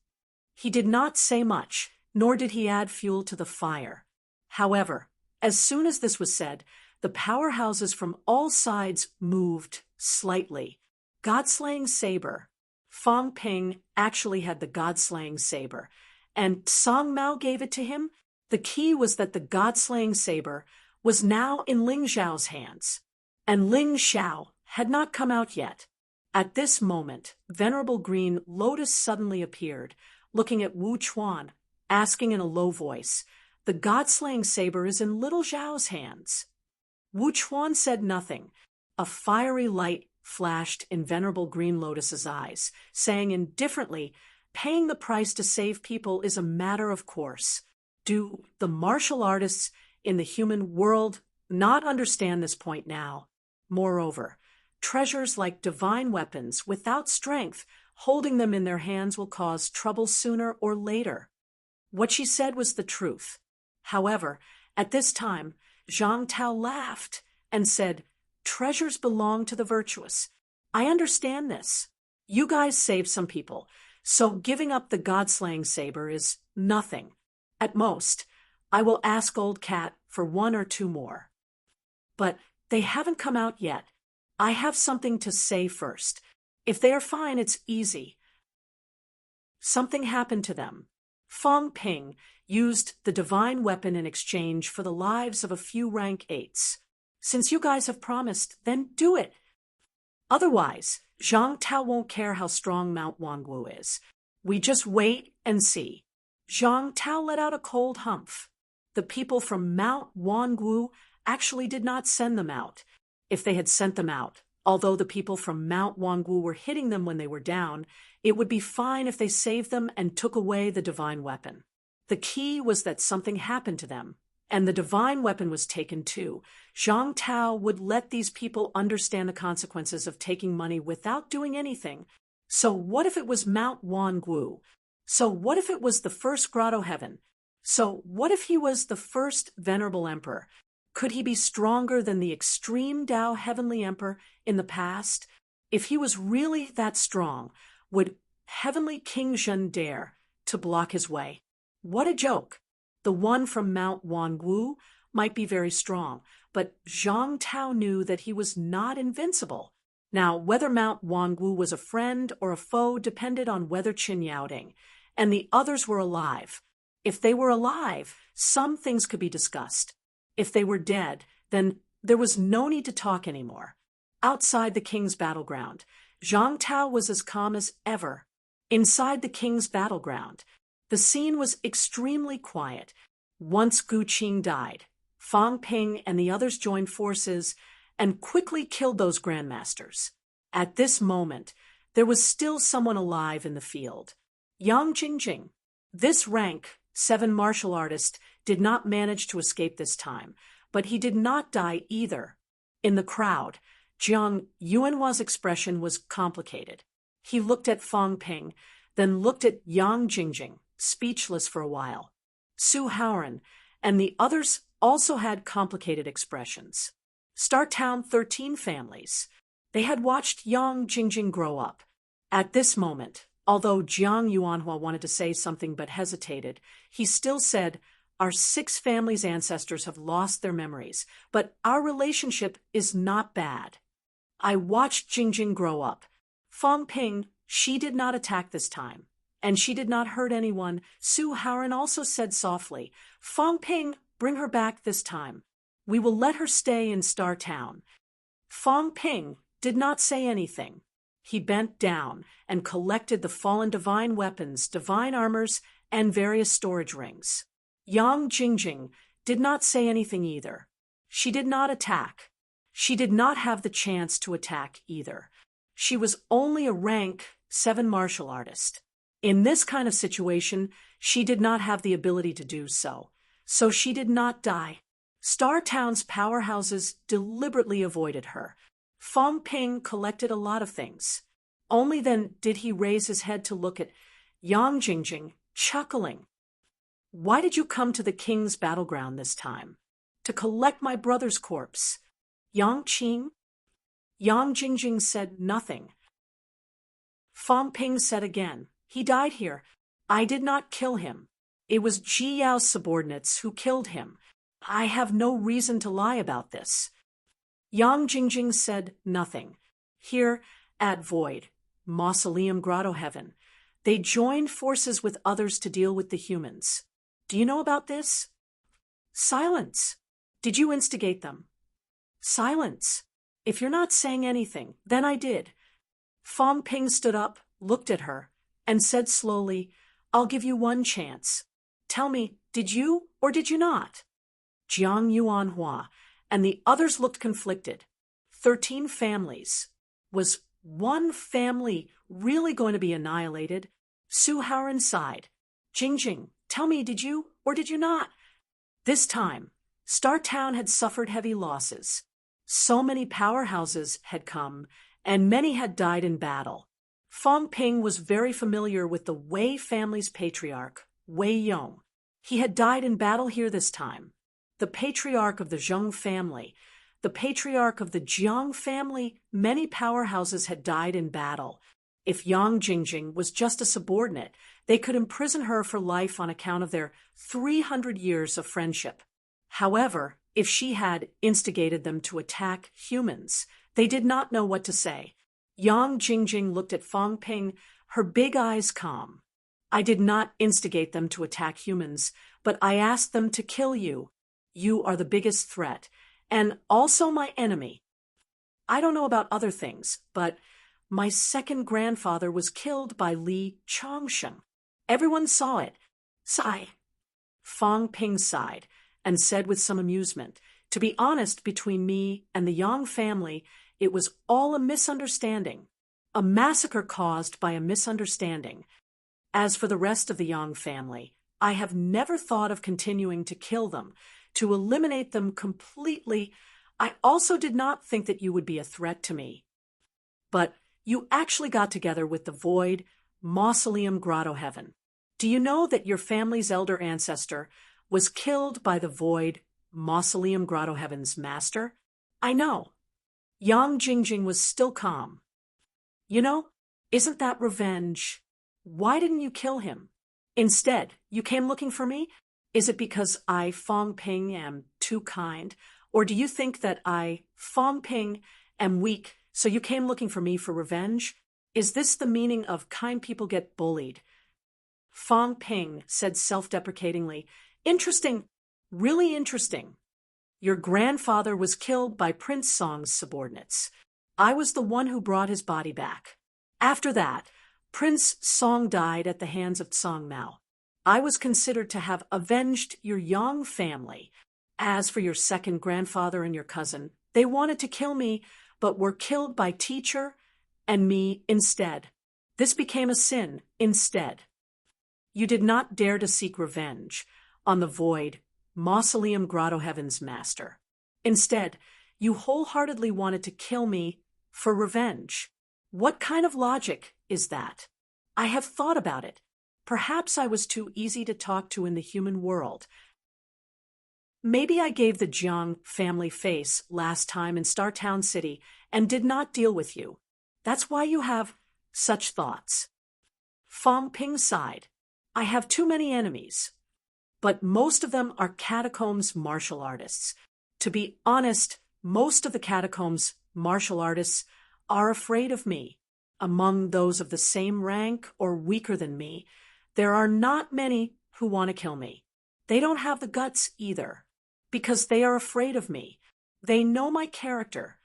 He did not say much, nor did he add fuel to the fire. However, as soon as this was said, the powerhouses from all sides moved slightly. God-slaying saber. Fong Ping actually had the god-slaying saber, and Song Mao gave it to him. The key was that the god-slaying saber was now in Ling Xiao's hands, and Ling Xiao had not come out yet. At this moment, Venerable Green Lotus suddenly appeared. looking at Wu Chuan, asking in a low voice, "The god-slaying saber is in little Zhao's hands." Wu Chuan said nothing. A fiery light flashed in Venerable Green Lotus's eyes, saying indifferently, "Paying the price to save people is a matter of course. Do the martial artists in the human world not understand this point now? Moreover, treasures like divine weapons without strength, holding them in their hands will cause trouble sooner or later." What she said was the truth. However, at this time, Zhang Tao laughed and said, "Treasures belong to the virtuous. I understand this. You guys saved some people, so giving up the god-slaying saber is nothing. At most, I will ask Old Cat for 1 or 2 more. But they haven't come out yet. I have something to say first. If they are fine, it's easy." Something happened to them. Fong Ping used the divine weapon in exchange for the lives of a few rank 8s. "Since you guys have promised, then do it. Otherwise, Zhang Tao won't care how strong Mount Wanguo is. We just wait and see." Zhang Tao let out a cold humph. The people from Mount Wanguo actually did not send them out. If they had sent them out, although the people from Mount Wanguo were hitting them when they were down, it would be fine if they saved them and took away the divine weapon. The key was that something happened to them, and the divine weapon was taken too. Zhang Tao would let these people understand the consequences of taking money without doing anything. So what if it was Mount Wanguo? So what if it was the first grotto heaven? So what if he was the first venerable emperor? Could he be stronger than the extreme Dao heavenly emperor in the past? If he was really that strong, would heavenly King Zhen dare to block his way? What a joke! The one from Mount Wanguo might be very strong, but Zhang Tao knew that he was not invincible. Now, whether Mount Wanguo was a friend or a foe depended on whether Qin Yaoding and the others were alive. If they were alive, some things could be discussed. If they were dead, then there was no need to talk anymore. Outside the king's battleground, Zhang Tao was as calm as ever. Inside the king's battleground, the scene was extremely quiet. Once Gu Qing died, Fang Ping and the others joined forces and quickly killed those grandmasters. At this moment, there was still someone alive in the field. Yang Jingjing. This rank 7 martial artist did not manage to escape this time, but he did not die either. In the crowd, Jiang Yuanhua's expression was complicated. He looked at Fang Ping, then looked at Yang Jingjing, speechless for a while. Su Haoran and the others also had complicated expressions. Star Town 13 families. They had watched Yang Jingjing grow up. At this moment, although Jiang Yuanhua wanted to say something but hesitated, he still said, "Our 6 families' ancestors have lost their memories, but our relationship is not bad. I watched Jingjing grow up. Fang Ping, she did not attack this time, and she did not hurt anyone." Su Haoran also said softly, "Fang Ping, bring her back this time. We will let her stay in Star Town." Fang Ping did not say anything. He bent down and collected the fallen divine weapons, divine armors, and various storage rings. Yang Jingjing did not say anything either. She did not attack. She did not have the chance to attack either. She was only a rank 7 martial artist. In this kind of situation, she did not have the ability to do so. So she did not die. Star Town's powerhouses deliberately avoided her. Fang Ping collected a lot of things. Only then did he raise his head to look at Yang Jingjing, chuckling. "Why did you come to the king's battleground this time?" "To collect my brother's corpse." "Yang Qing?" Yang Jingjing said nothing. Fang Ping said again, "He died here. I did not kill him. It was Ji Yao's subordinates who killed him. I have no reason to lie about this." Yang Jingjing said nothing. Here, at Void, Mausoleum Grotto Heaven, they joined forces with others to deal with the humans. "Do you know about this?" "Silence." "Did you instigate them?" "Silence." "If you're not saying anything, then I did." Fang Ping stood up, looked at her, and said slowly, I'll give you one chance. Tell me, did you or did you not? Jiang Yuanhua and the others looked conflicted. 13 families. Was one family really going to be annihilated? Su Haoren sighed. Jingjing, tell me, did you or did you not? This time, Star Town had suffered heavy losses. So many powerhouses had come, and many had died in battle. Fang Ping was very familiar with the Wei family's patriarch, Wei Yong. He had died in battle here this time. The patriarch of the Zheng family, the patriarch of the Jiang family, many powerhouses had died in battle. If Yang Jingjing was just a subordinate, they could imprison her for life on account of their 300 years of friendship. However, if she had instigated them to attack humans, they did not know what to say. Yang Jingjing looked at Fang Ping, her big eyes calm. I did not instigate them to attack humans, but I asked them to kill you. You are the biggest threat, and also my enemy. I don't know about other things, but my second grandfather was killed by Li Chongsheng. Everyone saw it. Sigh. Fang Ping sighed and said with some amusement, to be honest, between me and the Yang family, it was all a misunderstanding. A massacre caused by a misunderstanding. As for the rest of the Yang family, I have never thought of continuing to kill them, to eliminate them completely. I also did not think that you would be a threat to me. But you actually got together with the Void Mausoleum Grotto Heaven. Do you know that your family's elder ancestor was killed by the Void Mausoleum Grotto Heaven's master? I know. Yang Jingjing was still calm. You know, isn't that revenge? Why didn't you kill him? Instead, you came looking for me? Is it because I, Fang Ping, am too kind? Or do you think that I, Fang Ping, am weak, so you came looking for me for revenge? Is this the meaning of kind people get bullied? Fang Ping said self-deprecatingly, Interesting, really interesting. Your grandfather was killed by Prince Song's subordinates. I was the one who brought his body back. After that, Prince Song died at the hands of Song Mao. I was considered to have avenged your Yang family. As for your second grandfather and your cousin, they wanted to kill me, but were killed by teacher and me instead. This became a sin instead. You did not dare to seek revenge on the Void Mausoleum Grotto Heaven's master. Instead, you wholeheartedly wanted to kill me for revenge. What kind of logic is that? I have thought about it. Perhaps I was too easy to talk to in the human world. Maybe I gave the Jiang family face last time in Star Town City and did not deal with you. That's why you have such thoughts. Fang Ping sighed. I have too many enemies, but most of them are catacombs martial artists. To be honest, most of the catacombs martial artists are afraid of me. Among those of the same rank or weaker than me, there are not many who want to kill me. They don't have the guts either, because they are afraid of me. They know my character.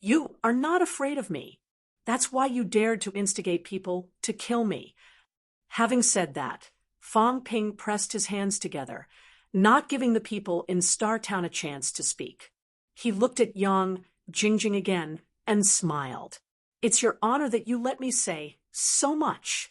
You are not afraid of me. That's why you dared to instigate people to kill me. Having said that, Fang Ping pressed his hands together, not giving the people in Star Town a chance to speak. He looked at Yang Jingjing again and smiled. It's your honor that you let me say so much.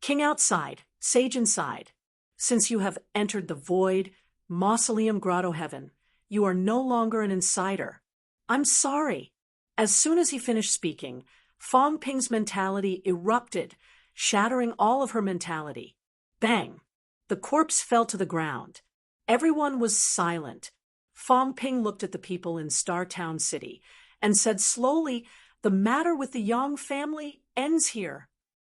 King outside, sage inside. Since you have entered the Void Mausoleum Grotto Heaven, you are no longer an insider. I'm sorry. As soon as he finished speaking, Fang Ping's mentality erupted, shattering all of her mentality. Bang! The corpse fell to the ground. Everyone was silent. Fang Ping looked at the people in Star Town City and said slowly, the matter with the Yang family ends here.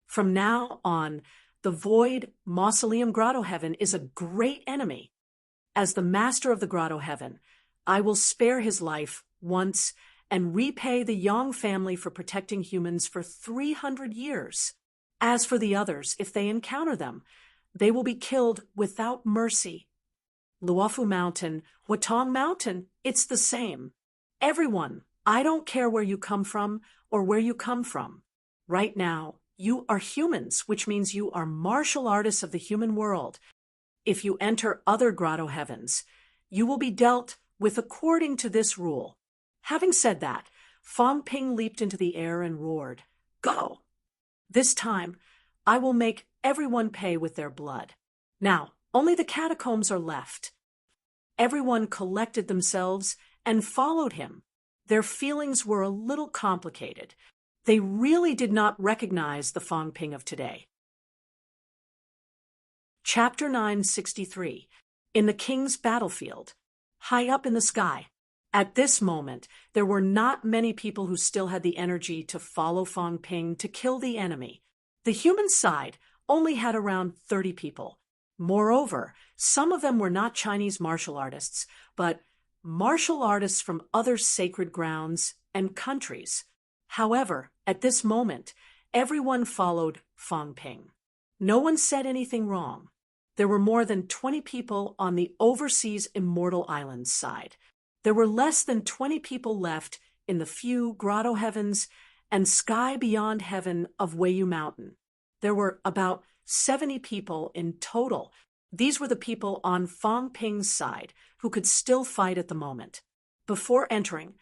From now on, the Void Mausoleum Grotto Heaven is a great enemy. As the master of the Grotto Heaven, I will spare his life once and repay the Yang family for protecting humans for 300 years. As for the others, if they encounter them, they will be killed without mercy. Luofu Mountain, Huatong Mountain, it's the same. Everyone, I don't care where you come from or where you come from. Right now, You are humans, which means you are martial artists of the human world. If you enter other grotto heavens, you will be dealt with according to this rule. Having said that, Fong Ping leaped into the air and roared, "Go! This time, I will make everyone pay with their blood." Now, only the catacombs are left. Everyone collected themselves and followed him. Their feelings were a little complicated. They really did not recognize the Fong Ping of today. Chapter 963. In the King's Battlefield. High up in the sky. At this moment, there were not many people who still had the energy to follow Fong Ping to kill the enemy. The human side only had around 30 people. Moreover, some of them were not Chinese martial artists, but martial artists from other sacred grounds and countries. However, at this moment, everyone followed Fong Ping. No one said anything wrong. There were more than 20 people on the overseas Immortal Islands side. There were less than 20 people left in the few grotto heavens and sky beyond heaven of Weiyu Mountain. There were about 70 people in total. These were the people on Fong Ping's side who could still fight at the moment. Before entering,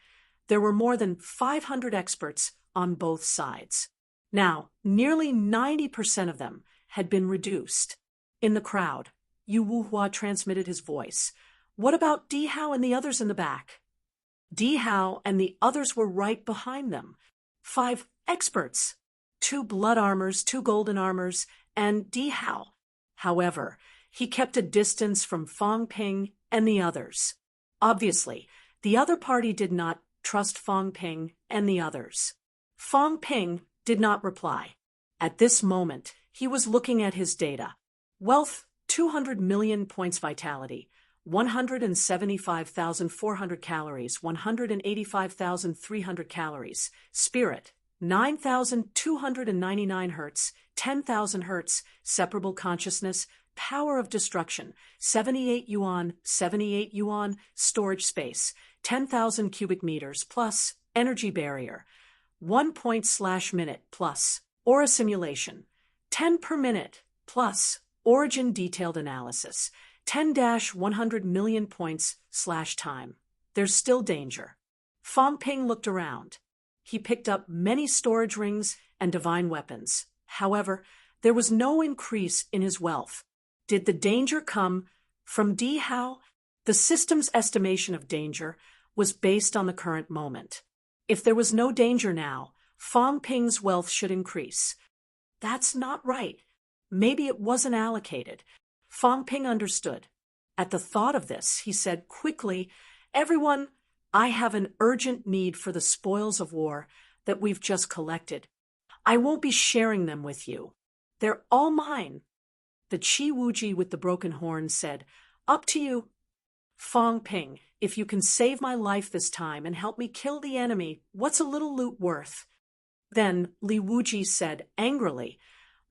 there were more than 500 experts on both sides. Now, nearly 90% of them had been reduced. In the crowd, Yu Wuhua transmitted his voice. What about Di Hao and the others in the back? Di Hao and the others were right behind them. 5 experts. 2 blood armors, 2 golden armors, and Di Hao. However, he kept a distance from Fong Ping and the others. Obviously, the other party did not trust Fong Ping and the others. Fong Ping did not reply. At this moment, he was looking at his data. Wealth, 200 million points vitality, 175,400 calories, 185,300 calories. Spirit, 9,299 hertz, 10,000 hertz. Separable consciousness, power of destruction, 78 yuan, 78 yuan. Storage space, 10,000 cubic meters plus. Energy barrier, 1 point/minute plus. Aura simulation, 10 per minute plus. Origin detailed analysis, 10-100 million points/time. There's still danger. Fong Ping looked around. He picked up many storage rings and divine weapons. However, there was no increase in his wealth. Did the danger come from Di Hao? The system's estimation of danger was based on the current moment. If there was no danger now, Fong Ping's wealth should increase. That's not right. Maybe it wasn't allocated. Fong Ping understood. At the thought of this, he said quickly, "Everyone, I have an urgent need for the spoils of war that we've just collected. I won't be sharing them with you. They're all mine." The Chi Wuji with the broken horn said, "Up to you. Fong Ping, if you can save my life this time and help me kill the enemy, what's a little loot worth?" Then Li Wuji said angrily,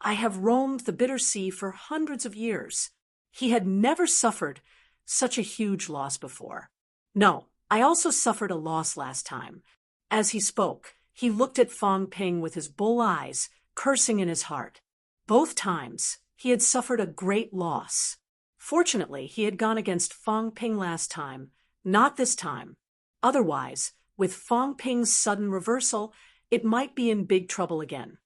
"I have roamed the bitter sea for hundreds of years." He had never suffered such a huge loss before. "No, I also suffered a loss last time." As he spoke, he looked at Fong Ping with his bull eyes, cursing in his heart. Both times, he had suffered a great loss. Fortunately, he had gone against Fong Ping last time, not this time. Otherwise, with Fong Ping's sudden reversal, it might be in big trouble again.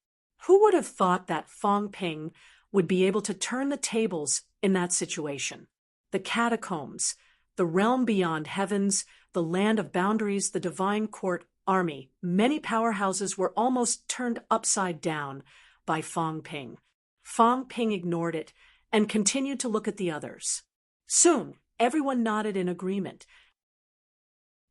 Who would have thought that Fong Ping would be able to turn the tables in that situation? The catacombs, the realm beyond heavens, the land of boundaries, the divine court army, many powerhouses were almost turned upside down by Fong Ping. Fong Ping ignored it and continued to look at the others. Soon, everyone nodded in agreement.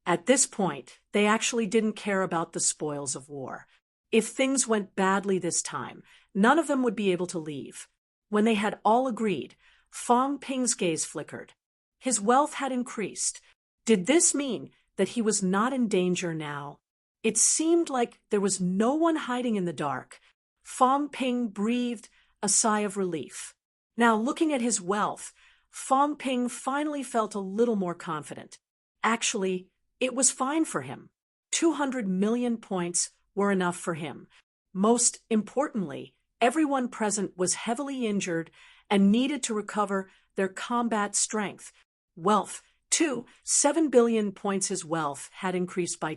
At this point, they actually didn't care about the spoils of war. If things went badly this time, none of them would be able to leave. When they had all agreed, Fong Ping's gaze flickered. His wealth had increased. Did this mean that he was not in danger now? It seemed like there was no one hiding in the dark. Fong Ping breathed a sigh of relief. Now, looking at his wealth, Fong Ping finally felt a little more confident. Actually, it was fine for him. 200 million points were enough for him. Most importantly, Everyone present was heavily injured and needed to recover their combat strength. Wealth, too. 7 billion points. His wealth had increased by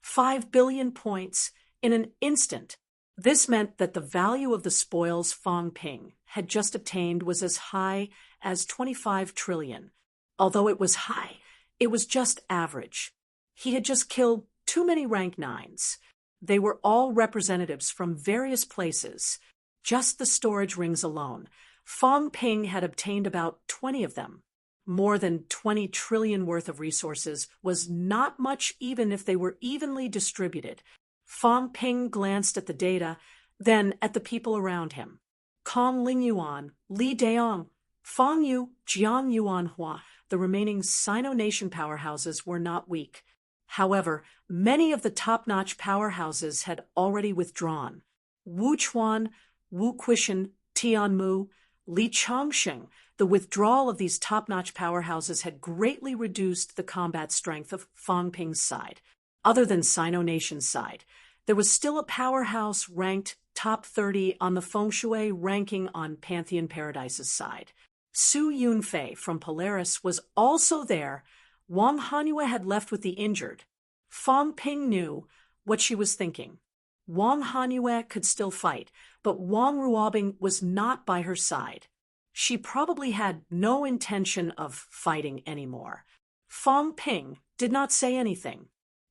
5 billion points in an instant. This meant that the value of the spoils Fang Ping had just obtained was as high as 25 trillion. Although it was high, it was just average. He had just killed too many rank 9s. They were all representatives from various places. Just the storage rings alone. Fang Ping had obtained about 20 of them. More than 20 trillion worth of resources was not much even if they were evenly distributed. Fang Ping glanced at the data, then at the people around him. Kong Lingyuan, Li Daong, Fang Yu, Jiang Yuanhua, the remaining Sino-nation powerhouses were not weak. However, many of the top-notch powerhouses had already withdrawn. Wu Chuan, Wu Quishan, Tianmu, Li Chongsheng. The withdrawal of these top-notch powerhouses had greatly reduced the combat strength of Fang Ping's side. Other than Sino-nation's side, there was still a powerhouse ranked top 30 on the Feng Shui ranking on Pantheon Paradise's side. Su Yunfei from Polaris was also there. Wang Hanyue had left with the injured. Fang Ping knew what she was thinking. Wang Hanyue could still fight, but Wang Ruobing was not by her side. She probably had no intention of fighting anymore. Fang Ping did not say anything.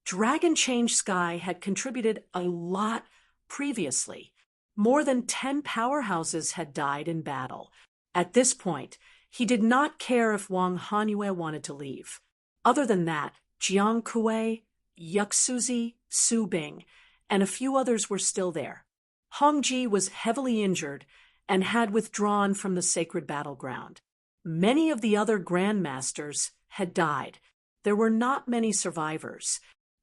Dragon Change Sky had contributed a lot previously. More than 10 powerhouses had died in battle. At this point, he did not care if Wang Hanyue wanted to leave. Other than that, Jiang Kuei, Yuxuzi, Su Bing, and a few others were still there. Hong Ji was heavily injured and had withdrawn from the sacred battleground. Many of the other grandmasters had died. There were not many survivors.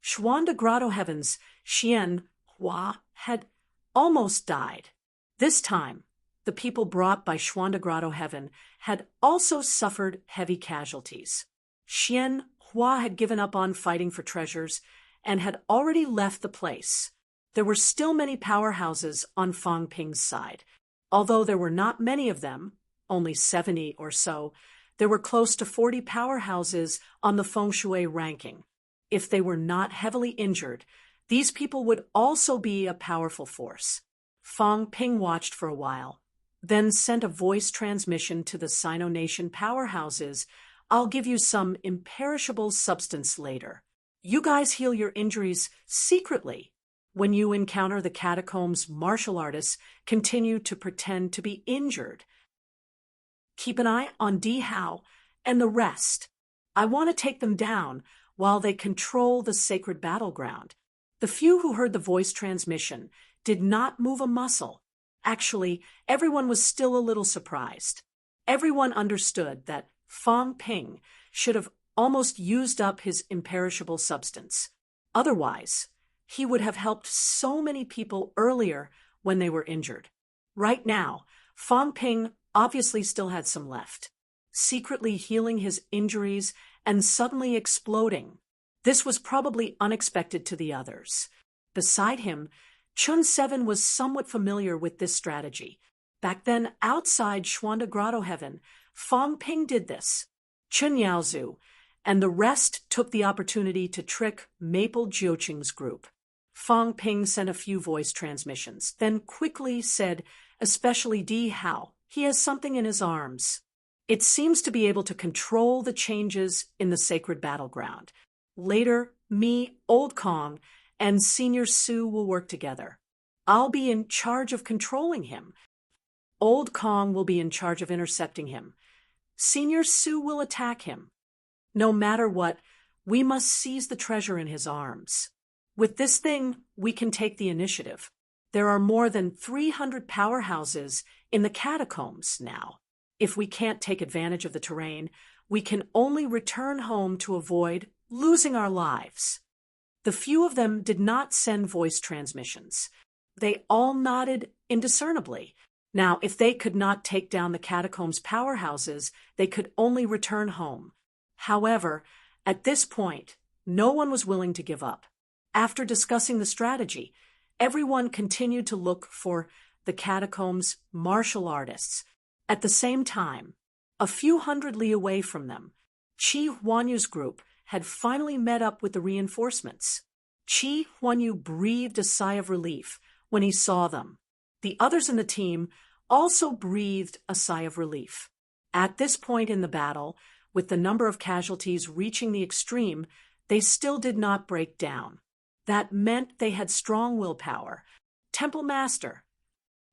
Xuanda Grotto Heaven's Xian Hua had almost died. This time, the people brought by Xuanda Grotto Heaven had also suffered heavy casualties. Xian Hua had given up on fighting for treasures and had already left the place. There were still many powerhouses on Fang Ping's side. Although there were not many of them, only 70 or so, there were close to 40 powerhouses on the Feng Shui ranking. If they were not heavily injured, these people would also be a powerful force. Fang Ping watched for a while, then sent a voice transmission to the Sino-nation powerhouses. I'll give you some imperishable substance later. You guys heal your injuries secretly. When you encounter the catacombs, martial artists continue to pretend to be injured. Keep an eye on Di Hao and the rest. I want to take them down while they control the sacred battleground. The few who heard the voice transmission did not move a muscle. Actually, everyone was still a little surprised. Everyone understood that Fang Ping should have almost used up his imperishable substance. Otherwise, he would have helped so many people earlier when they were injured. Right now, Fang Ping obviously still had some left, secretly healing his injuries and suddenly exploding. This was probably unexpected to the others. Beside him, Chun Seven was somewhat familiar with this strategy. Back then, outside Xuanda Grotto Heaven, Fang Ping did this. Chun Yaozu and the rest took the opportunity to trick Maple Jiuqing's group. Fang Ping sent a few voice transmissions, then quickly said, especially Di Hao, he has something in his arms. It seems to be able to control the changes in the sacred battleground. Later, me, Old Kong, and Senior Su will work together. I'll be in charge of controlling him. Old Kong will be in charge of intercepting him. Senior Su will attack him. No matter what, we must seize the treasure in his arms. With this thing, we can take the initiative. There are more than 300 powerhouses in the catacombs now. If we can't take advantage of the terrain, we can only return home to avoid losing our lives. The few of them did not send voice transmissions. They all nodded indiscernibly. Now, if they could not take down the catacombs' powerhouses, they could only return home. However, at this point, no one was willing to give up. After discussing the strategy, everyone continued to look for the catacombs, martial artists. At the same time, a few hundred li away from them, Qi Huanyu's group had finally met up with the reinforcements. Qi Huanyu breathed a sigh of relief when he saw them. The others in the team also breathed a sigh of relief. At this point in the battle, with the number of casualties reaching the extreme, they still did not break down. That meant they had strong willpower. Temple Master.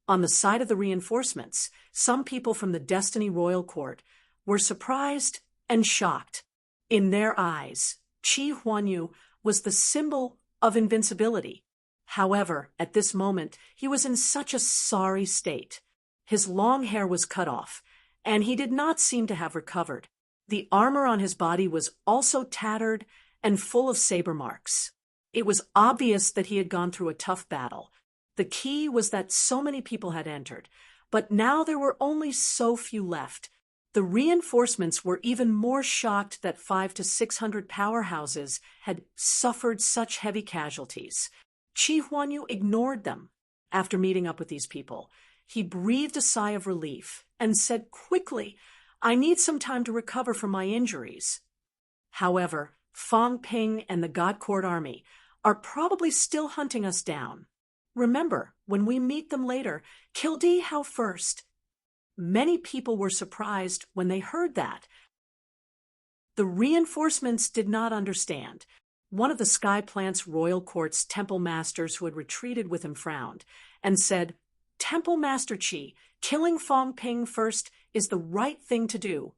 On the side of the reinforcements, some people from the Destiny Royal Court were surprised and shocked. In their eyes, Qi Huanyu was the symbol of invincibility. However, at this moment, he was in such a sorry state. His long hair was cut off, and he did not seem to have recovered. The armor on his body was also tattered and full of saber marks. It was obvious that he had gone through a tough battle. The key was that so many people had entered, but now there were only so few left. The reinforcements were even more shocked that 500 to 600 powerhouses had suffered such heavy casualties. Qi Huanyu ignored them. After meeting up with these people, he breathed a sigh of relief and said quickly, "I need some time to recover from my injuries." However, Fang Ping and the God Court Army are probably still hunting us down. Remember, when we meet them later, kill Di Hao first. Many people were surprised when they heard that. The reinforcements did not understand. One of the Sky Plant's Royal Court's temple masters who had retreated with him frowned and said, "Temple Master Qi, killing Fang Ping first is the right thing to do."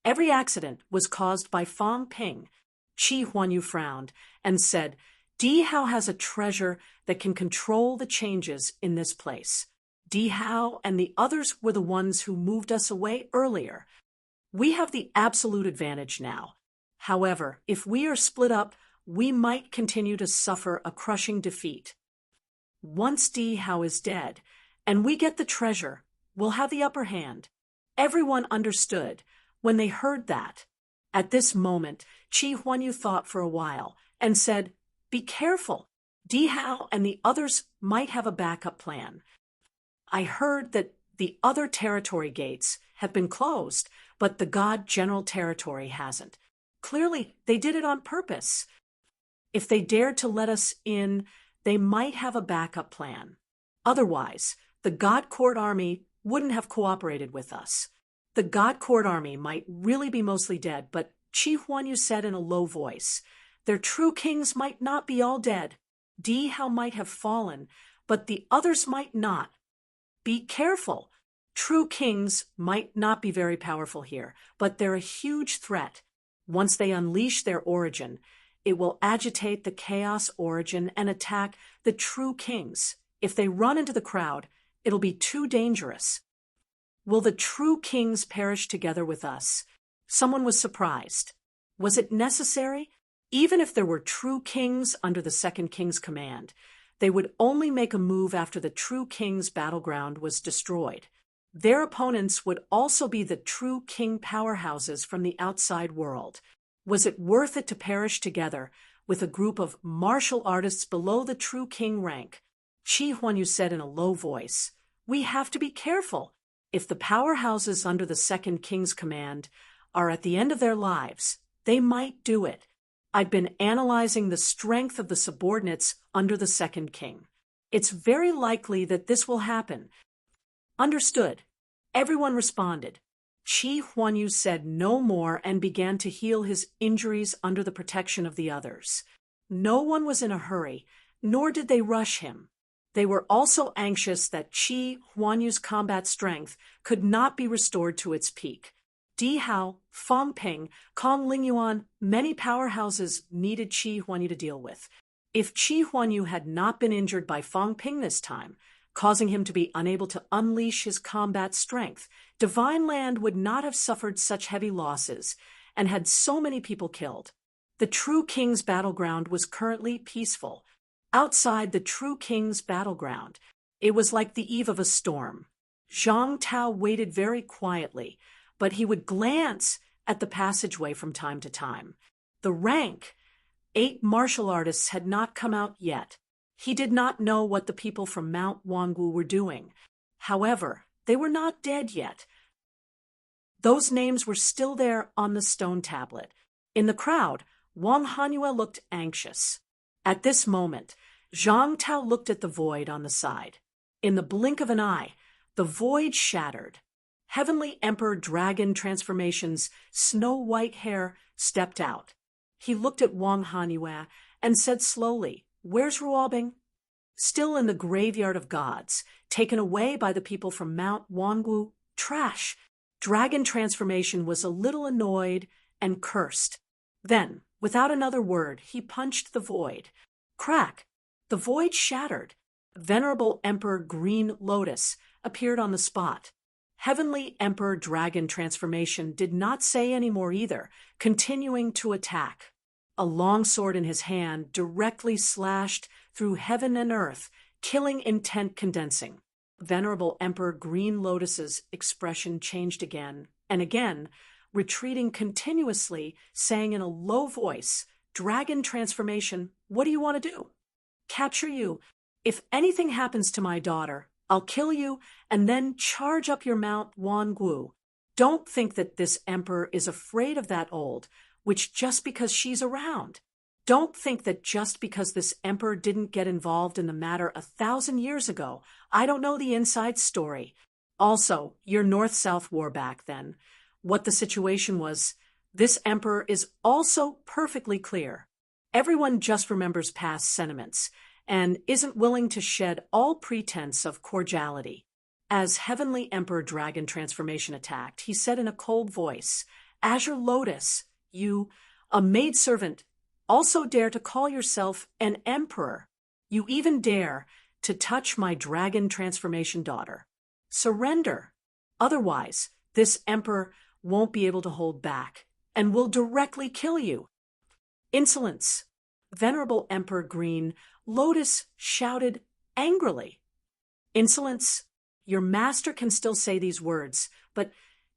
Every accident was caused by Fang Ping. Qi Huanyu frowned and said, "Di Hao has a treasure that can control the changes in this place. Di Hao and the others were the ones who moved us away earlier. We have the absolute advantage now. However, if we are split up, we might continue to suffer a crushing defeat. Once Di Hao is dead, and we get the treasure, we'll have the upper hand." Everyone understood when they heard that. At this moment, Qi Huanyu thought for a while and said, "Be careful. Di Hao and the others might have a backup plan. I heard that the other territory gates have been closed, but the God General Territory hasn't. Clearly, they did it on purpose. If they dared to let us in, they might have a backup plan. Otherwise, the God Court Army wouldn't have cooperated with us. The God Court Army might really be mostly dead, but," Qi Huanyu said in a low voice, "their true kings might not be all dead. Di Hao might have fallen, but the others might not. Be careful. True kings might not be very powerful here, but they're a huge threat. Once they unleash their origin, it will agitate the chaos origin and attack the true kings. If they run into the crowd, it'll be too dangerous. Will the true kings perish together with us?" Someone was surprised. Was it necessary? Even if there were true kings under the second king's command, they would only make a move after the true king's battleground was destroyed. Their opponents would also be the true king powerhouses from the outside world. Was it worth it to perish together with a group of martial artists below the true king rank? Qi Huanyu said in a low voice, "We have to be careful. If the powerhouses under the second king's command are at the end of their lives, they might do it. I've been analyzing the strength of the subordinates under the second king. It's very likely that this will happen." "Understood." Everyone responded. Qi Huanyu said no more and began to heal his injuries under the protection of the others. No one was in a hurry, nor did they rush him. They were also anxious that Qi Huanyu's combat strength could not be restored to its peak. Di Hao, Fang Ping, Kong Lingyuan, many powerhouses needed Qi Huanyu to deal with. If Qi Huanyu had not been injured by Fang Ping this time, causing him to be unable to unleash his combat strength, Divine Land would not have suffered such heavy losses and had so many people killed. The true king's battleground was currently peaceful. Outside the true king's battleground, it was like the eve of a storm. Zhang Tao waited very quietly, but he would glance at the passageway from time to time. The rank, 8 martial artists had not come out yet. He did not know what the people from Mount Wangu were doing. However, they were not dead yet. Those names were still there on the stone tablet. In the crowd, Wang Hanyue looked anxious. At this moment, Zhang Tao looked at the void on the side. In the blink of an eye, the void shattered. Heavenly Emperor Dragon Transformation's snow-white hair stepped out. He looked at Wang Hanyue and said slowly, "Where's Ruobing?" "Still in the graveyard of gods, taken away by the people from Mount Wangu. Trash." Dragon Transformation was a little annoyed and cursed. Then, without another word, he punched the void. Crack! The void shattered. Venerable Emperor Green Lotus appeared on the spot. Heavenly Emperor Dragon Transformation did not say any more either, continuing to attack. A long sword in his hand directly slashed through heaven and earth, killing intent condensing. Venerable Emperor Green Lotus's expression changed again and again, retreating continuously, saying in a low voice, "Dragon Transformation, what do you want to do?" "Capture you. If anything happens to my daughter, I'll kill you and then charge up your Mount Wangu. Don't think that this emperor is afraid of that old, which just because she's around. Don't think that just because this emperor didn't get involved in the matter 1,000 years ago, I don't know the inside story. Also, your North-South war back then. What the situation was, this emperor is also perfectly clear. Everyone just remembers past sentiments and isn't willing to shed all pretense of cordiality." As Heavenly Emperor Dragon Transformation attacked, he said in a cold voice, "Azure Lotus, you, a maidservant, also dare to call yourself an emperor. You even dare to touch my Dragon Transformation daughter. Surrender. Otherwise, this emperor won't be able to hold back and will directly kill you." "Insolence!" Venerable Emperor Green Lotus shouted angrily. "Insolence! Your master can still say these words, but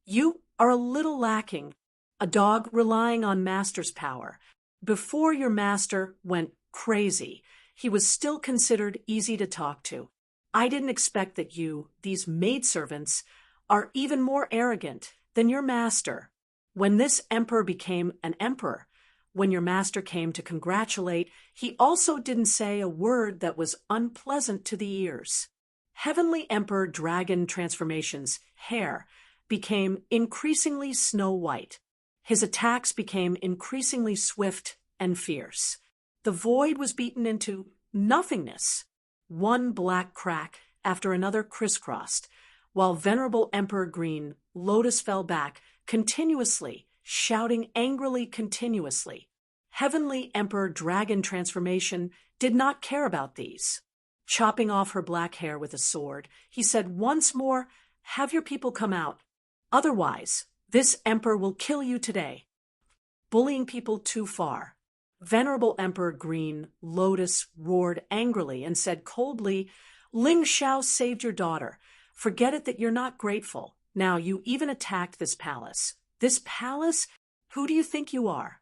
you are a little lacking. A dog relying on master's power. Before your master went crazy, he was still considered easy to talk to. I didn't expect that you, these maidservants, are even more arrogant than your master. When this emperor became an emperor, when your master came to congratulate, he also didn't say a word that was unpleasant to the ears." Heavenly Emperor Dragon Transformation's hair became increasingly snow-white. His attacks became increasingly swift and fierce. The void was beaten into nothingness. One black crack after another crisscrossed, while Venerable Emperor Green Lotus fell back continuously, shouting angrily continuously. Heavenly Emperor Dragon Transformation did not care about these. Chopping off her black hair with a sword, he said once more, "Have your people come out. Otherwise, this emperor will kill you today." Bullying people too far. Venerable Emperor Green Lotus roared angrily and said coldly, "Ling Xiao saved your daughter. Forget it that you're not grateful. Now you even attacked this palace. This palace? Who do you think you are?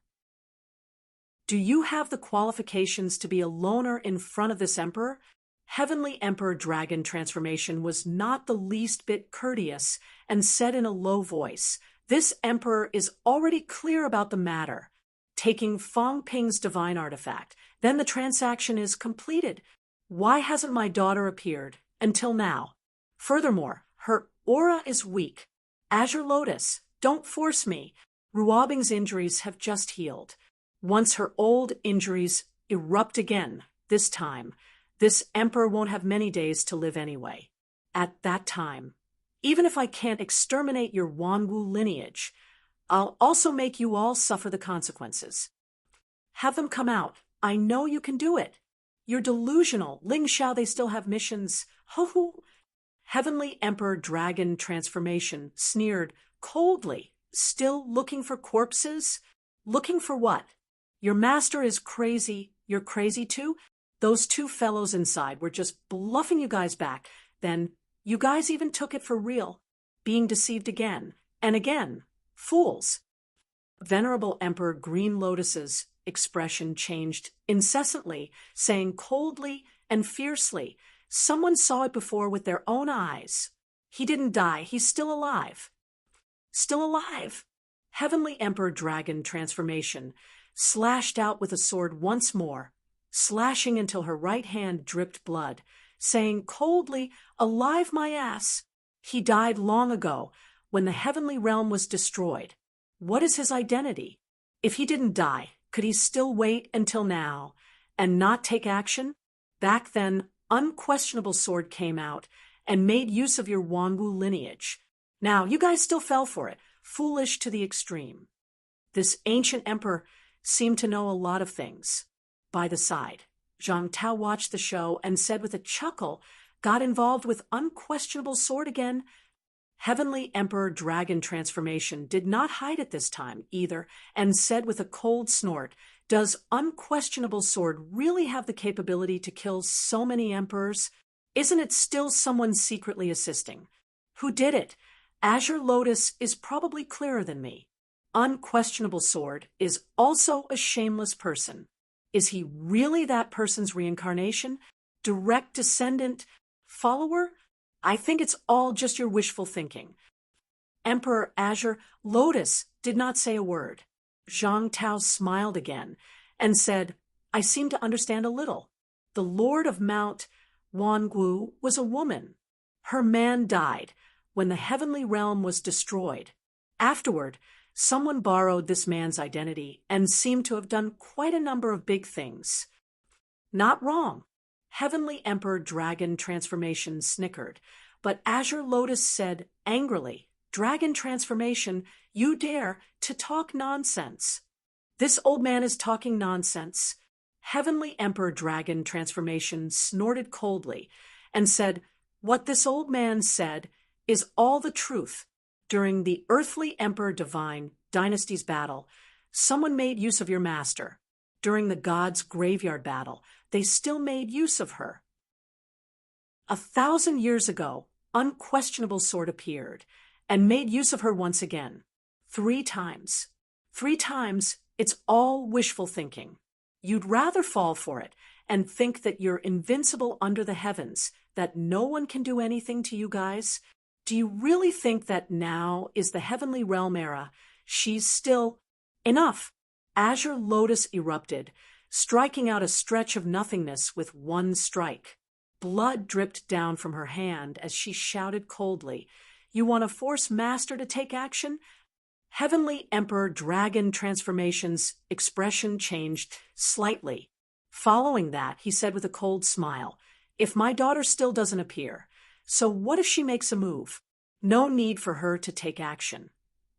Do you have the qualifications to be a loner in front of this emperor?" Heavenly Emperor Dragon Transformation was not the least bit courteous and said in a low voice, "This emperor is already clear about the matter. Taking Fong Ping's divine artifact, then the transaction is completed. Why hasn't my daughter appeared until now? Furthermore, her aura is weak. Azure Lotus, don't force me. Ruobing's injuries have just healed. Once her old injuries erupt again, this time, this emperor won't have many days to live anyway. At that time, even if I can't exterminate your Wanwu lineage, I'll also make you all suffer the consequences. Have them come out. I know you can do it. You're delusional. Ling Xiao, they still have missions. Ho ho." Heavenly Emperor Dragon Transformation sneered coldly. "Still looking for corpses? Looking for what? Your master is crazy. You're crazy too? Those two fellows inside were just bluffing you guys back. Then you guys even took it for real, being deceived again and again. Fools." Venerable Emperor Green Lotus's expression changed incessantly, saying coldly and fiercely. Someone saw it before with their own eyes. He didn't die. He's still alive. Still alive. Heavenly Emperor Dragon Transformation slashed out with a sword once more, slashing until her right hand dripped blood, saying coldly, "Alive my ass! He died long ago, when the heavenly realm was destroyed. What is his identity? If he didn't die, could he still wait until now and not take action? Back then, Unquestionable Sword came out and made use of your Wanwu lineage. Now, you guys still fell for it, foolish to the extreme." This ancient emperor seemed to know a lot of things. By the side, Zhang Tao watched the show and said with a chuckle, "Got involved with Unquestionable Sword again?" Heavenly Emperor Dragon Transformation did not hide it this time either, and said with a cold snort, "Does Unquestionable Sword really have the capability to kill so many emperors? Isn't it still someone secretly assisting? Who did it? Azure Lotus is probably clearer than me. Unquestionable Sword is also a shameless person. Is he really that person's reincarnation? Direct descendant? Follower? I think it's all just your wishful thinking." Emperor Azure Lotus did not say a word. Zhang Tao smiled again and said, "I seem to understand a little. The Lord of Mount Wangu was a woman. Her man died when the heavenly realm was destroyed. Afterward, someone borrowed this man's identity and seemed to have done quite a number of big things." Not wrong. Heavenly Emperor Dragon Transformation snickered, but Azure Lotus said angrily, "Dragon Transformation, you dare to talk nonsense." "This old man is talking nonsense." Heavenly Emperor Dragon Transformation snorted coldly and said, "What this old man said is all the truth. During the Earthly Emperor Divine Dynasty's battle, someone made use of your master. During the God's Graveyard battle, they still made use of her. 1,000 years ago, Unquestionable Sword appeared and made use of her once again. 3 times. 3 times, it's all wishful thinking. You'd rather fall for it and think that you're invincible under the heavens, that no one can do anything to you guys? Do you really think that now is the Heavenly Realm era? She's still... Enough! Azure Lotus erupted, striking out a stretch of nothingness with one strike. Blood dripped down from her hand as she shouted coldly, "You want to force Master to take action?" Heavenly Emperor Dragon Transformation's expression changed slightly. Following that, he said with a cold smile, "If my daughter still doesn't appear, so what if she makes a move? No need for her to take action.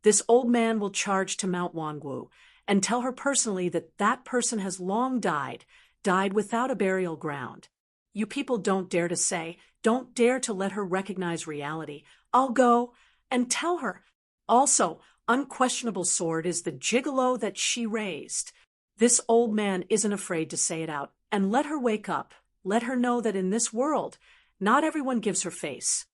This old man will charge to Mount Wangu and tell her personally that that person has long died without a burial ground. You people don't dare to let her recognize reality. I'll go and tell her. Also, Unquestionable Sword is the gigolo that she raised. This old man isn't afraid to say it out, and let her wake up. Let her know that in this world, not everyone gives her face."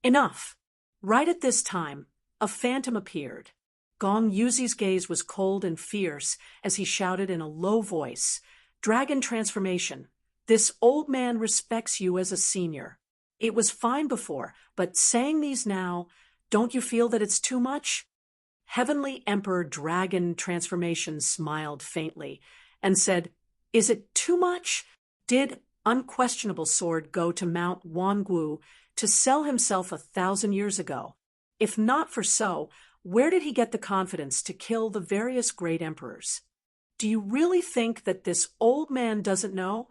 Enough. Right at this time, a phantom appeared. Gong Yuzi's gaze was cold and fierce as he shouted in a low voice, "Dragon Transformation, this old man respects you as a senior. It was fine before, but saying these now, don't you feel that it's too much?" Heavenly Emperor Dragon Transformation smiled faintly and said, "Is it too much? Did Unquestionable Sword go to Mount Wangu to sell himself 1,000 years ago? If not for so, where did he get the confidence to kill the various great emperors? Do you really think that this old man doesn't know?"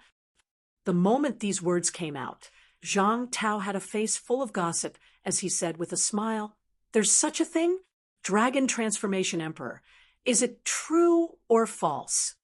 The moment these words came out, Zhang Tao had a face full of gossip as he said with a smile, "There's such a thing? Dragon Transformation Emperor. Is it true or false?"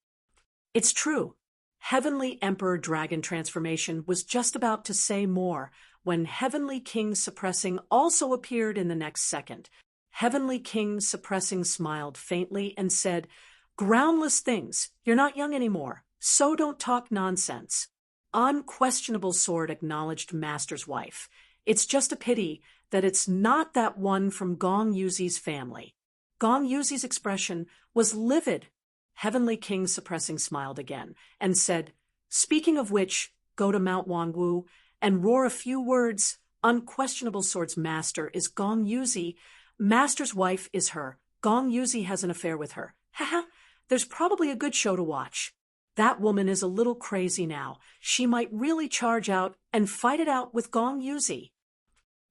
"It's true." Heavenly Emperor Dragon Transformation was just about to say more when Heavenly King Suppressing also appeared in the next second. Heavenly King Suppressing smiled faintly and said, "Groundless things. You're not young anymore, so don't talk nonsense." Unquestionable Sword acknowledged Master's wife. "It's just a pity that it's not that one from Gong Yuzi's family." Gong Yuzi's expression was livid. Heavenly King Suppressing smiled again and said, "Speaking of which, go to Mount Wangwu and roar a few words. Unquestionable Sword's master is Gong Yuzi. Master's wife is her. Gong Yuzi has an affair with her. Haha, there's probably a good show to watch. That woman is a little crazy now. She might really charge out and fight it out with Gong Yuzi.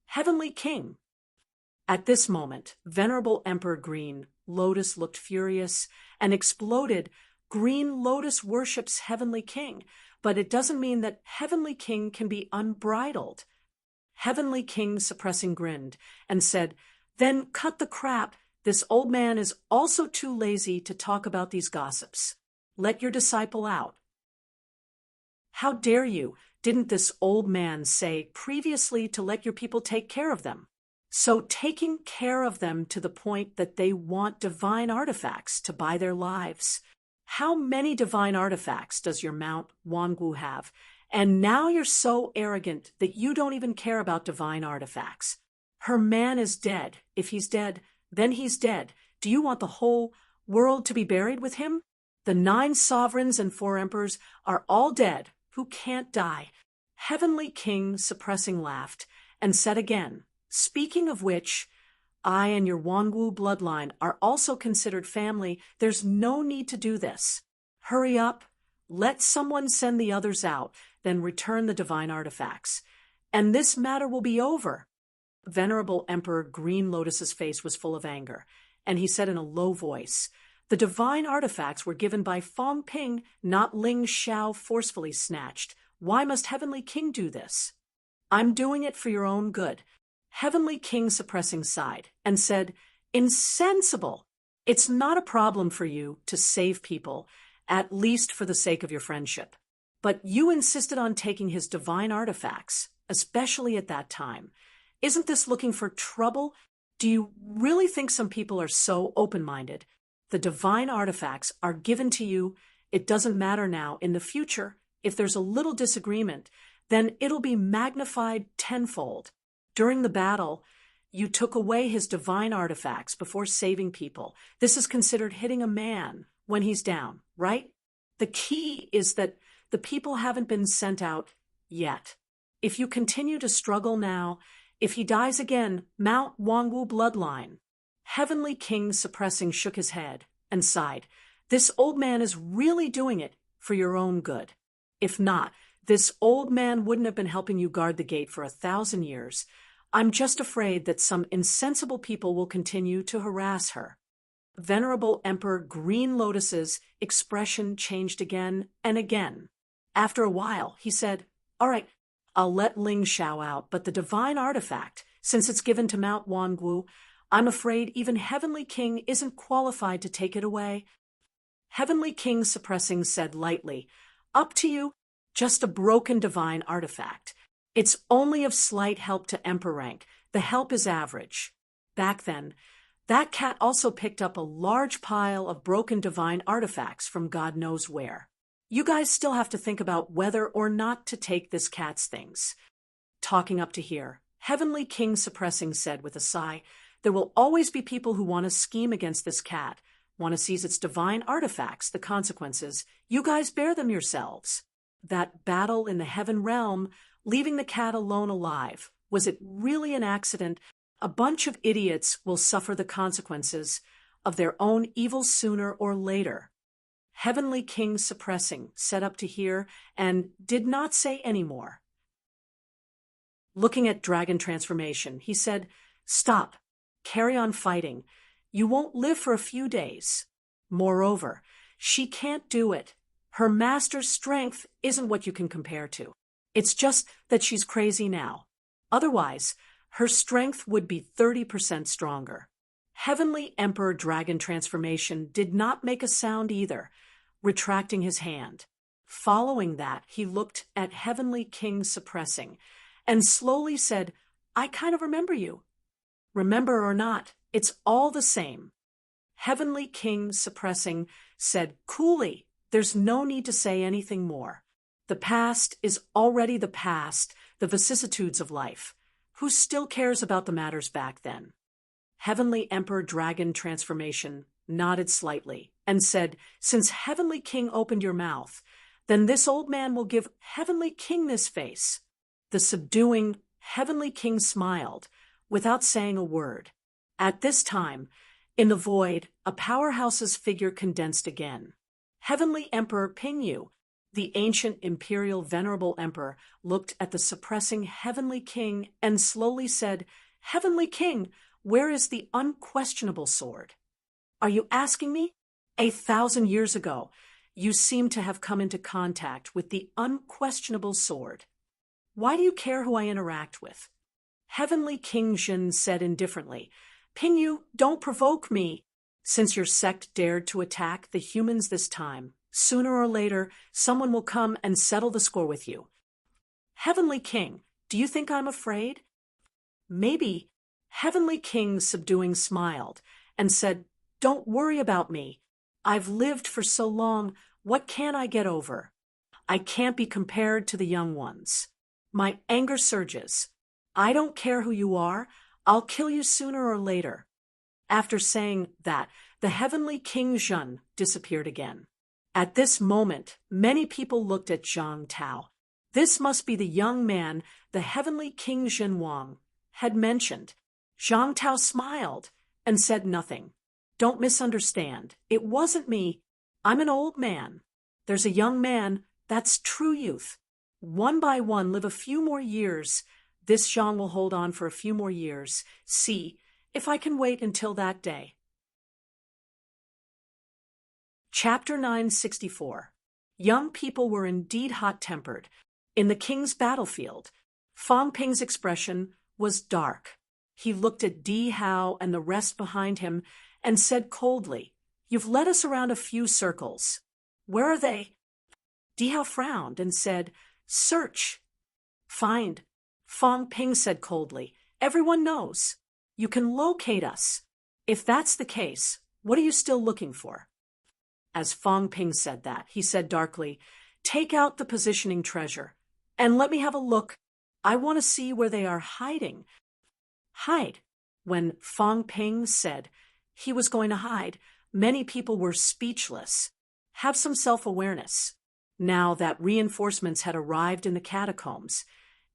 Heavenly King. At this moment, Venerable Emperor Green Lotus looked furious and exploded. Green Lotus worships Heavenly King, but it doesn't mean that Heavenly King can be unbridled. Heavenly King suppressing grinned and said, "Then cut the crap. This old man is also too lazy to talk about these gossips. Let your disciple out." How dare you? Didn't this old man say previously to let your people take care of them? So taking care of them to the point that they want divine artifacts to buy their lives. How many divine artifacts does your Mount Wangwu have? And now you're so arrogant that you don't even care about divine artifacts. Her man is dead. If he's dead, then he's dead. Do you want the whole world to be buried with him? The 9 sovereigns and 4 emperors are all dead who can't die. Heavenly King suppressing laughed and said again, "Speaking of which, I and your Wangwu bloodline are also considered family. There's no need to do this. Hurry up, let someone send the others out, then return the divine artifacts. And this matter will be over." Venerable Emperor Green Lotus's face was full of anger, and he said in a low voice, "The divine artifacts were given by Fong Ping, not Ling Xiao forcefully snatched. Why must Heavenly King do this?" "I'm doing it for your own good." Heavenly King suppressing sighed and said, "Insensible! It's not a problem for you to save people, at least for the sake of your friendship. But you insisted on taking his divine artifacts, especially at that time. Isn't this looking for trouble? Do you really think some people are so open-minded? The divine artifacts are given to you. It doesn't matter now. In the future, if there's a little disagreement, then it'll be magnified tenfold. During the battle, you took away his divine artifacts before saving people. This is considered hitting a man when he's down, right? The key is that the people haven't been sent out yet. If you continue to struggle now, if he dies again, Mount Wangwu bloodline." Heavenly King suppressing shook his head and sighed. "This old man is really doing it for your own good. If not, this old man wouldn't have been helping you guard the gate for 1,000 years. I'm just afraid that some insensible people will continue to harass her." Venerable Emperor Green Lotus's expression changed again and again. After a while, he said, "All right, I'll let Ling Xiao out, but the divine artifact, since it's given to Mount Wangwu, I'm afraid even Heavenly King isn't qualified to take it away." Heavenly King suppressing said lightly, "Up to you, just a broken divine artifact. It's only of slight help to Emperor rank. The help is average." Back then, that cat also picked up a large pile of broken divine artifacts from God knows where. You guys still have to think about whether or not to take this cat's things. Talking up to here, Heavenly King suppressing said with a sigh, "There will always be people who want to scheme against this cat, want to seize its divine artifacts, the consequences. You guys bear them yourselves." That battle in the heaven realm, leaving the cat alone alive, was it really an accident? A bunch of idiots will suffer the consequences of their own evil sooner or later. Heavenly King suppressing said up to here and did not say any more. Looking at Dragon Transformation, he said, "Stop. Carry on fighting. You won't live for a few days. Moreover, she can't do it. Her master's strength isn't what you can compare to. It's just that she's crazy now. Otherwise, her strength would be 30% stronger." Heavenly Emperor Dragon Transformation did not make a sound either, retracting his hand. Following that, he looked at Heavenly King suppressing and slowly said, "I kind of remember you. Remember or not, it's all the same." Heavenly King suppressing said coolly, "There's no need to say anything more. The past is already the past, the vicissitudes of life. Who still cares about the matters back then?" Heavenly Emperor Dragon Transformation nodded slightly and said, "Since Heavenly King opened your mouth, Then this old man will give Heavenly King this face." The subduing Heavenly King smiled, without saying a word. At this time, in the void, a powerhouse's figure condensed again. Heavenly Emperor Pingyu, the ancient imperial venerable emperor, looked at the suppressing Heavenly King and slowly said, "Heavenly King, where is the unquestionable sword?" "Are you asking me? 1,000 years ago, you seem to have come into contact with the unquestionable sword. Why do you care who I interact with?" Heavenly King Jin said indifferently, "Pingyu, don't provoke me. Since your sect dared to attack the humans this time, sooner or later, someone will come and settle the score with you." "Heavenly King, do you think I'm afraid?" "Maybe." Heavenly King subduing smiled and said, "Don't worry about me. I've lived for so long, what can I get over? I can't be compared to the young ones. My anger surges. I don't care who you are, I'll kill you sooner or later." After saying that, the Heavenly King Zhen disappeared again. At this moment, many people looked at Zhang Tao. This must be the young man the Heavenly King Zhen Wang had mentioned. Zhang Tao smiled and said nothing. "Don't misunderstand. It wasn't me. I'm an old man. There's a young man, that's true youth. One by one, live a few more years. This Zhang will hold on for a few more years. See if I can wait until that day." Chapter 964. Young people were indeed hot-tempered. In the king's battlefield, Fang Ping's expression was dark. He looked at Di Hao and the rest behind him and said coldly, "You've led us around a few circles. Where are they?" Di Hao frowned and said, "Search." "Find." Fang Ping said coldly, "Everyone knows. You can locate us. If that's the case, what are you still looking for?" As Fang Ping said that, he said darkly, "Take out the positioning treasure, and let me have a look. I want to see where they are hiding." "Hide." When Fang Ping said he was going to hide, many people were speechless. Have some self-awareness. Now that reinforcements had arrived in the catacombs,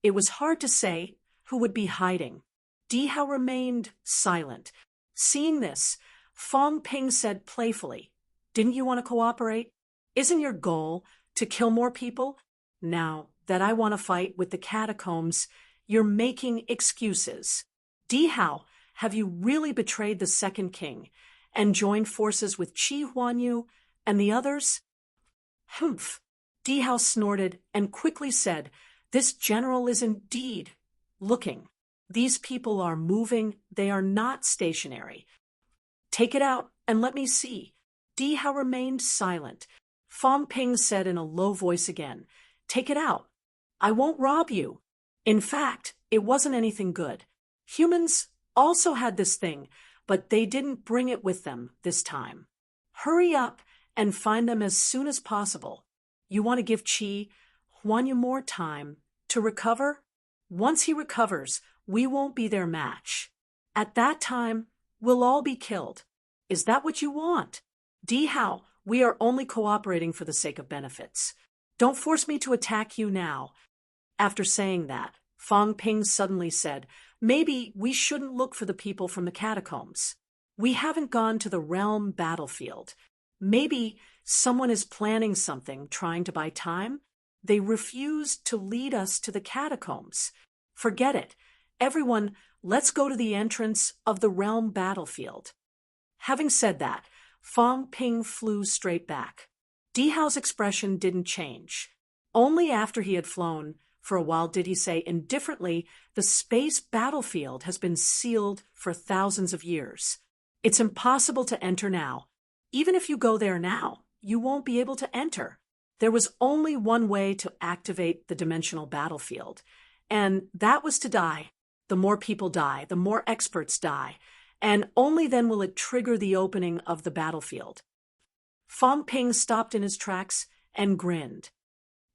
it was hard to say who would be hiding. Di Hao remained silent. Seeing this, Fang Ping said playfully, "Didn't you want to cooperate? Isn't your goal to kill more people? Now that I want to fight with the catacombs, you're making excuses. Di Hao, have you really betrayed the second king and joined forces with Qi Huanyu and the others?" "Humph." Di Hao snorted and quickly said, "This general is indeed looking. These people are moving, they are not stationary. Take it out and let me see." Di Hao remained silent. Fang Ping said in a low voice again, "Take it out. I won't rob you. In fact, it wasn't anything good. Humans also had this thing, but they didn't bring it with them this time. Hurry up and find them as soon as possible. You want to give Qi Huanyu more time to recover? Once he recovers, we won't be their match. At that time, we'll all be killed. Is that what you want? Di Hao, we are only cooperating for the sake of benefits. Don't force me to attack you now." After saying that, Fang Ping suddenly said, "Maybe we shouldn't look for the people from the catacombs. We haven't gone to the realm battlefield. Maybe someone is planning something, trying to buy time. They refused to lead us to the catacombs. Forget it. Everyone, let's go to the entrance of the realm battlefield." Having said that, Fang Ping flew straight back. Di Hao's expression didn't change. Only after he had flown for a while did he say indifferently, "The space battlefield has been sealed for thousands of years. It's impossible to enter now. Even if you go there now, you won't be able to enter. There was only one way to activate the dimensional battlefield, and that was to die. The more people die, the more experts die, and only then will it trigger the opening of the battlefield." Fang Ping stopped in his tracks and grinned.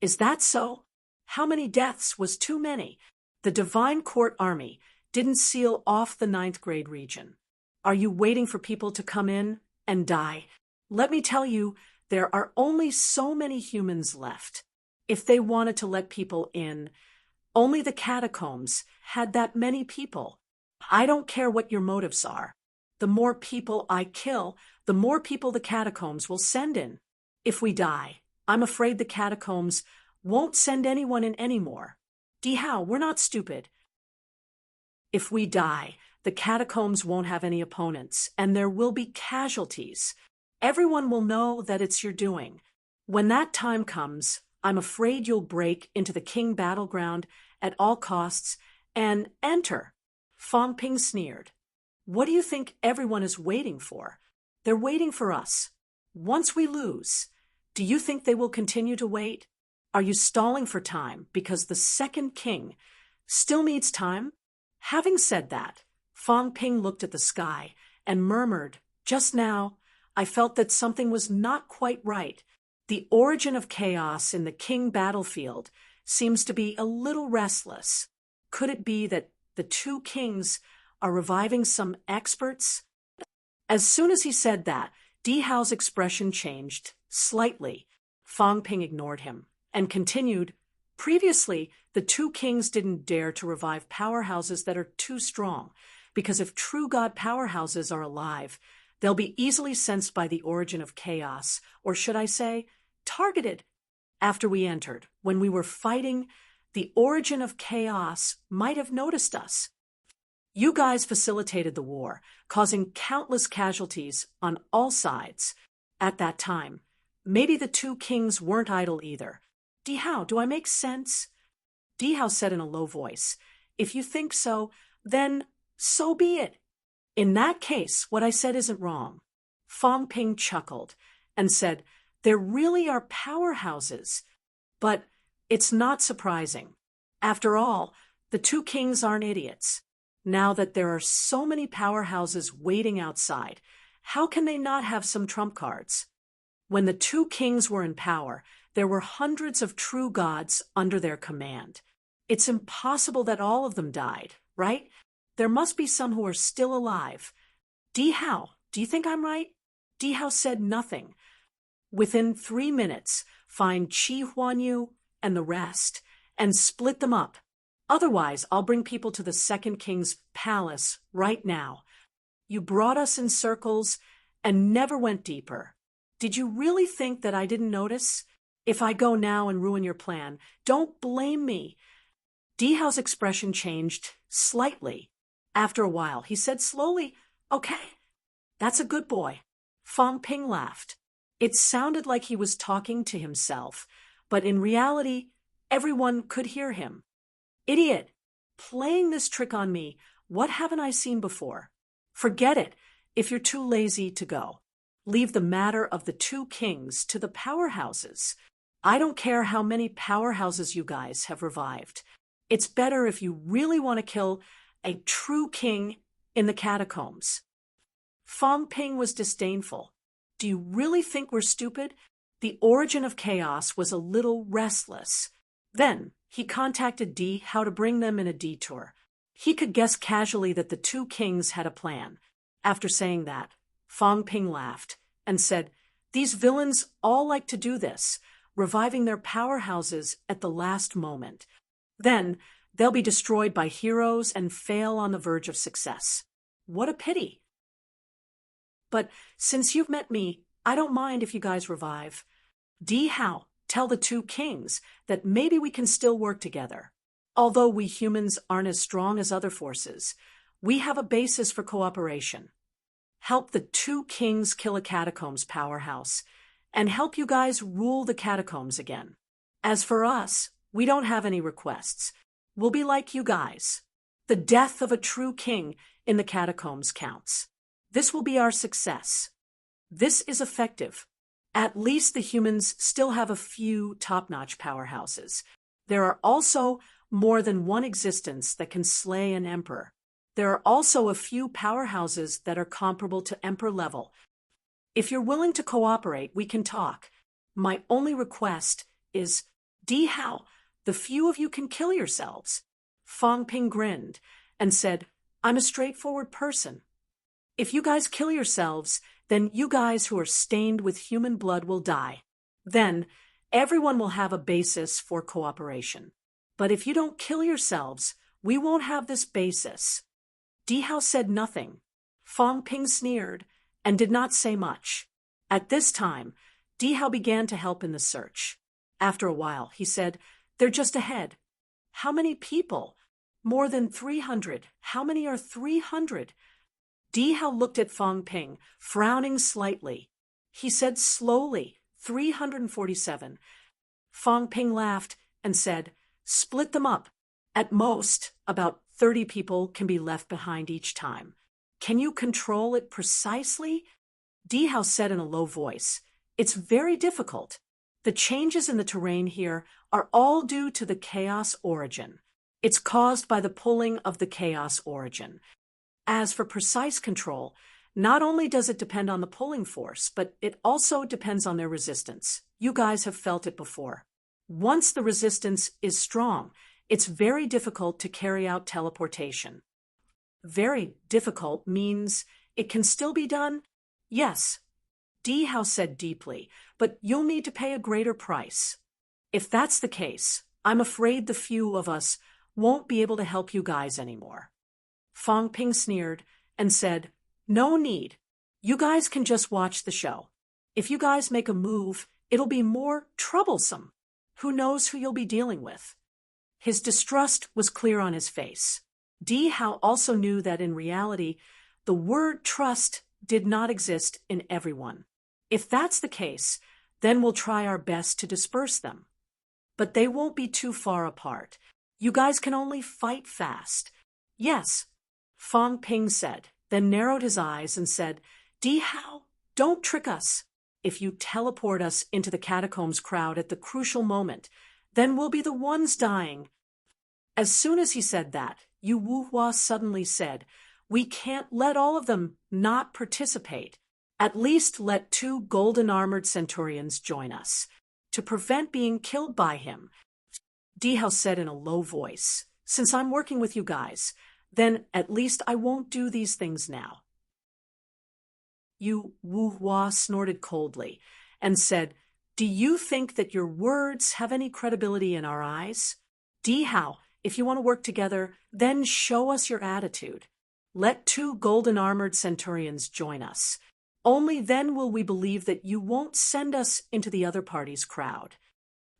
"Is that so? How many deaths was too many? The Divine Court Army didn't seal off the 9th grade region. Are you waiting for people to come in and die? Let me tell you, There are only so many humans left. If they wanted to let people in, only the catacombs had that many people. I don't care what your motives are. The more people I kill, the more people the catacombs will send in. If we die, I'm afraid the catacombs won't send anyone in anymore. Hao, we're not stupid. If we die, the catacombs won't have any opponents, and there will be casualties. Everyone will know that it's your doing. When that time comes, I'm afraid you'll break into the king battleground at all costs and enter. Fong Ping sneered. What do you think everyone is waiting for? They're waiting for us. Once we lose, do you think they will continue to wait? Are you stalling for time because the second king still needs time? Having said that, Fong Ping looked at the sky and murmured, just now, I felt that something was not quite right. The origin of chaos in the king battlefield seems to be a little restless. Could it be that the two kings are reviving some experts? As soon as he said that, Hao's expression changed slightly. Fong Ping ignored him and continued, previously, the two kings didn't dare to revive powerhouses that are too strong, because if true god powerhouses are alive, they'll be easily sensed by the origin of chaos, or should I say, targeted. After we entered, when we were fighting, the origin of chaos might have noticed us. You guys facilitated the war, causing countless casualties on all sides. At that time, maybe the two kings weren't idle either. Hao, do I make sense? Hao said in a low voice, if you think so, then so be it. In that case, what I said isn't wrong. Fong Ping chuckled and said, there really are powerhouses. But it's not surprising. After all, the two kings aren't idiots. Now that there are so many powerhouses waiting outside, how can they not have some trump cards? When the two kings were in power, there were hundreds of true gods under their command. It's impossible that all of them died, right? There must be some who are still alive. Hao, do you think I'm right? Hao said nothing. Within 3 minutes, find Qi Huanyu and the rest, and split them up. Otherwise, I'll bring people to the second king's palace right now. You brought us in circles and never went deeper. Did you really think that I didn't notice? If I go now and ruin your plan, don't blame me. Hao's expression changed slightly. After a while, he said slowly, okay, that's a good boy. Fong Ping laughed. It sounded like he was talking to himself, but in reality, everyone could hear him. Idiot! Playing this trick on me, what haven't I seen before? Forget it if you're too lazy to go. Leave the matter of the two kings to the powerhouses. I don't care how many powerhouses you guys have revived. It's better if you really want to kill a true king in the catacombs. Fong Ping was disdainful. Do you really think we're stupid? The origin of chaos was a little restless. Then he contacted Hao to bring them in a detour. He could guess casually that the two kings had a plan. After saying that, Fong Ping laughed and said, these villains all like to do this, reviving their powerhouses at the last moment. Then they'll be destroyed by heroes and fail on the verge of success. What a pity. But since you've met me, I don't mind if you guys revive. Hao, tell the two kings that maybe we can still work together. Although we humans aren't as strong as other forces, we have a basis for cooperation. Help the two kings kill a catacombs powerhouse, and help you guys rule the catacombs again. As for us, we don't have any requests. We'll be like you guys. The death of a true king in the catacombs counts. This will be our success. This is effective. At least the humans still have a few top-notch powerhouses. There are also more than one existence that can slay an emperor. There are also a few powerhouses that are comparable to emperor level. If you're willing to cooperate, we can talk. My only request is, Hao, the few of you can kill yourselves. Fong Ping grinned and said, I'm a straightforward person. If you guys kill yourselves, then you guys who are stained with human blood will die. Then, everyone will have a basis for cooperation. But if you don't kill yourselves, we won't have this basis. Dihao said nothing. Fong Ping sneered and did not say much. At this time, Dihao began to help in the search. After a while, he said, "They're just ahead." "How many people?" "More than 300. How many are 300? Dihao looked at Fong Ping, frowning slightly. He said slowly, 347. Fong Ping laughed and said, "Split them up. At most, about 30 people can be left behind each time. Can you control it precisely?" Dihao said in a low voice, "It's very difficult. The changes in the terrain here are all due to the chaos origin. It's caused by the pulling of the chaos origin. As for precise control, not only does it depend on the pulling force, but it also depends on their resistance. You guys have felt it before. Once the resistance is strong, it's very difficult to carry out teleportation." "Very difficult means it can still be done?" "Yes," Dihao said deeply, "but you'll need to pay a greater price. If that's the case, I'm afraid the few of us won't be able to help you guys anymore." Fong Ping sneered and said, "No need. You guys can just watch the show. If you guys make a move, it'll be more troublesome. Who knows who you'll be dealing with?" His distrust was clear on his face. Dihao also knew that in reality, the word trust did not exist in everyone. If that's the case, then we'll try our best to disperse them. But they won't be too far apart. You guys can only fight fast. "Yes," Fong Ping said, then narrowed his eyes and said, "Dihao, don't trick us. If you teleport us into the catacombs crowd at the crucial moment, then we'll be the ones dying." As soon as he said that, Yu Wuhua suddenly said, "We can't let all of them not participate. At least let 2 golden-armored centurions join us, to prevent being killed by him." Dihao said in a low voice, "Since I'm working with you guys, then at least I won't do these things now." Yu Wuhua snorted coldly and said, "Do you think that your words have any credibility in our eyes? Dihao, if you want to work together, then show us your attitude. Let 2 golden-armored centurions join us. Only then will we believe that you won't send us into the other party's crowd."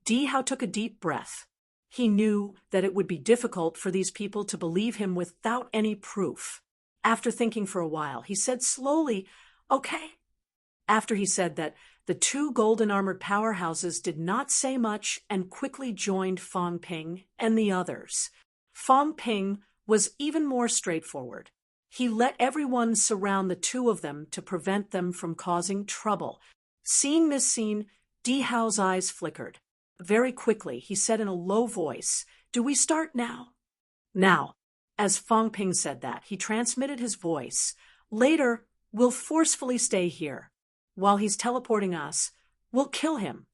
Dihao took a deep breath. He knew that it would be difficult for these people to believe him without any proof. After thinking for a while, he said slowly, "Okay." After he said that, the 2 golden-armored powerhouses did not say much and quickly joined Fong Ping and the others. Fong Ping was even more straightforward. He let everyone surround the 2 of them to prevent them from causing trouble. Seeing this scene, Dihao's eyes flickered. Very quickly, he said in a low voice, "Do we start now?" "Now." As Fong Ping said that, he transmitted his voice. "Later, we'll forcefully stay here. While he's teleporting us, we'll kill him."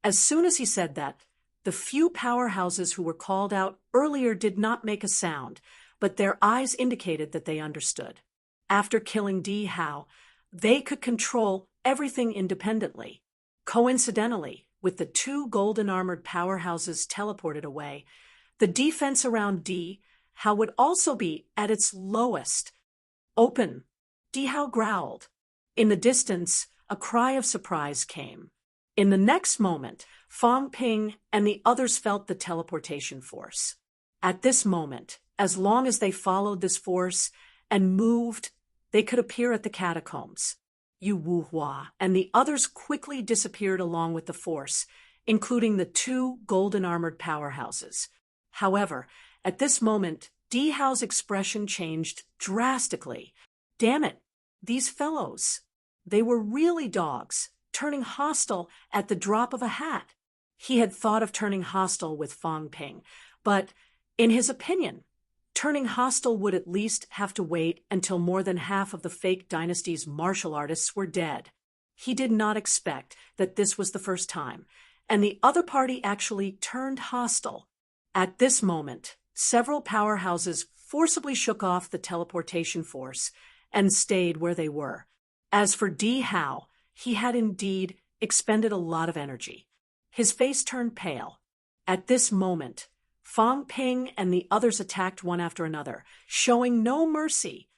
As soon as he said that, the few powerhouses who were called out earlier did not make a sound, but their eyes indicated that they understood. After killing Dihao, they could control everything independently. Coincidentally, with the 2 golden-armored powerhouses teleported away, the defense around Dihao would also be at its lowest. "Open," Dihao growled. In the distance, a cry of surprise came. In the next moment, Fong Ping and the others felt the teleportation force. At this moment, as long as they followed this force and moved, they could appear at the catacombs. Yu Wuhua and the others quickly disappeared along with the force, including the 2 golden-armored powerhouses. However, at this moment, Dihao's expression changed drastically. Damn it, these fellows. They were really dogs, turning hostile at the drop of a hat. He had thought of turning hostile with Fong Ping, but, in his opinion, turning hostile would at least have to wait until more than half of the fake dynasty's martial artists were dead. He did not expect that this was the first time, and the other party actually turned hostile. At this moment, several powerhouses forcibly shook off the teleportation force and stayed where they were. As for Di Hao, he had indeed expended a lot of energy. His face turned pale. At this moment, Fang Ping and the others attacked one after another, showing no mercy.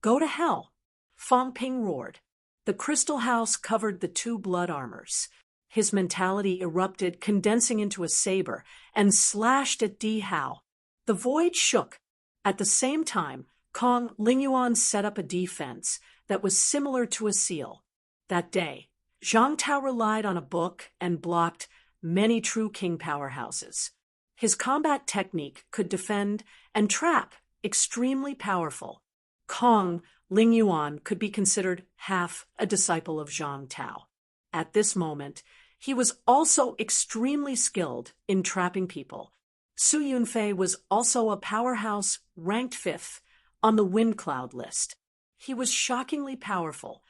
"Go to hell!" Fang Ping roared. The crystal house covered the two blood armors. His mentality erupted, condensing into a saber, and slashed at Di Hao. The void shook. At the same time, Kong Lingyuan set up a defense that was similar to a seal. That day, Zhang Tao relied on a book and blocked many true king powerhouses. His combat technique could defend and trap, extremely powerful. Kong Lingyuan could be considered half a disciple of Zhang Tao. At this moment, he was also extremely skilled in trapping people. Su Yunfei was also a powerhouse ranked 5th on the wind cloud list. He was shockingly powerful.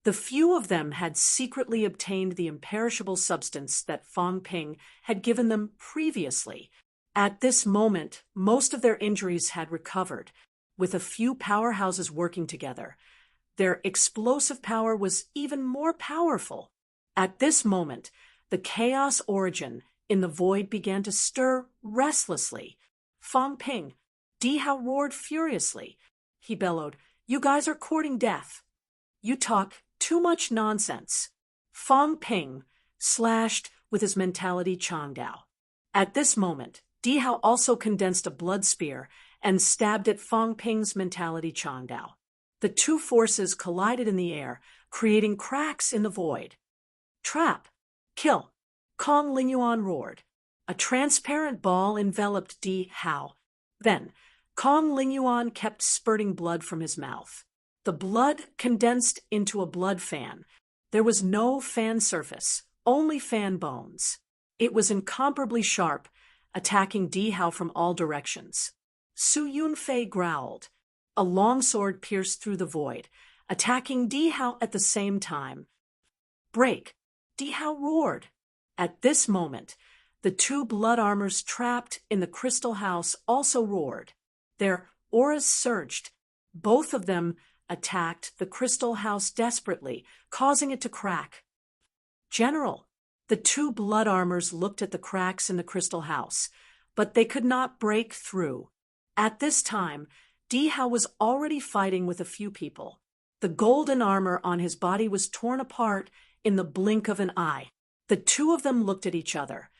The few of them had secretly obtained the imperishable substance that Fang Ping had given them previously. At this moment, most of their injuries had recovered, with a few powerhouses working together. Their explosive power was even more powerful. At this moment, the chaos origin in the void began to stir restlessly. Fang Ping, Di Hao roared furiously. He bellowed, "You guys are courting death. You talk too much nonsense." Fang Ping slashed with his mentality Changdao. At this moment, Di Hao also condensed a blood spear and stabbed at Fang Ping's mentality Changdao. The two forces collided in the air, creating cracks in the void. "Trap! Kill!" Kong Lingyuan roared. A transparent ball enveloped Di Hao. Then, Kong Lingyuan kept spurting blood from his mouth. The blood condensed into a blood fan. There was no fan surface, only fan bones. It was incomparably sharp, attacking Di Hao from all directions. Su Yunfei growled. A long sword pierced through the void, attacking Di Hao at the same time. "Break!" Di Hao roared. At this moment, the two blood armors trapped in the crystal house also roared. Their auras surged. Both of them attacked the crystal house desperately, causing it to crack. "General!" The two blood armors looked at the cracks in the crystal house, but they could not break through. At this time, Di Hao was already fighting with a few people. The golden armor on his body was torn apart in the blink of an eye. The two of them looked at each other,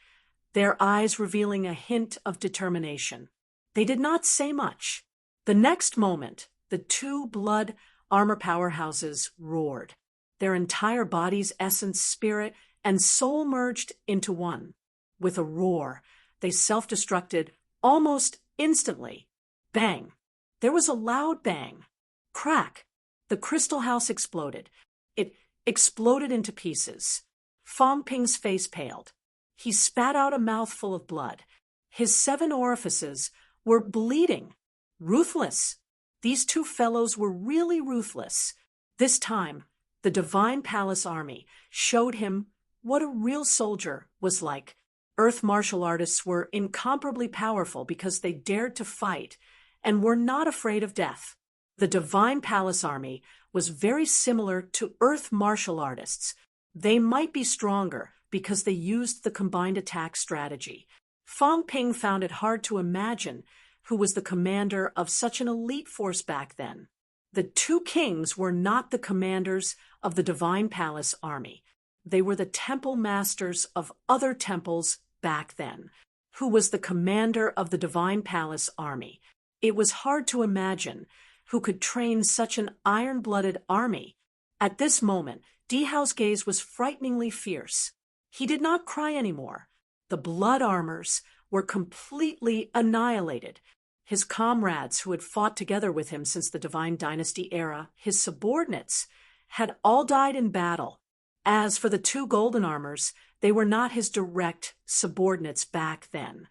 their eyes revealing a hint of determination. They did not say much. The next moment, the two blood armor powerhouses roared. Their entire body's essence, spirit, and soul merged into one. With a roar, they self-destructed almost instantly. Bang! There was a loud bang. Crack! The crystal house exploded. It exploded into pieces. Fang Ping's face paled. He spat out a mouthful of blood. His 7 orifices were bleeding. Ruthless. These two fellows were really ruthless. This time, the Divine Palace Army showed him what a real soldier was like. Earth martial artists were incomparably powerful because they dared to fight and were not afraid of death. The Divine Palace Army was very similar to Earth martial artists. They might be stronger because they used the combined attack strategy. Fang Ping found it hard to imagine who was the commander of such an elite force back then. The two kings were not the commanders of the Divine Palace Army. They were the temple masters of other temples back then. Who was the commander of the Divine Palace Army? It was hard to imagine who could train such an iron-blooded army. At this moment, Di Hao's gaze was frighteningly fierce. He did not cry anymore. The blood armors were completely annihilated. His comrades who had fought together with him since the Divine Dynasty era, his subordinates, had all died in battle. As for the two golden armors, they were not his direct subordinates back then.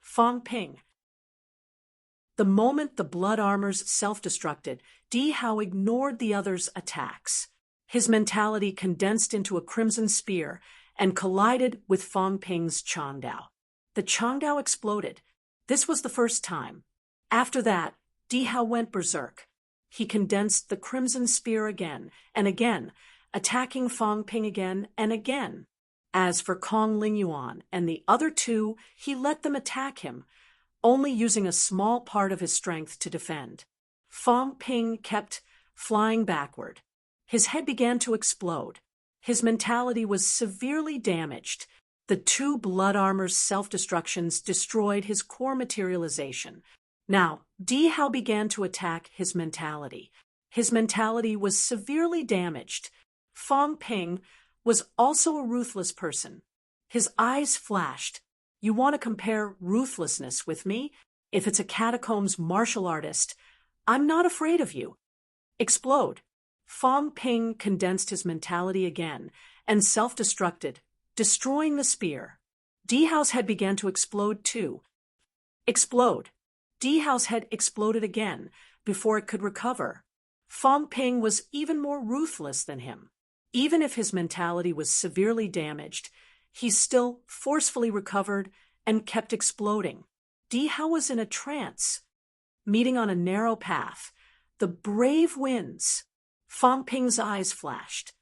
Fang Ping. The moment the blood armors self-destructed, Di Hao ignored the others' attacks. His mentality condensed into a crimson spear and collided with Fang Ping's Changdao. The Changdao exploded. This was the first time. After that, Di Hao went berserk. he condensed the crimson spear again and again, attacking Fang Ping again and again. As for Kong Lingyuan and the other two, he let them attack him, only using a small part of his strength to defend. Fang Ping kept flying backward. His head began to explode. His mentality was severely damaged. The two blood armor's self-destructions destroyed his core materialization. Now, Di Hao began to attack his mentality. His mentality was severely damaged. Fang Ping was also a ruthless person. His eyes flashed. You want to compare ruthlessness with me? If it's a catacombs martial artist, I'm not afraid of you. Explode. Fang Ping condensed his mentality again and self-destructed, destroying the spear. Di Hao's head began to explode too. Explode. Di Hao's head exploded again before it could recover. Fang Ping was even more ruthless than him. Even if his mentality was severely damaged, he still forcefully recovered and kept exploding. Di Hao was in a trance. Meeting on a narrow path, the brave wins. Fang Ping's eyes flashed.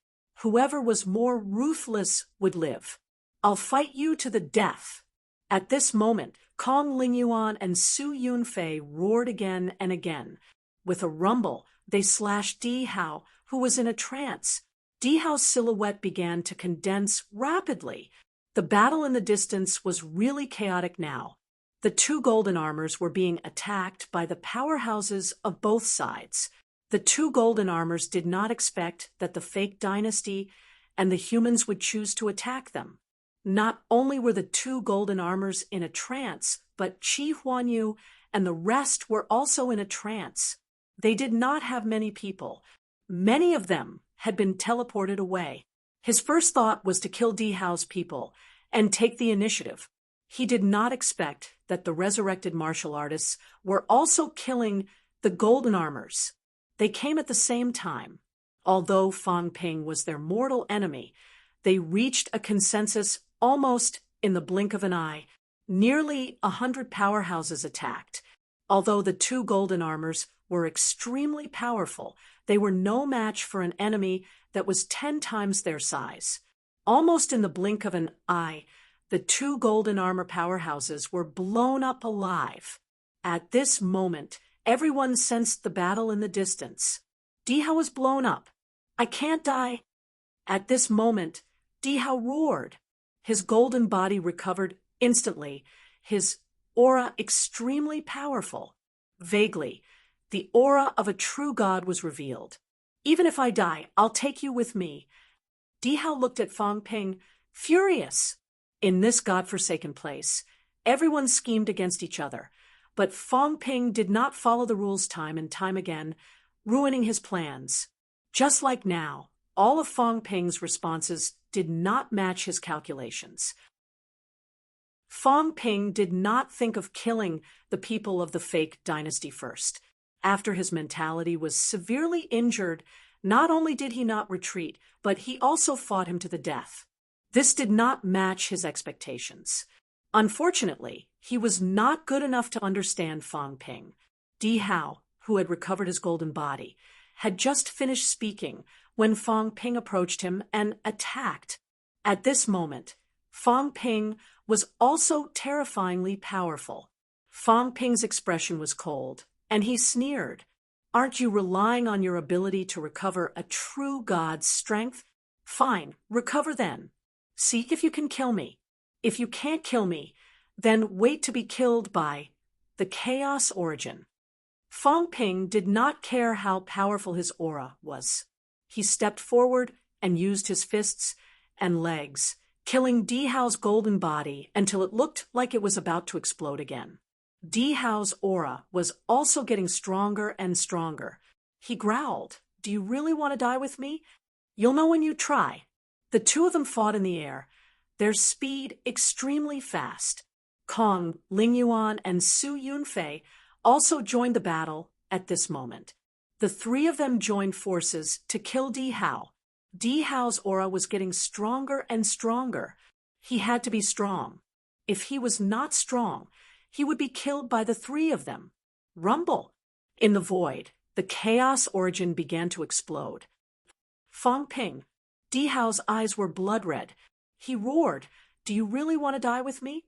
Whoever was more ruthless would live. I'll fight you to the death. At this moment, Kong Lingyuan and Su Yunfei roared again and again. With a rumble, they slashed Di Hao, who was in a trance. Di Hao's silhouette began to condense rapidly. The battle in the distance was really chaotic now. The two golden armors were being attacked by the powerhouses of both sides. The two golden armors did not expect that the fake dynasty and the humans would choose to attack them. Not only were the two golden armors in a trance, but Qi Huanyu and the rest were also in a trance. They did not have many people. Many of them had been teleported away. His first thought was to kill Di Hao's people and take the initiative. He did not expect that the resurrected martial artists were also killing the golden armors. They came at the same time. Although Fang Ping was their mortal enemy, they reached a consensus almost in the blink of an eye. Nearly 100 powerhouses attacked. Although the two golden armors were extremely powerful, they were no match for an enemy that was 10 times their size. Almost in the blink of an eye, the two golden armor powerhouses were blown up alive. At this moment, everyone sensed the battle in the distance. Di Hao was blown up. I can't die. At this moment, Di Hao roared. His golden body recovered instantly, his aura extremely powerful. Vaguely, the aura of a true god was revealed. Even if I die, I'll take you with me. Di Hao looked at Fang Ping, furious. In this godforsaken place, everyone schemed against each other, but Fang Ping did not follow the rules time and time again, ruining his plans. Just like now, all of Fang Ping's responses did not match his calculations. Fang Ping did not think of killing the people of the fake dynasty first. After his mentality was severely injured, not only did he not retreat, but he also fought him to the death. This did not match his expectations. Unfortunately, he was not good enough to understand Fang Ping. Di Hao, who had recovered his golden body, had just finished speaking when Fang Ping approached him and attacked. At this moment, Fang Ping was also terrifyingly powerful. Fang Ping's expression was cold, and he sneered. Aren't you relying on your ability to recover a true god's strength? Fine, recover then. See if you can kill me. If you can't kill me, then wait to be killed by the Chaos Origin. Fang Ping did not care how powerful his aura was. He stepped forward and used his fists and legs, killing Di Hao's golden body until it looked like it was about to explode again. Di Hao's aura was also getting stronger and stronger. He growled, "Do you really want to die with me? You'll know when you try." The two of them fought in the air, their speed extremely fast. Kong Lingyuan and Su Yunfei also joined the battle at this moment. The three of them joined forces to kill Di Hao. Di Hao's aura was getting stronger and stronger. He had to be strong. If he was not strong, he would be killed by the three of them. Rumble. In the void, The chaos origin began to explode. Fong Ping. Di Hao's eyes were blood red. He roared, "Do you really want to die with me?"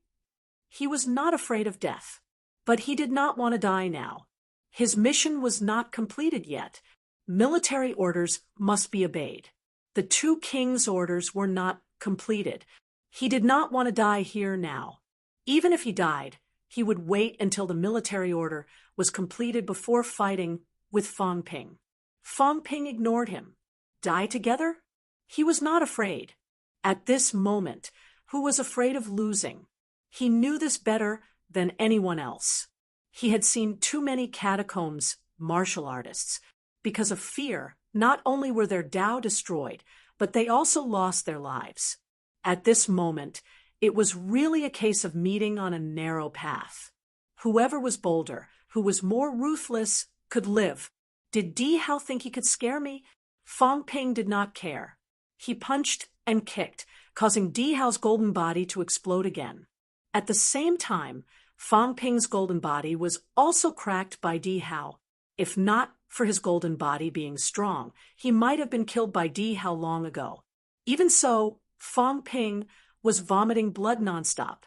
He was not afraid of death. But he did not want to die now. His mission was not completed yet. Military orders must be obeyed. The two kings' orders were not completed. He did not want to die here now. Even if he died, he would wait until the military order was completed before fighting with Fong Ping. Fong Ping ignored him. Die together? He was not afraid. At this moment, who was afraid of losing? He knew this better than anyone else. He had seen too many catacombs martial artists. Because of fear, not only were their Tao destroyed, but they also lost their lives. At this moment, it was really a case of meeting on a narrow path. Whoever was bolder, who was more ruthless, could live. Did Di Hao think he could scare me? Fong Ping did not care. He punched and kicked, causing Di Hao's golden body to explode again. At the same time, Fong Ping's golden body was also cracked by Di Hao. If not for his golden body being strong, he might have been killed by Di Hao long ago. Even so, Fong Ping was vomiting blood nonstop.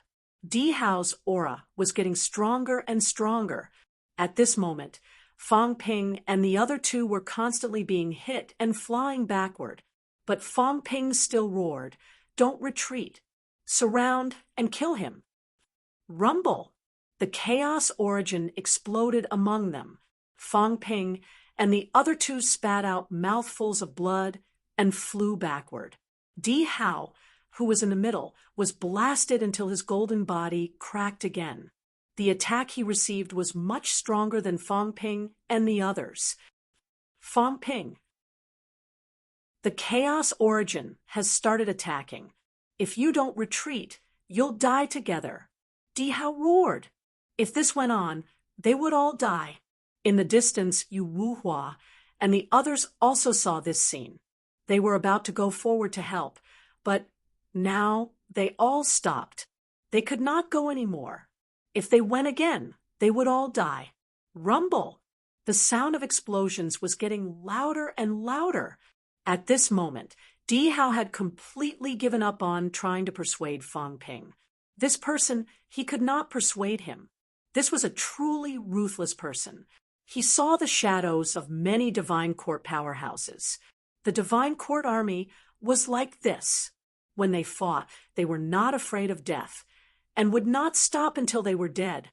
Di Hao's aura was getting stronger and stronger. At this moment, Fong Ping and the other two were constantly being hit and flying backward. But Fong Ping still roared, "Don't retreat. Surround and kill him." Rumble! The chaos origin exploded among them. Fong Ping and the other two spat out mouthfuls of blood and flew backward. Di Hao, who was in the middle, was blasted until his golden body cracked again. The attack he received was much stronger than Fong Ping and the others. Fong Ping. The chaos origin has started attacking. If you don't retreat, you'll die together. Di Hao roared. If this went on, they would all die. In the distance, Yu Wuhua and the others also saw this scene. They were about to go forward to help, but now they all stopped. They could not go anymore. If they went again, they would all die. Rumble! The sound of explosions was getting louder and louder. At this moment, Di Hao had completely given up on trying to persuade Fong Ping. This person, he could not persuade him. This was a truly ruthless person. He saw the shadows of many divine court powerhouses. The divine court army was like this. When they fought, they were not afraid of death and would not stop until they were dead.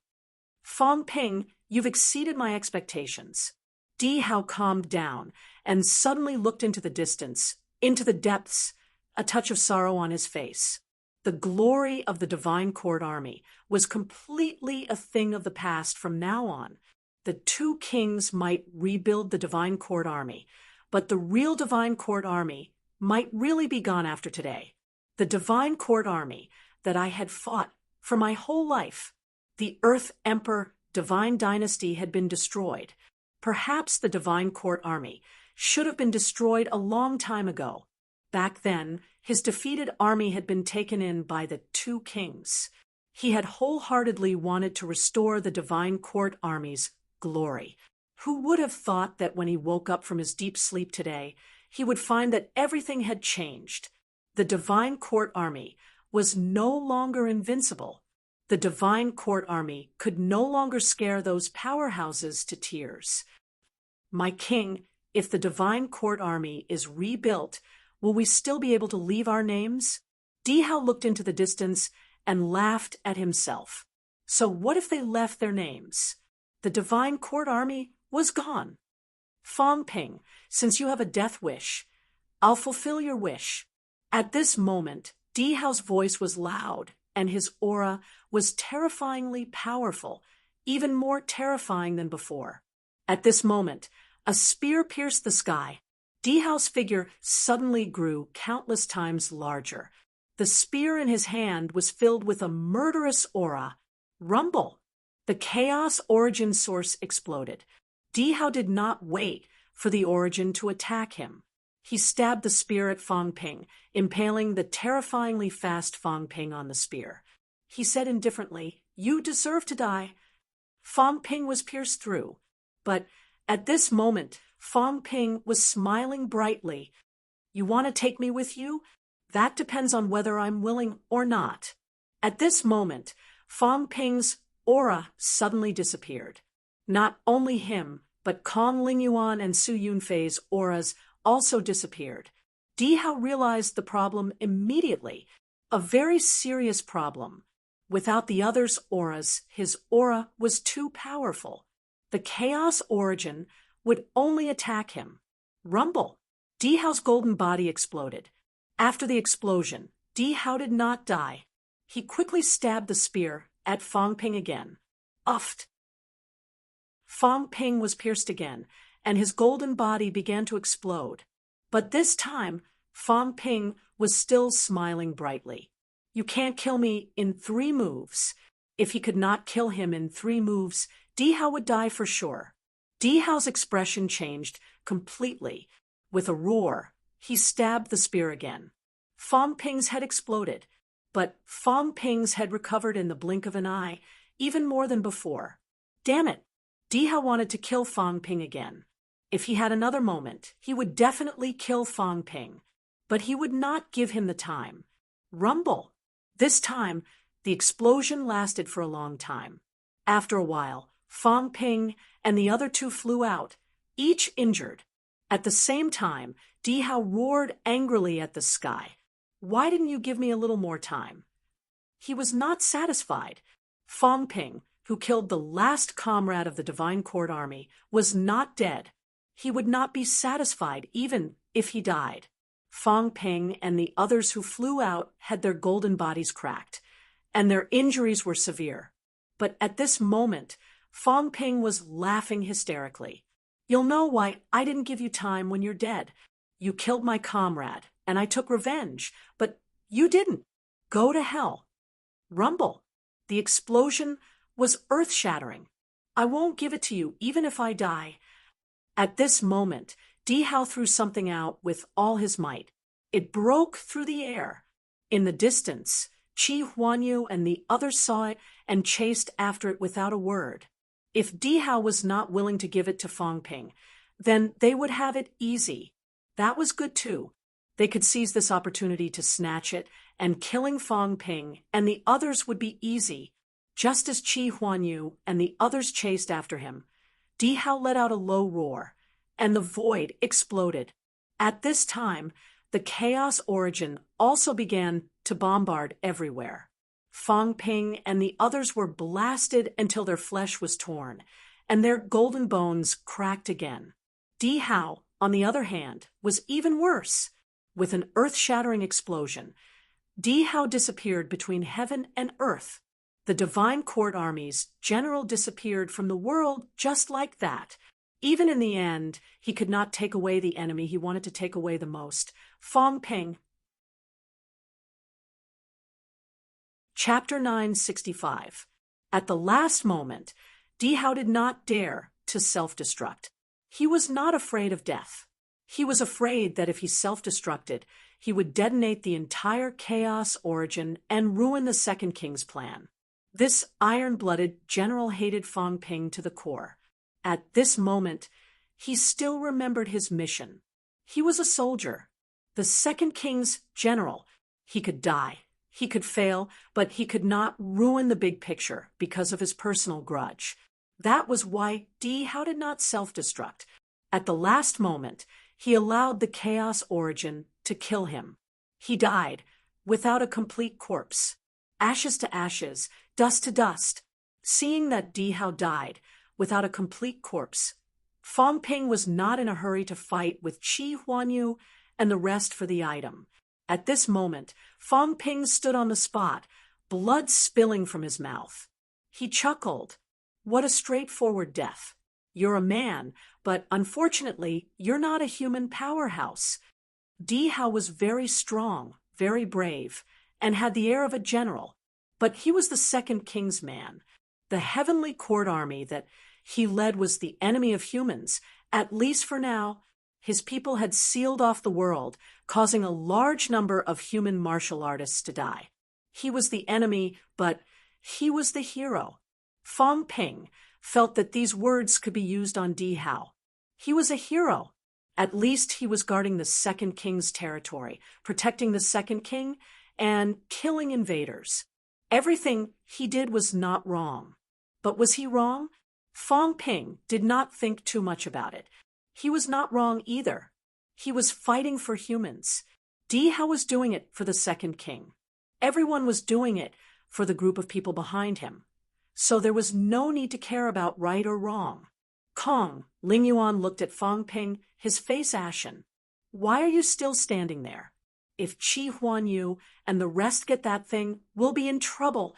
Fong Ping, you've exceeded my expectations. Di Hao calmed down and suddenly looked into the distance, into the depths, a touch of sorrow on his face. The glory of the divine court army was completely a thing of the past from now on. The two kings might rebuild the divine court army, but the real divine court army might really be gone after today. The divine court army that I had fought for my whole life. The Earth Emperor divine dynasty had been destroyed. Perhaps the divine court army should have been destroyed a long time ago. Back then, his defeated army had been taken in by the two kings. He had wholeheartedly wanted to restore the divine court army's glory. Who would have thought that when he woke up from his deep sleep today, he would find that everything had changed? The divine court army was no longer invincible. The divine court army could no longer scare those powerhouses to tears. My king, if the divine court army is rebuilt, will we still be able to leave our names? Di Hao looked into the distance and laughed at himself. So what if they left their names? The divine court army was gone. Fong Ping, since you have a death wish, I'll fulfill your wish. At this moment, Di Hao's voice was loud, and his aura was terrifyingly powerful, even more terrifying than before. At this moment, a spear pierced the sky. Di Hao's figure suddenly grew countless times larger. The spear in his hand was filled with a murderous aura. Rumble! The chaos origin source exploded. Di Hao did not wait for the origin to attack him. He stabbed the spear at Fong Ping, impaling the terrifyingly fast Fong Ping on the spear. He said indifferently, "You deserve to die." Fong Ping was pierced through, but At this moment, Fong Ping was smiling brightly. You want to take me with you? That depends on whether I'm willing or not. At this moment, Fong Ping's aura suddenly disappeared. Not only him, but Kong Lingyuan and Su Yunfei's auras also disappeared. Di Hao realized the problem immediately, a very serious problem. Without the others' auras, his aura was too powerful. The chaos origin would only attack him. Rumble! Di Hao's golden body exploded. After the explosion, Di Hao did not die. He quickly stabbed the spear at Fong Ping again. Uffed! Fong Ping was pierced again, and his golden body began to explode. But this time, Fong Ping was still smiling brightly. You can't kill me in 3 moves. If he could not kill him in 3 moves, Di Hao would die for sure. Di Hao's expression changed completely. With a roar, he stabbed the spear again. Fong Ping's head exploded, but Fong Ping's head recovered in the blink of an eye, even more than before. Damn it! Di Hao wanted to kill Fong Ping again. If he had another moment, he would definitely kill Fong Ping. But he would not give him the time. Rumble! This time, the explosion lasted for a long time. After a while, Fong Ping and the other 2 flew out, each injured. At the same time, Di Hao roared angrily at the sky. Why didn't you give me a little more time? He was not satisfied. Fong Ping, who killed the last comrade of the Divine Court Army, was not dead. He would not be satisfied even if he died. Fong Ping and the others who flew out had their golden bodies cracked, and their injuries were severe. But at this moment, Fong Ping was laughing hysterically. You'll know why I didn't give you time when you're dead. You killed my comrade, and I took revenge, but you didn't. Go to hell. Rumble! The explosion was earth-shattering. I won't give it to you even if I die. At this moment, Di Hao threw something out with all his might. It broke through the air. In the distance, Qi Huanyu and the others saw it and chased after it without a word. If Di Hao was not willing to give it to Fong Ping, then they would have it easy. That was good too. They could seize this opportunity to snatch it, and killing Fong Ping and the others would be easy. Just as Qi Huanyu and the others chased after him, Di Hao let out a low roar, and the void exploded. At this time, the chaos origin also began to bombard everywhere. Fong Ping and the others were blasted until their flesh was torn, and their golden bones cracked again. Di Hao, on the other hand, was even worse. With an earth-shattering explosion, Di Hao disappeared between heaven and earth. The Divine Court Army's general disappeared from the world just like that. Even in the end, he could not take away the enemy he wanted to take away the most, Fong Ping. Chapter 965. At the last moment, Di Hao did not dare to self-destruct. He was not afraid of death. He was afraid that if he self-destructed, he would detonate the entire chaos origin and ruin the Second King's plan. This iron-blooded general hated Fong Ping to the core. At this moment, he still remembered his mission. He was a soldier, the Second King's general. He could die, he could fail, but he could not ruin the big picture because of his personal grudge. That was why Di Hao did not self-destruct. At the last moment, he allowed the chaos origin to kill him. He died without a complete corpse. Ashes to ashes, dust to dust. Seeing that Di Hao died without a complete corpse, Fong Ping was not in a hurry to fight with Qi Huanyu and the rest for the item. At this moment, Fong Ping stood on the spot, blood spilling from his mouth. He chuckled. What a straightforward death. You're a man, but unfortunately, you're not a human powerhouse. Di Hao was very strong, very brave, and had the air of a general, but he was the Second King's man. The heavenly court army that he led was the enemy of humans, at least for now. His people had sealed off the world, causing a large number of human martial artists to die. He was the enemy, but he was the hero. Fong Ping felt that these words could be used on Di Hao. He was a hero. At least he was guarding the second king's territory, protecting the second king, and killing invaders. Everything he did was not wrong. But was he wrong? Fong Ping did not think too much about it. He was not wrong either. He was fighting for humans. Di Hao was doing it for the second king. Everyone was doing it for the group of people behind him. So there was no need to care about right or wrong. Kong, Ling Yuan looked at Fong Ping, his face ashen. Why are you still standing there? If Qi Huan Yu and the rest get that thing, we'll be in trouble.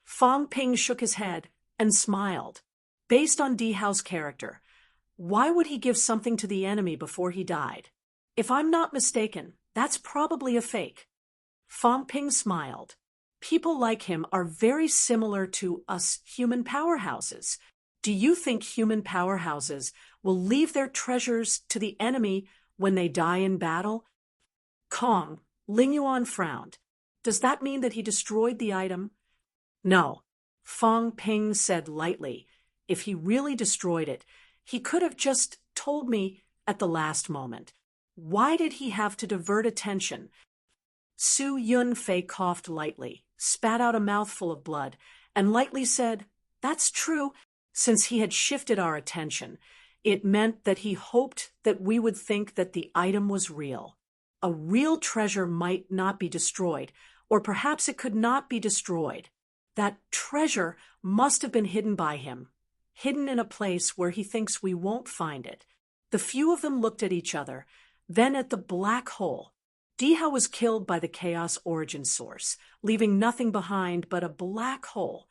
Fong Ping shook his head and smiled. Based on Di Hao's character, why would he give something to the enemy before he died? If I'm not mistaken, that's probably a fake. Fong Ping smiled. People like him are very similar to us human powerhouses. Do you think human powerhouses will leave their treasures to the enemy when they die in battle? Kong, Ling Yuan frowned. Does that mean that he destroyed the item? No, Fong Ping said lightly. If he really destroyed it, he could have just told me at the last moment. Why did he have to divert attention? Su Yunfei coughed lightly, spat out a mouthful of blood, and lightly said, "That's true." Since he had shifted our attention, it meant that he hoped that we would think that the item was real. A real treasure might not be destroyed, or perhaps it could not be destroyed. That treasure must have been hidden by him, hidden in a place where he thinks we won't find it. The few of them looked at each other, then at the black hole. Di Hao was killed by the chaos origin source, leaving nothing behind but a black hole.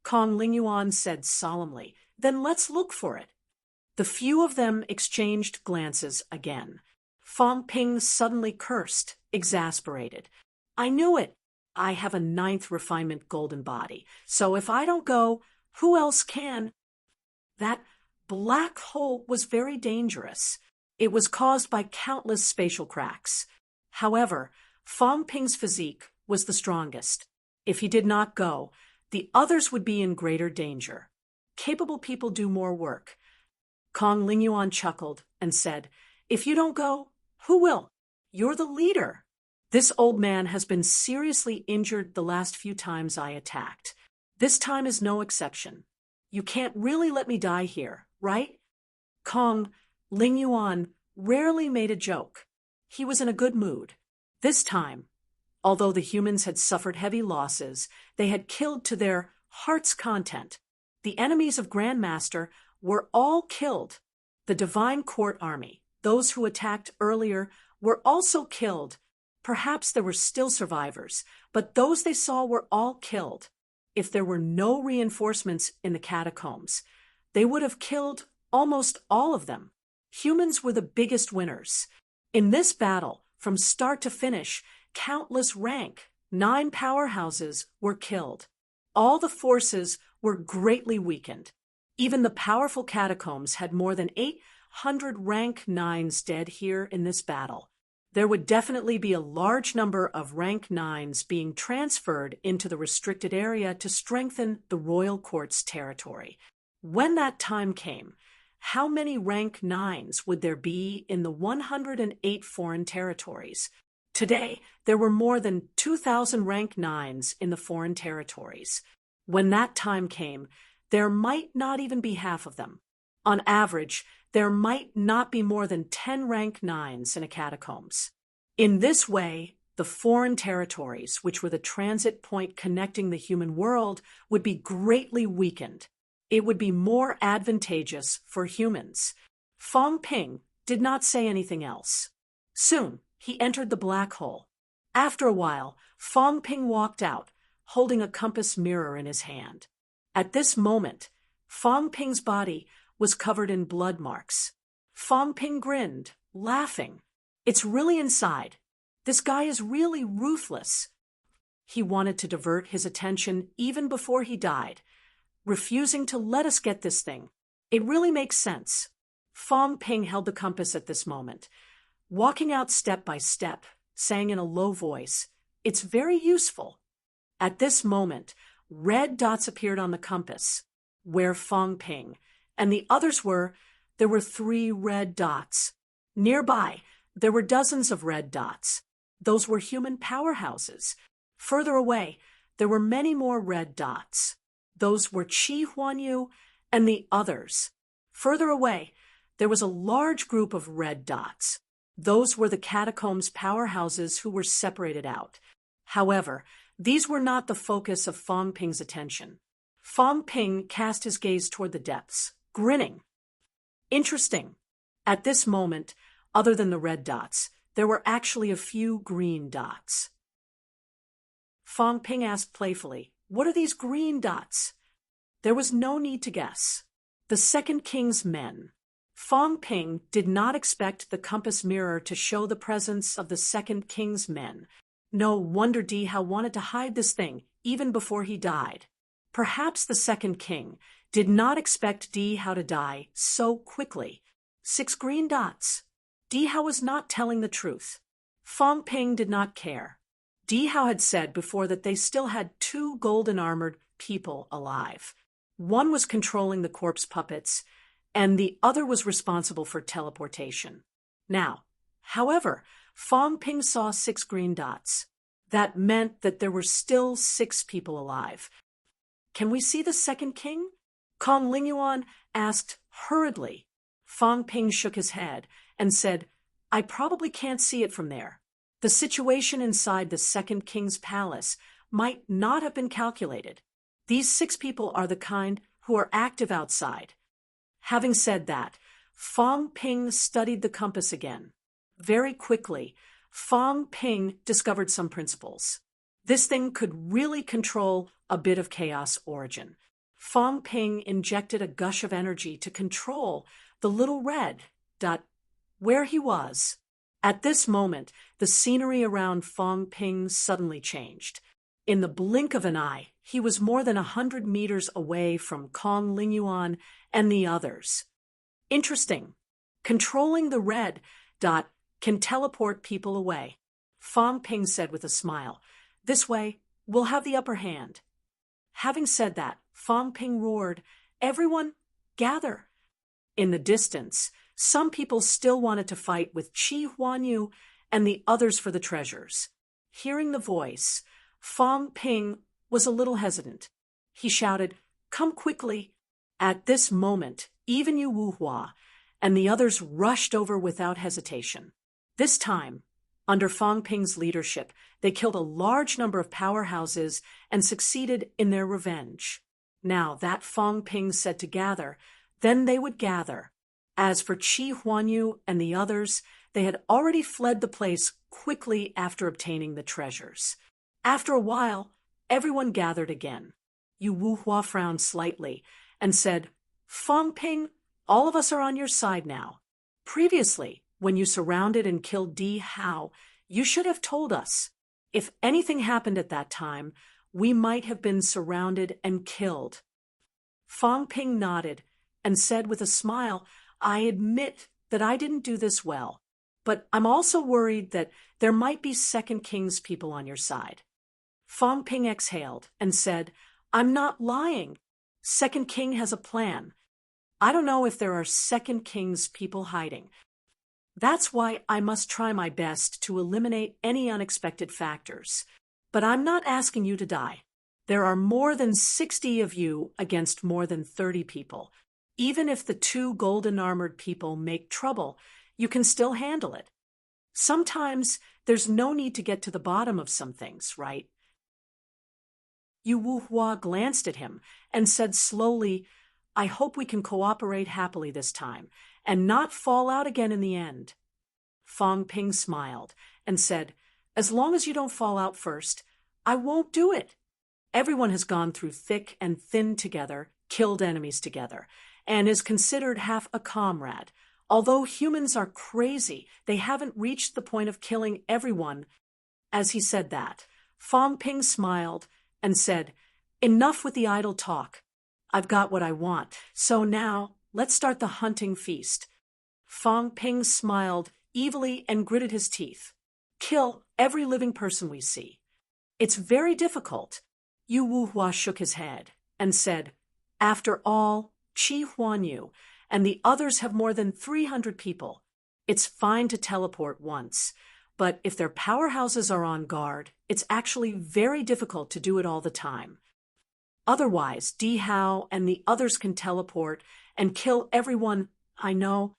Kong Ling Yuan said solemnly, "Then let's look for it." The few of them exchanged glances again. Fong Ping suddenly cursed, exasperated. "I knew it. I have a 9th refinement golden body, so if I don't go, who else can?" That black hole was very dangerous. It was caused by countless spatial cracks. However, Fong Ping's physique was the strongest. If he did not go, the others would be in greater danger. Capable people do more work. Kong Ling Yuan chuckled and said, "If you don't go, who will? You're the leader." This old man has been seriously injured the last few times I attacked. This time is no exception. You can't really let me die here, right? Kong Ling Yuan rarely made a joke. He was in a good mood. This time, although the humans had suffered heavy losses, they had killed to their heart's content. The enemies of Grandmaster were all killed. The Divine Court Army, those who attacked earlier, were also killed. Perhaps there were still survivors, but those they saw were all killed. If there were no reinforcements in the catacombs, they would have killed almost all of them. Humans were the biggest winners. In this battle, from start to finish, countless rank 9 powerhouses were killed. All the forces were greatly weakened. Even the powerful catacombs had more than 800 rank 9s dead here in this battle. There would definitely be a large number of rank 9s being transferred into the restricted area to strengthen the royal court's territory. When that time came, how many rank 9s would there be in the 108 foreign territories? Today, there were more than 2,000 rank 9s in the foreign territories. When that time came, there might not even be half of them. On average, there might not be more than 10 rank 9s in a catacombs. In this way, the foreign territories, which were the transit point connecting the human world, would be greatly weakened. It would be more advantageous for humans. Fong Ping did not say anything else. Soon, he entered the black hole. After a while, Fong Ping walked out, holding a compass mirror in his hand. At this moment, Fong Ping's body was covered in blood marks. Fong Ping grinned, laughing. "It's really inside. This guy is really ruthless." He wanted to divert his attention even before he died, refusing to let us get this thing. It really makes sense. Fong Ping held the compass at this moment, walking out step by step, saying in a low voice, "It's very useful." At this moment, red dots appeared on the compass, where Fong Ping and the others were. there were 3 red dots. Nearby, there were dozens of red dots. Those were human powerhouses. Further away, there were many more red dots. Those were Qi Huanyu and the others. Further away, there was a large group of red dots. Those were the catacombs powerhouses who were separated out. However, these were not the focus of Fang Ping's attention. Fang Ping cast his gaze toward the depths, grinning. Interesting. At this moment, other than the red dots, there were actually a few green dots. Fang Ping asked playfully, "What are these green dots?" There was no need to guess. The Second King's men. Fang Ping did not expect the compass mirror to show the presence of the Second King's men. No wonder Di Hao wanted to hide this thing, even before he died. Perhaps the Second King did not expect Di Hao to die so quickly. 6 green dots. Di Hao was not telling the truth. Fang Ping did not care. Di Hao had said before that they still had 2 golden-armored people alive. One was controlling the corpse puppets, and the other was responsible for teleportation. Now, however, Fang Ping saw 6 green dots. That meant that there were still 6 people alive. "Can we see the Second King?" Kong Lingyuan asked hurriedly. Fang Ping shook his head and said, "I probably can't see it from there. The situation inside the Second King's palace might not have been calculated. These 6 people are the kind who are active outside." Having said that, Fang Ping studied the compass again. Very quickly, Fang Ping discovered some principles. This thing could really control a bit of chaos origin. Fang Ping injected a gush of energy to control the little red dot where he was. At this moment, the scenery around Fang Ping suddenly changed. In the blink of an eye, he was more than 100 meters away from Kong Lingyuan and the others. Interesting. Controlling the red dot can teleport people away. Fang Ping said with a smile, "This way, we'll have the upper hand." Having said that, Fang Ping roared, "Everyone, gather!" In the distance, some people still wanted to fight with Qi Huanyu and the others for the treasures. Hearing the voice, Fang Ping was a little hesitant. He shouted, "Come quickly!" At this moment, even Yu Wuhua and the others rushed over without hesitation. This time, under Fang Ping's leadership, they killed a large number of powerhouses and succeeded in their revenge. Now that Fang Ping said to gather, then they would gather. As for Qi Huanyu and the others, they had already fled the place quickly after obtaining the treasures. After a while, everyone gathered again. Yu Wuhua frowned slightly and said, "Fang Ping, all of us are on your side now. Previously, when you surrounded and killed Di Hao, you should have told us. If anything happened at that time, we might have been surrounded and killed." Fang Ping nodded and said with a smile, "I admit that I didn't do this well, but I'm also worried that there might be Second King's people on your side." Fang Ping exhaled and said, "I'm not lying. Second King has a plan. I don't know if there are Second King's people hiding. That's why I must try my best to eliminate any unexpected factors. But I'm not asking you to die. There are more than 60 of you against more than 30 people. Even if the 2 golden-armored people make trouble, you can still handle it. Sometimes there's no need to get to the bottom of some things, right?" Yu Wuhua glanced at him and said slowly, "I hope we can cooperate happily this time and not fall out again in the end." Fang Ping smiled and said, "As long as you don't fall out first, I won't do it. Everyone has gone through thick and thin together, killed enemies together, and is considered half a comrade. Although humans are crazy, they haven't reached the point of killing everyone." As he said that, Fang Ping smiled and said, "Enough with the idle talk. I've got what I want, so now let's start the hunting feast." Fang Ping smiled evilly and gritted his teeth. "Kill every living person we see." "It's very difficult." Yu Wuhua shook his head and said, "After all, Qi Huanyu and the others have more than 300 people. It's fine to teleport once, but if their powerhouses are on guard, it's actually very difficult to do it all the time. Otherwise, Di Hao and the others can teleport and kill everyone. I know.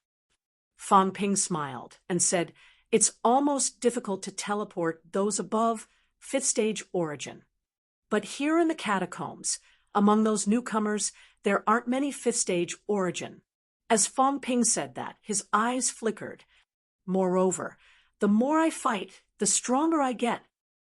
Fang Ping smiled and said, it's almost difficult to teleport those above 5th stage origin. But here in the catacombs, among those newcomers, there aren't many 5th stage origin. As Fang Ping said that, his eyes flickered. Moreover, the more I fight, the stronger I get.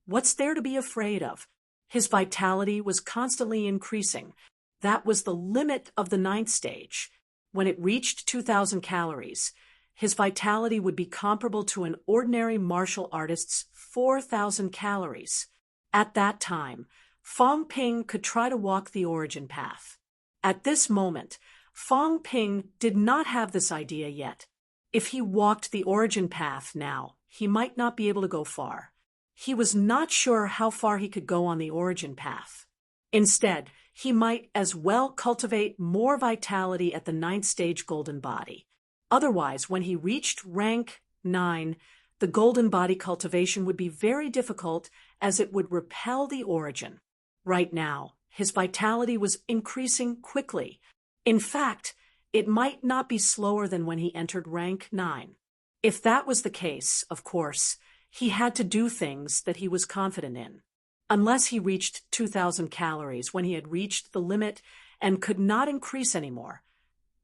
What's there to be afraid of? His vitality was constantly increasing. That was the limit of the 9th stage. When it reached 2,000 calories, his vitality would be comparable to an ordinary martial artist's 4,000 calories. At that time, Fang Ping could try to walk the origin path. At this moment, Fang Ping did not have this idea yet. If he walked the origin path now, he might not be able to go far. He was not sure how far he could go on the origin path. Instead, he might as well cultivate more vitality at the 9th stage golden body. Otherwise, when he reached rank 9, the golden body cultivation would be very difficult as it would repel the origin. Right now, his vitality was increasing quickly. In fact, it might not be slower than when he entered rank 9. If that was the case, of course, he had to do things that he was confident in. Unless he reached 2,000 calories when he had reached the limit and could not increase anymore,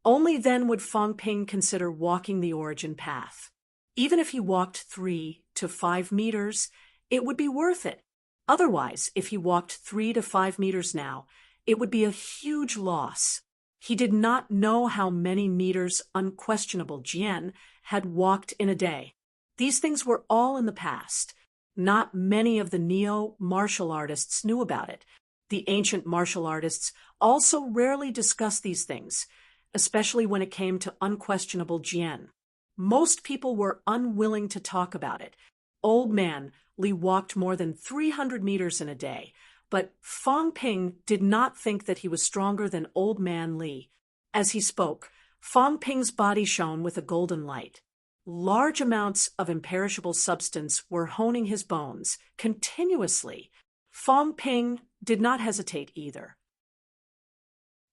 only then would Fang Ping consider walking the origin path. Even if he walked 3 to 5 meters, it would be worth it. Otherwise, if he walked 3 to 5 meters now, it would be a huge loss. He did not know how many meters unquestionable Jian had walked in a day. These things were all in the past. Not many of the neo-martial artists knew about it. The ancient martial artists also rarely discussed these things, especially when it came to unquestionable Jian. Most people were unwilling to talk about it. Old man Li walked more than 300 meters in a day, but Fang Ping did not think that he was stronger than old man Li. As he spoke, Fang Ping's body shone with a golden light. Large amounts of imperishable substance were honing his bones continuously. Fang Ping did not hesitate either.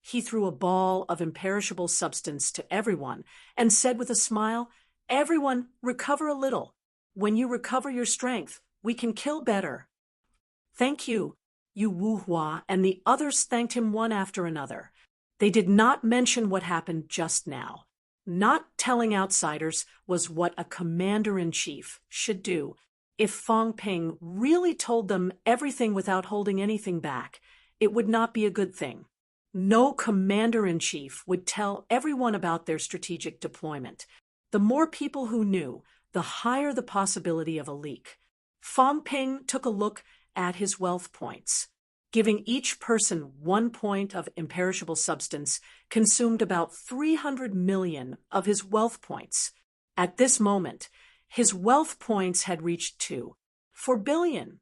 He threw a ball of imperishable substance to everyone and said with a smile, "Everyone, recover a little. When you recover your strength, we can kill better." "Thank you." Yu Wuhua and the others thanked him one after another. They did not mention what happened just now. Not telling outsiders was what a commander-in-chief should do. If Fang Ping really told them everything without holding anything back, it would not be a good thing. No commander-in-chief would tell everyone about their strategic deployment. The more people who knew, the higher the possibility of a leak. Fang Ping took a look at his wealth points. Giving each person 1 point of imperishable substance consumed about 300 million of his wealth points. At this moment, his wealth points had reached 2.4 billion.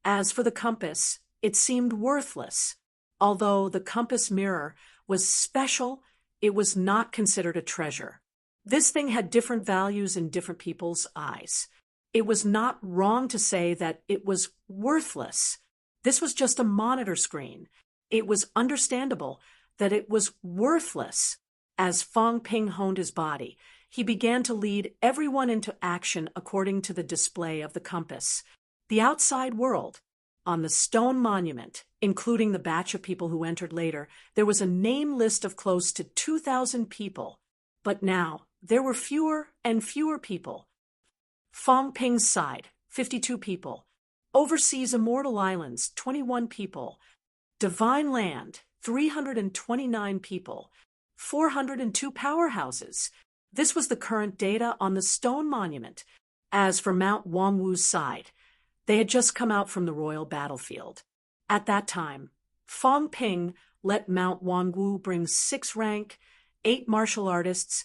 As for the compass, it seemed worthless. Although the compass mirror was special, it was not considered a treasure. This thing had different values in different people's eyes. It was not wrong to say that it was worthless. This was just a monitor screen. It was understandable that it was worthless. As Fang Ping honed his body, he began to lead everyone into action according to the display of the compass. The outside world. On the stone monument, including the batch of people who entered later, there was a name list of close to 2,000 people. But now, there were fewer and fewer people. Fang Ping's side, 52 people. Overseas Immortal Islands, 21 people. Divine Land, 329 people. 402 powerhouses. This was the current data on the stone monument. As for Mount Wangwu's side, they had just come out from the royal battlefield. At that time, Fang Ping let Mount Wangwu bring 6 rank, 8 martial artists,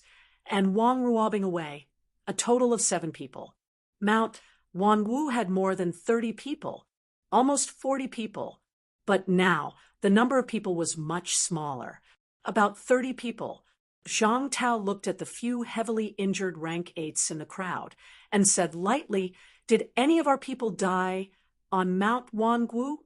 and Wang Ruobing away, a total of 7 people. Mount Wangwu had more than 30 people, almost 40 people. But now, the number of people was much smaller, about 30 people. Zhang Tao looked at the few heavily injured rank 8s in the crowd and said lightly, "Did any of our people die on Mount Wangu?"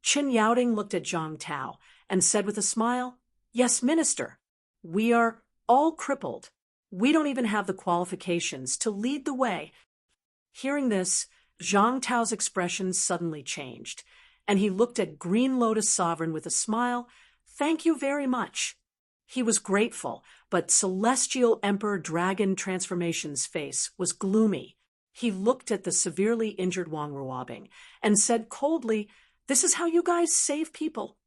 Qin Yaoding looked at Zhang Tao and said with a smile, "Yes, Minister. We are all crippled. We don't even have the qualifications to lead the way." Hearing this, Zhang Tao's expression suddenly changed, and he looked at Green Lotus Sovereign with a smile. "Thank you very much." He was grateful, but Celestial Emperor Dragon Transformation's face was gloomy. He looked at the severely injured Wang Ruobing and said coldly, "This is how you guys save people."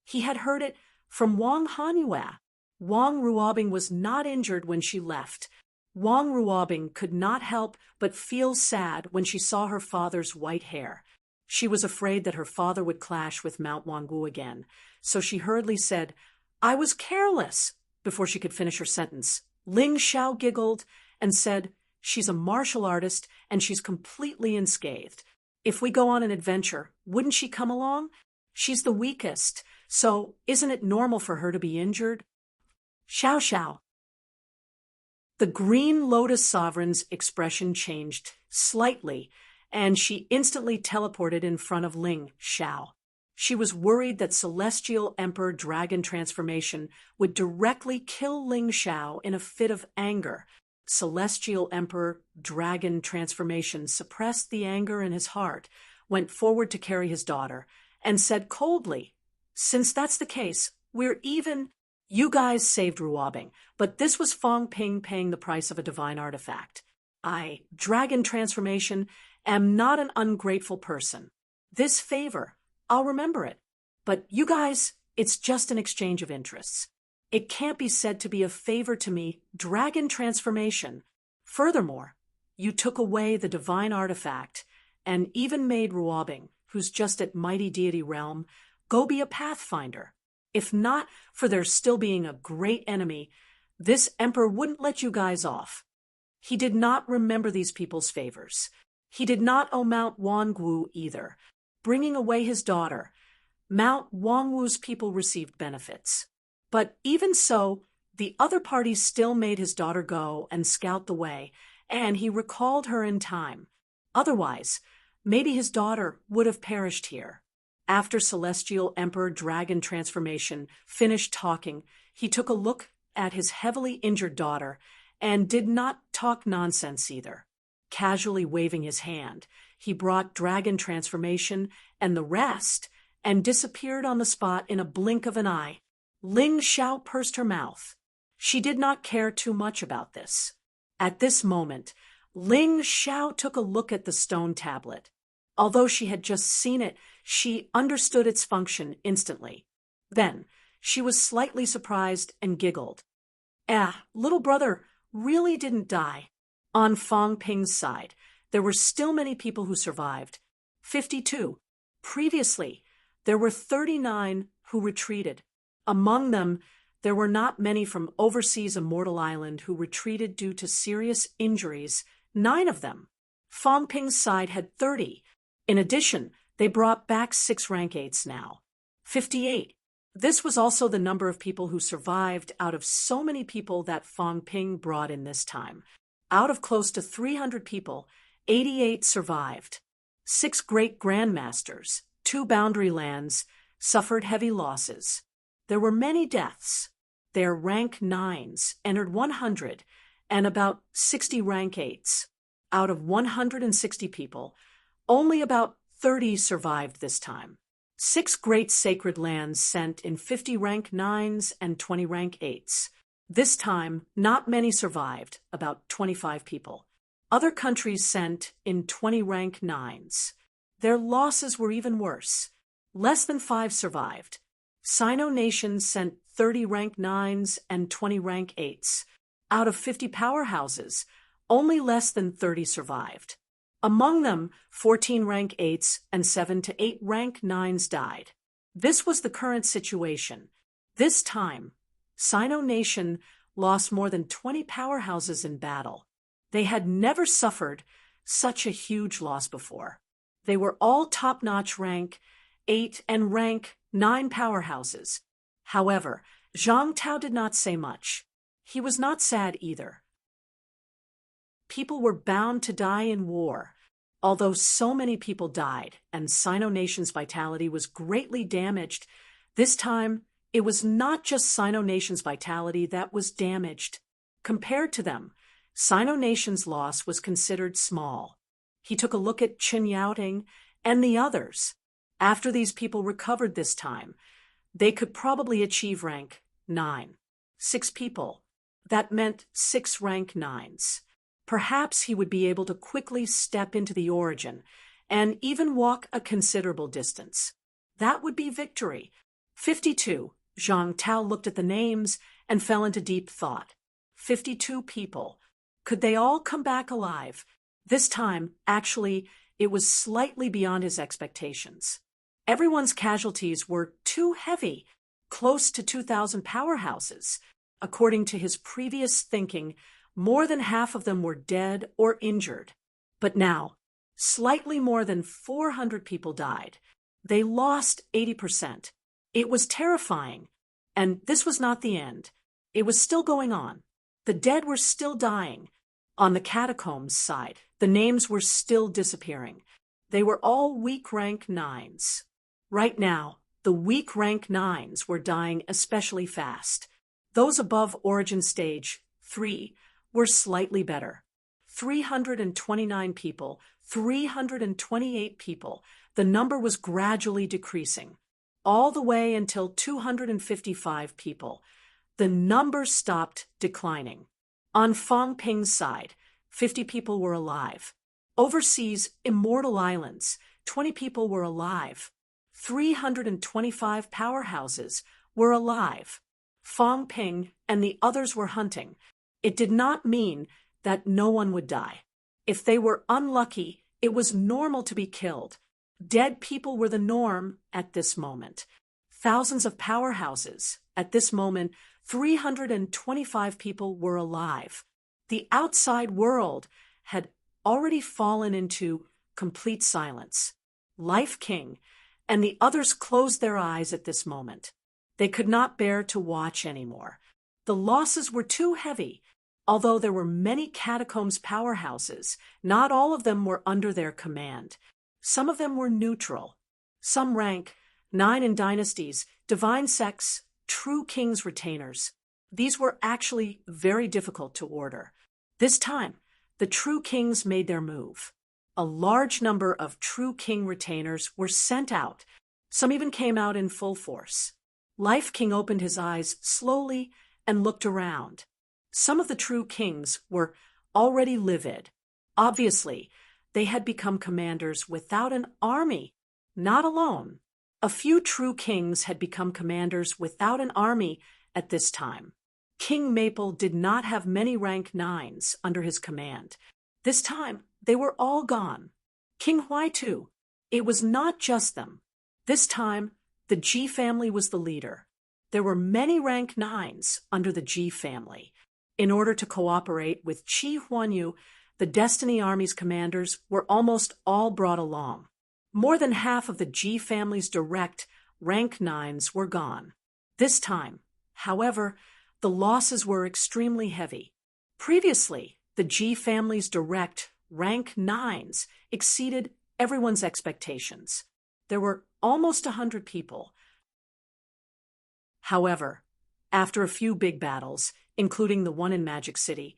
He had heard it from Wang Hanyue. Wang Ruobing was not injured when she left. Wang Ruobing could not help but feel sad when she saw her father's white hair. She was afraid that her father would clash with Mount Wangu again, so she hurriedly said, "I was careless," before she could finish her sentence. Ling Xiao giggled and said, "She's a martial artist and she's completely unscathed. If we go on an adventure, wouldn't she come along? She's the weakest, so isn't it normal for her to be injured?" Xiao Xiao. The Green Lotus Sovereign's expression changed slightly, and she instantly teleported in front of Ling Xiao. She was worried that Celestial Emperor Dragon Transformation would directly kill Ling Xiao in a fit of anger. Celestial Emperor Dragon Transformation suppressed the anger in his heart, went forward to carry his daughter, and said coldly, "Since that's the case, we're even. You guys saved Ruobing, but this was Fong Ping paying the price of a divine artifact. I, Dragon Transformation, am not an ungrateful person. This favor, I'll remember it. But you guys, it's just an exchange of interests. It can't be said to be a favor to me, Dragon Transformation. Furthermore, you took away the divine artifact and even made Ruobing, who's just at Mighty Deity Realm, go be a pathfinder. If not for there still being a great enemy, this emperor wouldn't let you guys off." He did not remember these people's favors. He did not owe Mount Wangu either. Bringing away his daughter, Mount Wangu's people received benefits. But even so, the other parties still made his daughter go and scout the way, and he recalled her in time. Otherwise, maybe his daughter would have perished here. After Celestial Emperor Dragon Transformation finished talking, he took a look at his heavily injured daughter and did not talk nonsense either. Casually waving his hand, he brought Dragon Transformation and the rest and disappeared on the spot in a blink of an eye. Ling Xiao pursed her mouth. She did not care too much about this. At this moment, Ling Xiao took a look at the stone tablet. Although she had just seen it, she understood its function instantly. Then, she was slightly surprised and giggled. Little brother really didn't die." On Fong Ping's side, there were still many people who survived. 52. Previously, there were 39 who retreated. Among them, there were not many from overseas Immortal Island who retreated due to serious injuries. 9 of them. Fong Ping's side had 30. In addition, they brought back 6 rank 8s now. 58. This was also the number of people who survived out of so many people that Fong Ping brought in this time. Out of close to 300 people, 88 survived. 6 great grandmasters, 2 boundary lands, suffered heavy losses. There were many deaths. Their rank 9s entered 100 and about 60 rank 8s. Out of 160 people, only about 30 survived this time. 6 great sacred lands sent in 50 rank 9s and 20 rank 8s. This time, not many survived, about 25 people. Other countries sent in 20 rank 9s. Their losses were even worse. Less than 5 survived. Sino nations sent 30 rank 9s and 20 rank 8s. Out of 50 powerhouses, only less than 30 survived. Among them, 14 rank 8s and 7 to 8 rank 9s died. This was the current situation. This time, Sino Nation lost more than 20 powerhouses in battle. They had never suffered such a huge loss before. They were all top-notch rank 8 and rank 9 powerhouses. However, Zhang Tao did not say much. He was not sad either. People were bound to die in war. Although so many people died and Sino-Nation's vitality was greatly damaged, this time it was not just Sino-Nation's vitality that was damaged. Compared to them, Sino-Nation's loss was considered small. He took a look at Chen Yaoting and the others. After these people recovered this time, they could probably achieve rank 9. 6 people. That meant 6 rank 9s. Perhaps he would be able to quickly step into the origin and even walk a considerable distance. That would be victory. 52. Zhang Tao looked at the names and fell into deep thought. 52 people. Could they all come back alive? This time, actually, it was slightly beyond his expectations. Everyone's casualties were too heavy, close to 2,000 powerhouses. According to his previous thinking, more than half of them were dead or injured. But now, slightly more than 400 people died. They lost 80%. It was terrifying. And this was not the end. It was still going on. The dead were still dying. On the catacombs side, the names were still disappearing. They were all weak rank 9s. Right now, the weak rank 9s were dying especially fast. Those above origin stage 3 were slightly better. 329 people, 328 people. The number was gradually decreasing, all the way until 255 people. The number stopped declining. On Fang Ping's side, 50 people were alive. Overseas, Immortal Islands, 20 people were alive. 325 powerhouses were alive. Fang Ping and the others were hunting. It did not mean that no one would die. If they were unlucky, it was normal to be killed. Dead people were the norm at this moment. Thousands of powerhouses. At this moment, 325 people were alive. The outside world had already fallen into complete silence. Life King and the others closed their eyes at this moment. They could not bear to watch anymore. The losses were too heavy. Although there were many catacombs powerhouses, not all of them were under their command. Some of them were neutral. Some rank 9 in dynasties, divine sects, true king's retainers. These were actually very difficult to order. This time, the true kings made their move. A large number of true king retainers were sent out. Some even came out in full force. Life King opened his eyes slowly and looked around. Some of the true kings were already livid. Obviously, they had become commanders without an army, not alone. A few true kings had become commanders without an army at this time. King Maple did not have many rank 9s under his command. This time, they were all gone. King Huai too. It was not just them. This time, the Ji family was the leader. There were many rank 9s under the Ji family. In order to cooperate with Qi Huanyu, the Destiny Army's commanders were almost all brought along. More than half of the Ji family's direct rank 9s were gone. This time, however, the losses were extremely heavy. Previously, the Ji family's direct rank 9s exceeded everyone's expectations. There were almost 100 people. However, after a few big battles, including the one in Magic City,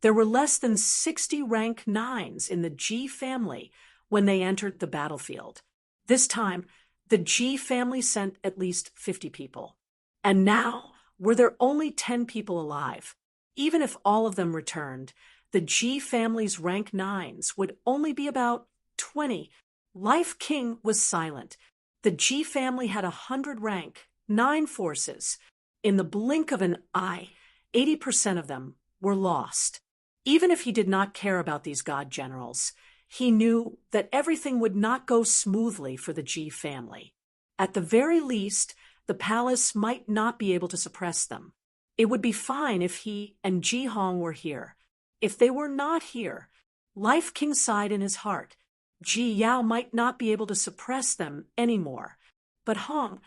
there were less than 60 rank 9s in the Ji family when they entered the battlefield. This time, the Ji family sent at least 50 people. And now, were there only 10 people alive? Even if all of them returned, the Ji family's rank 9s would only be about 20. Life King was silent. The Ji family had 100 rank 9 forces. In the blink of an eye, 80% of them were lost. Even if he did not care about these god generals, he knew that everything would not go smoothly for the Ji family. At the very least, the palace might not be able to suppress them. It would be fine if he and Ji Hong were here. If they were not here, Life King sighed in his heart. Ji Yao might not be able to suppress them anymore. But Hong,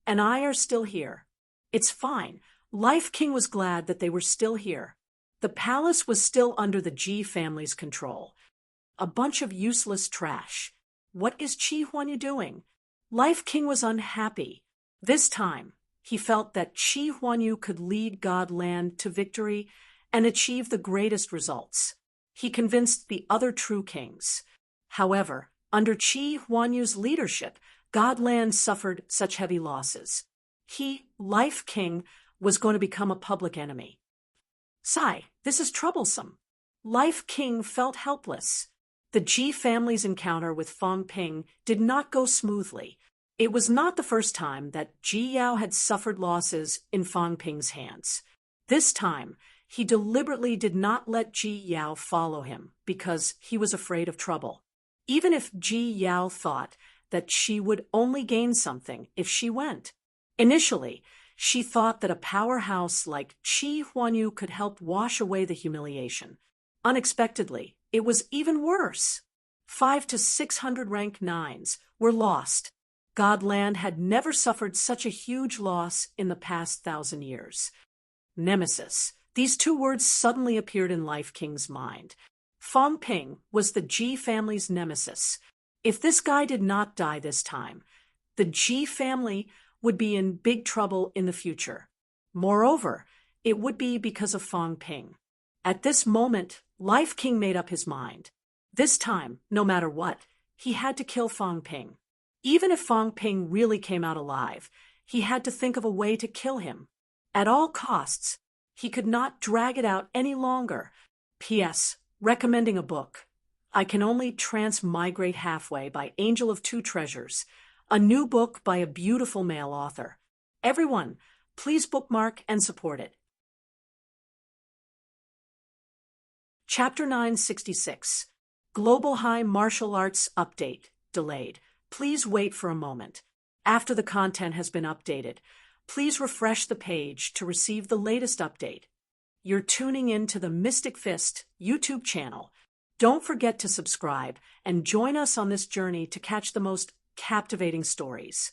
and I are still here. It's fine. Life King was glad that they were still here. The palace was still under the Ji family's control. A bunch of useless trash. What is Chi Huanyu doing? Life King was unhappy. This time, he felt that Chi Huanyu could lead God Land to victory and achieve the greatest results. He convinced the other true kings. However, under Chi Huanyu's leadership, God Land suffered such heavy losses. He, Life King, was going to become a public enemy. Sigh, this is troublesome. Life King felt helpless. The Ji family's encounter with Fang Ping did not go smoothly. It was not the first time that Ji Yao had suffered losses in Fang Ping's hands. This time, he deliberately did not let Ji Yao follow him because he was afraid of trouble. Even if Ji Yao thought that she would only gain something if she went. Initially, she thought that a powerhouse like Chi Huanyu could help wash away the humiliation. Unexpectedly, it was even worse. 500 to 600 rank 9s were lost. God Land had never suffered such a huge loss in the past 1,000 years. Nemesis. These two words suddenly appeared in Life King's mind. Fang Ping was the Ji family's nemesis. If this guy did not die this time, the Ji family would be in big trouble in the future. Moreover, it would be because of Fang Ping. At this moment, Life King made up his mind. This time, no matter what, he had to kill Fang Ping. Even if Fang Ping really came out alive, he had to think of a way to kill him. At all costs, he could not drag it out any longer. P.S. Recommending a book. I Can Only Transmigrate Halfway by Angel of Two Treasures, a new book by a beautiful male author. Everyone, please bookmark and support it. Chapter 966. Global High Martial Arts Update. Delayed. Please wait for a moment. After the content has been updated, please refresh the page to receive the latest update. You're tuning in to the Mystic Fist YouTube channel. Don't forget to subscribe and join us on this journey to catch the most captivating stories.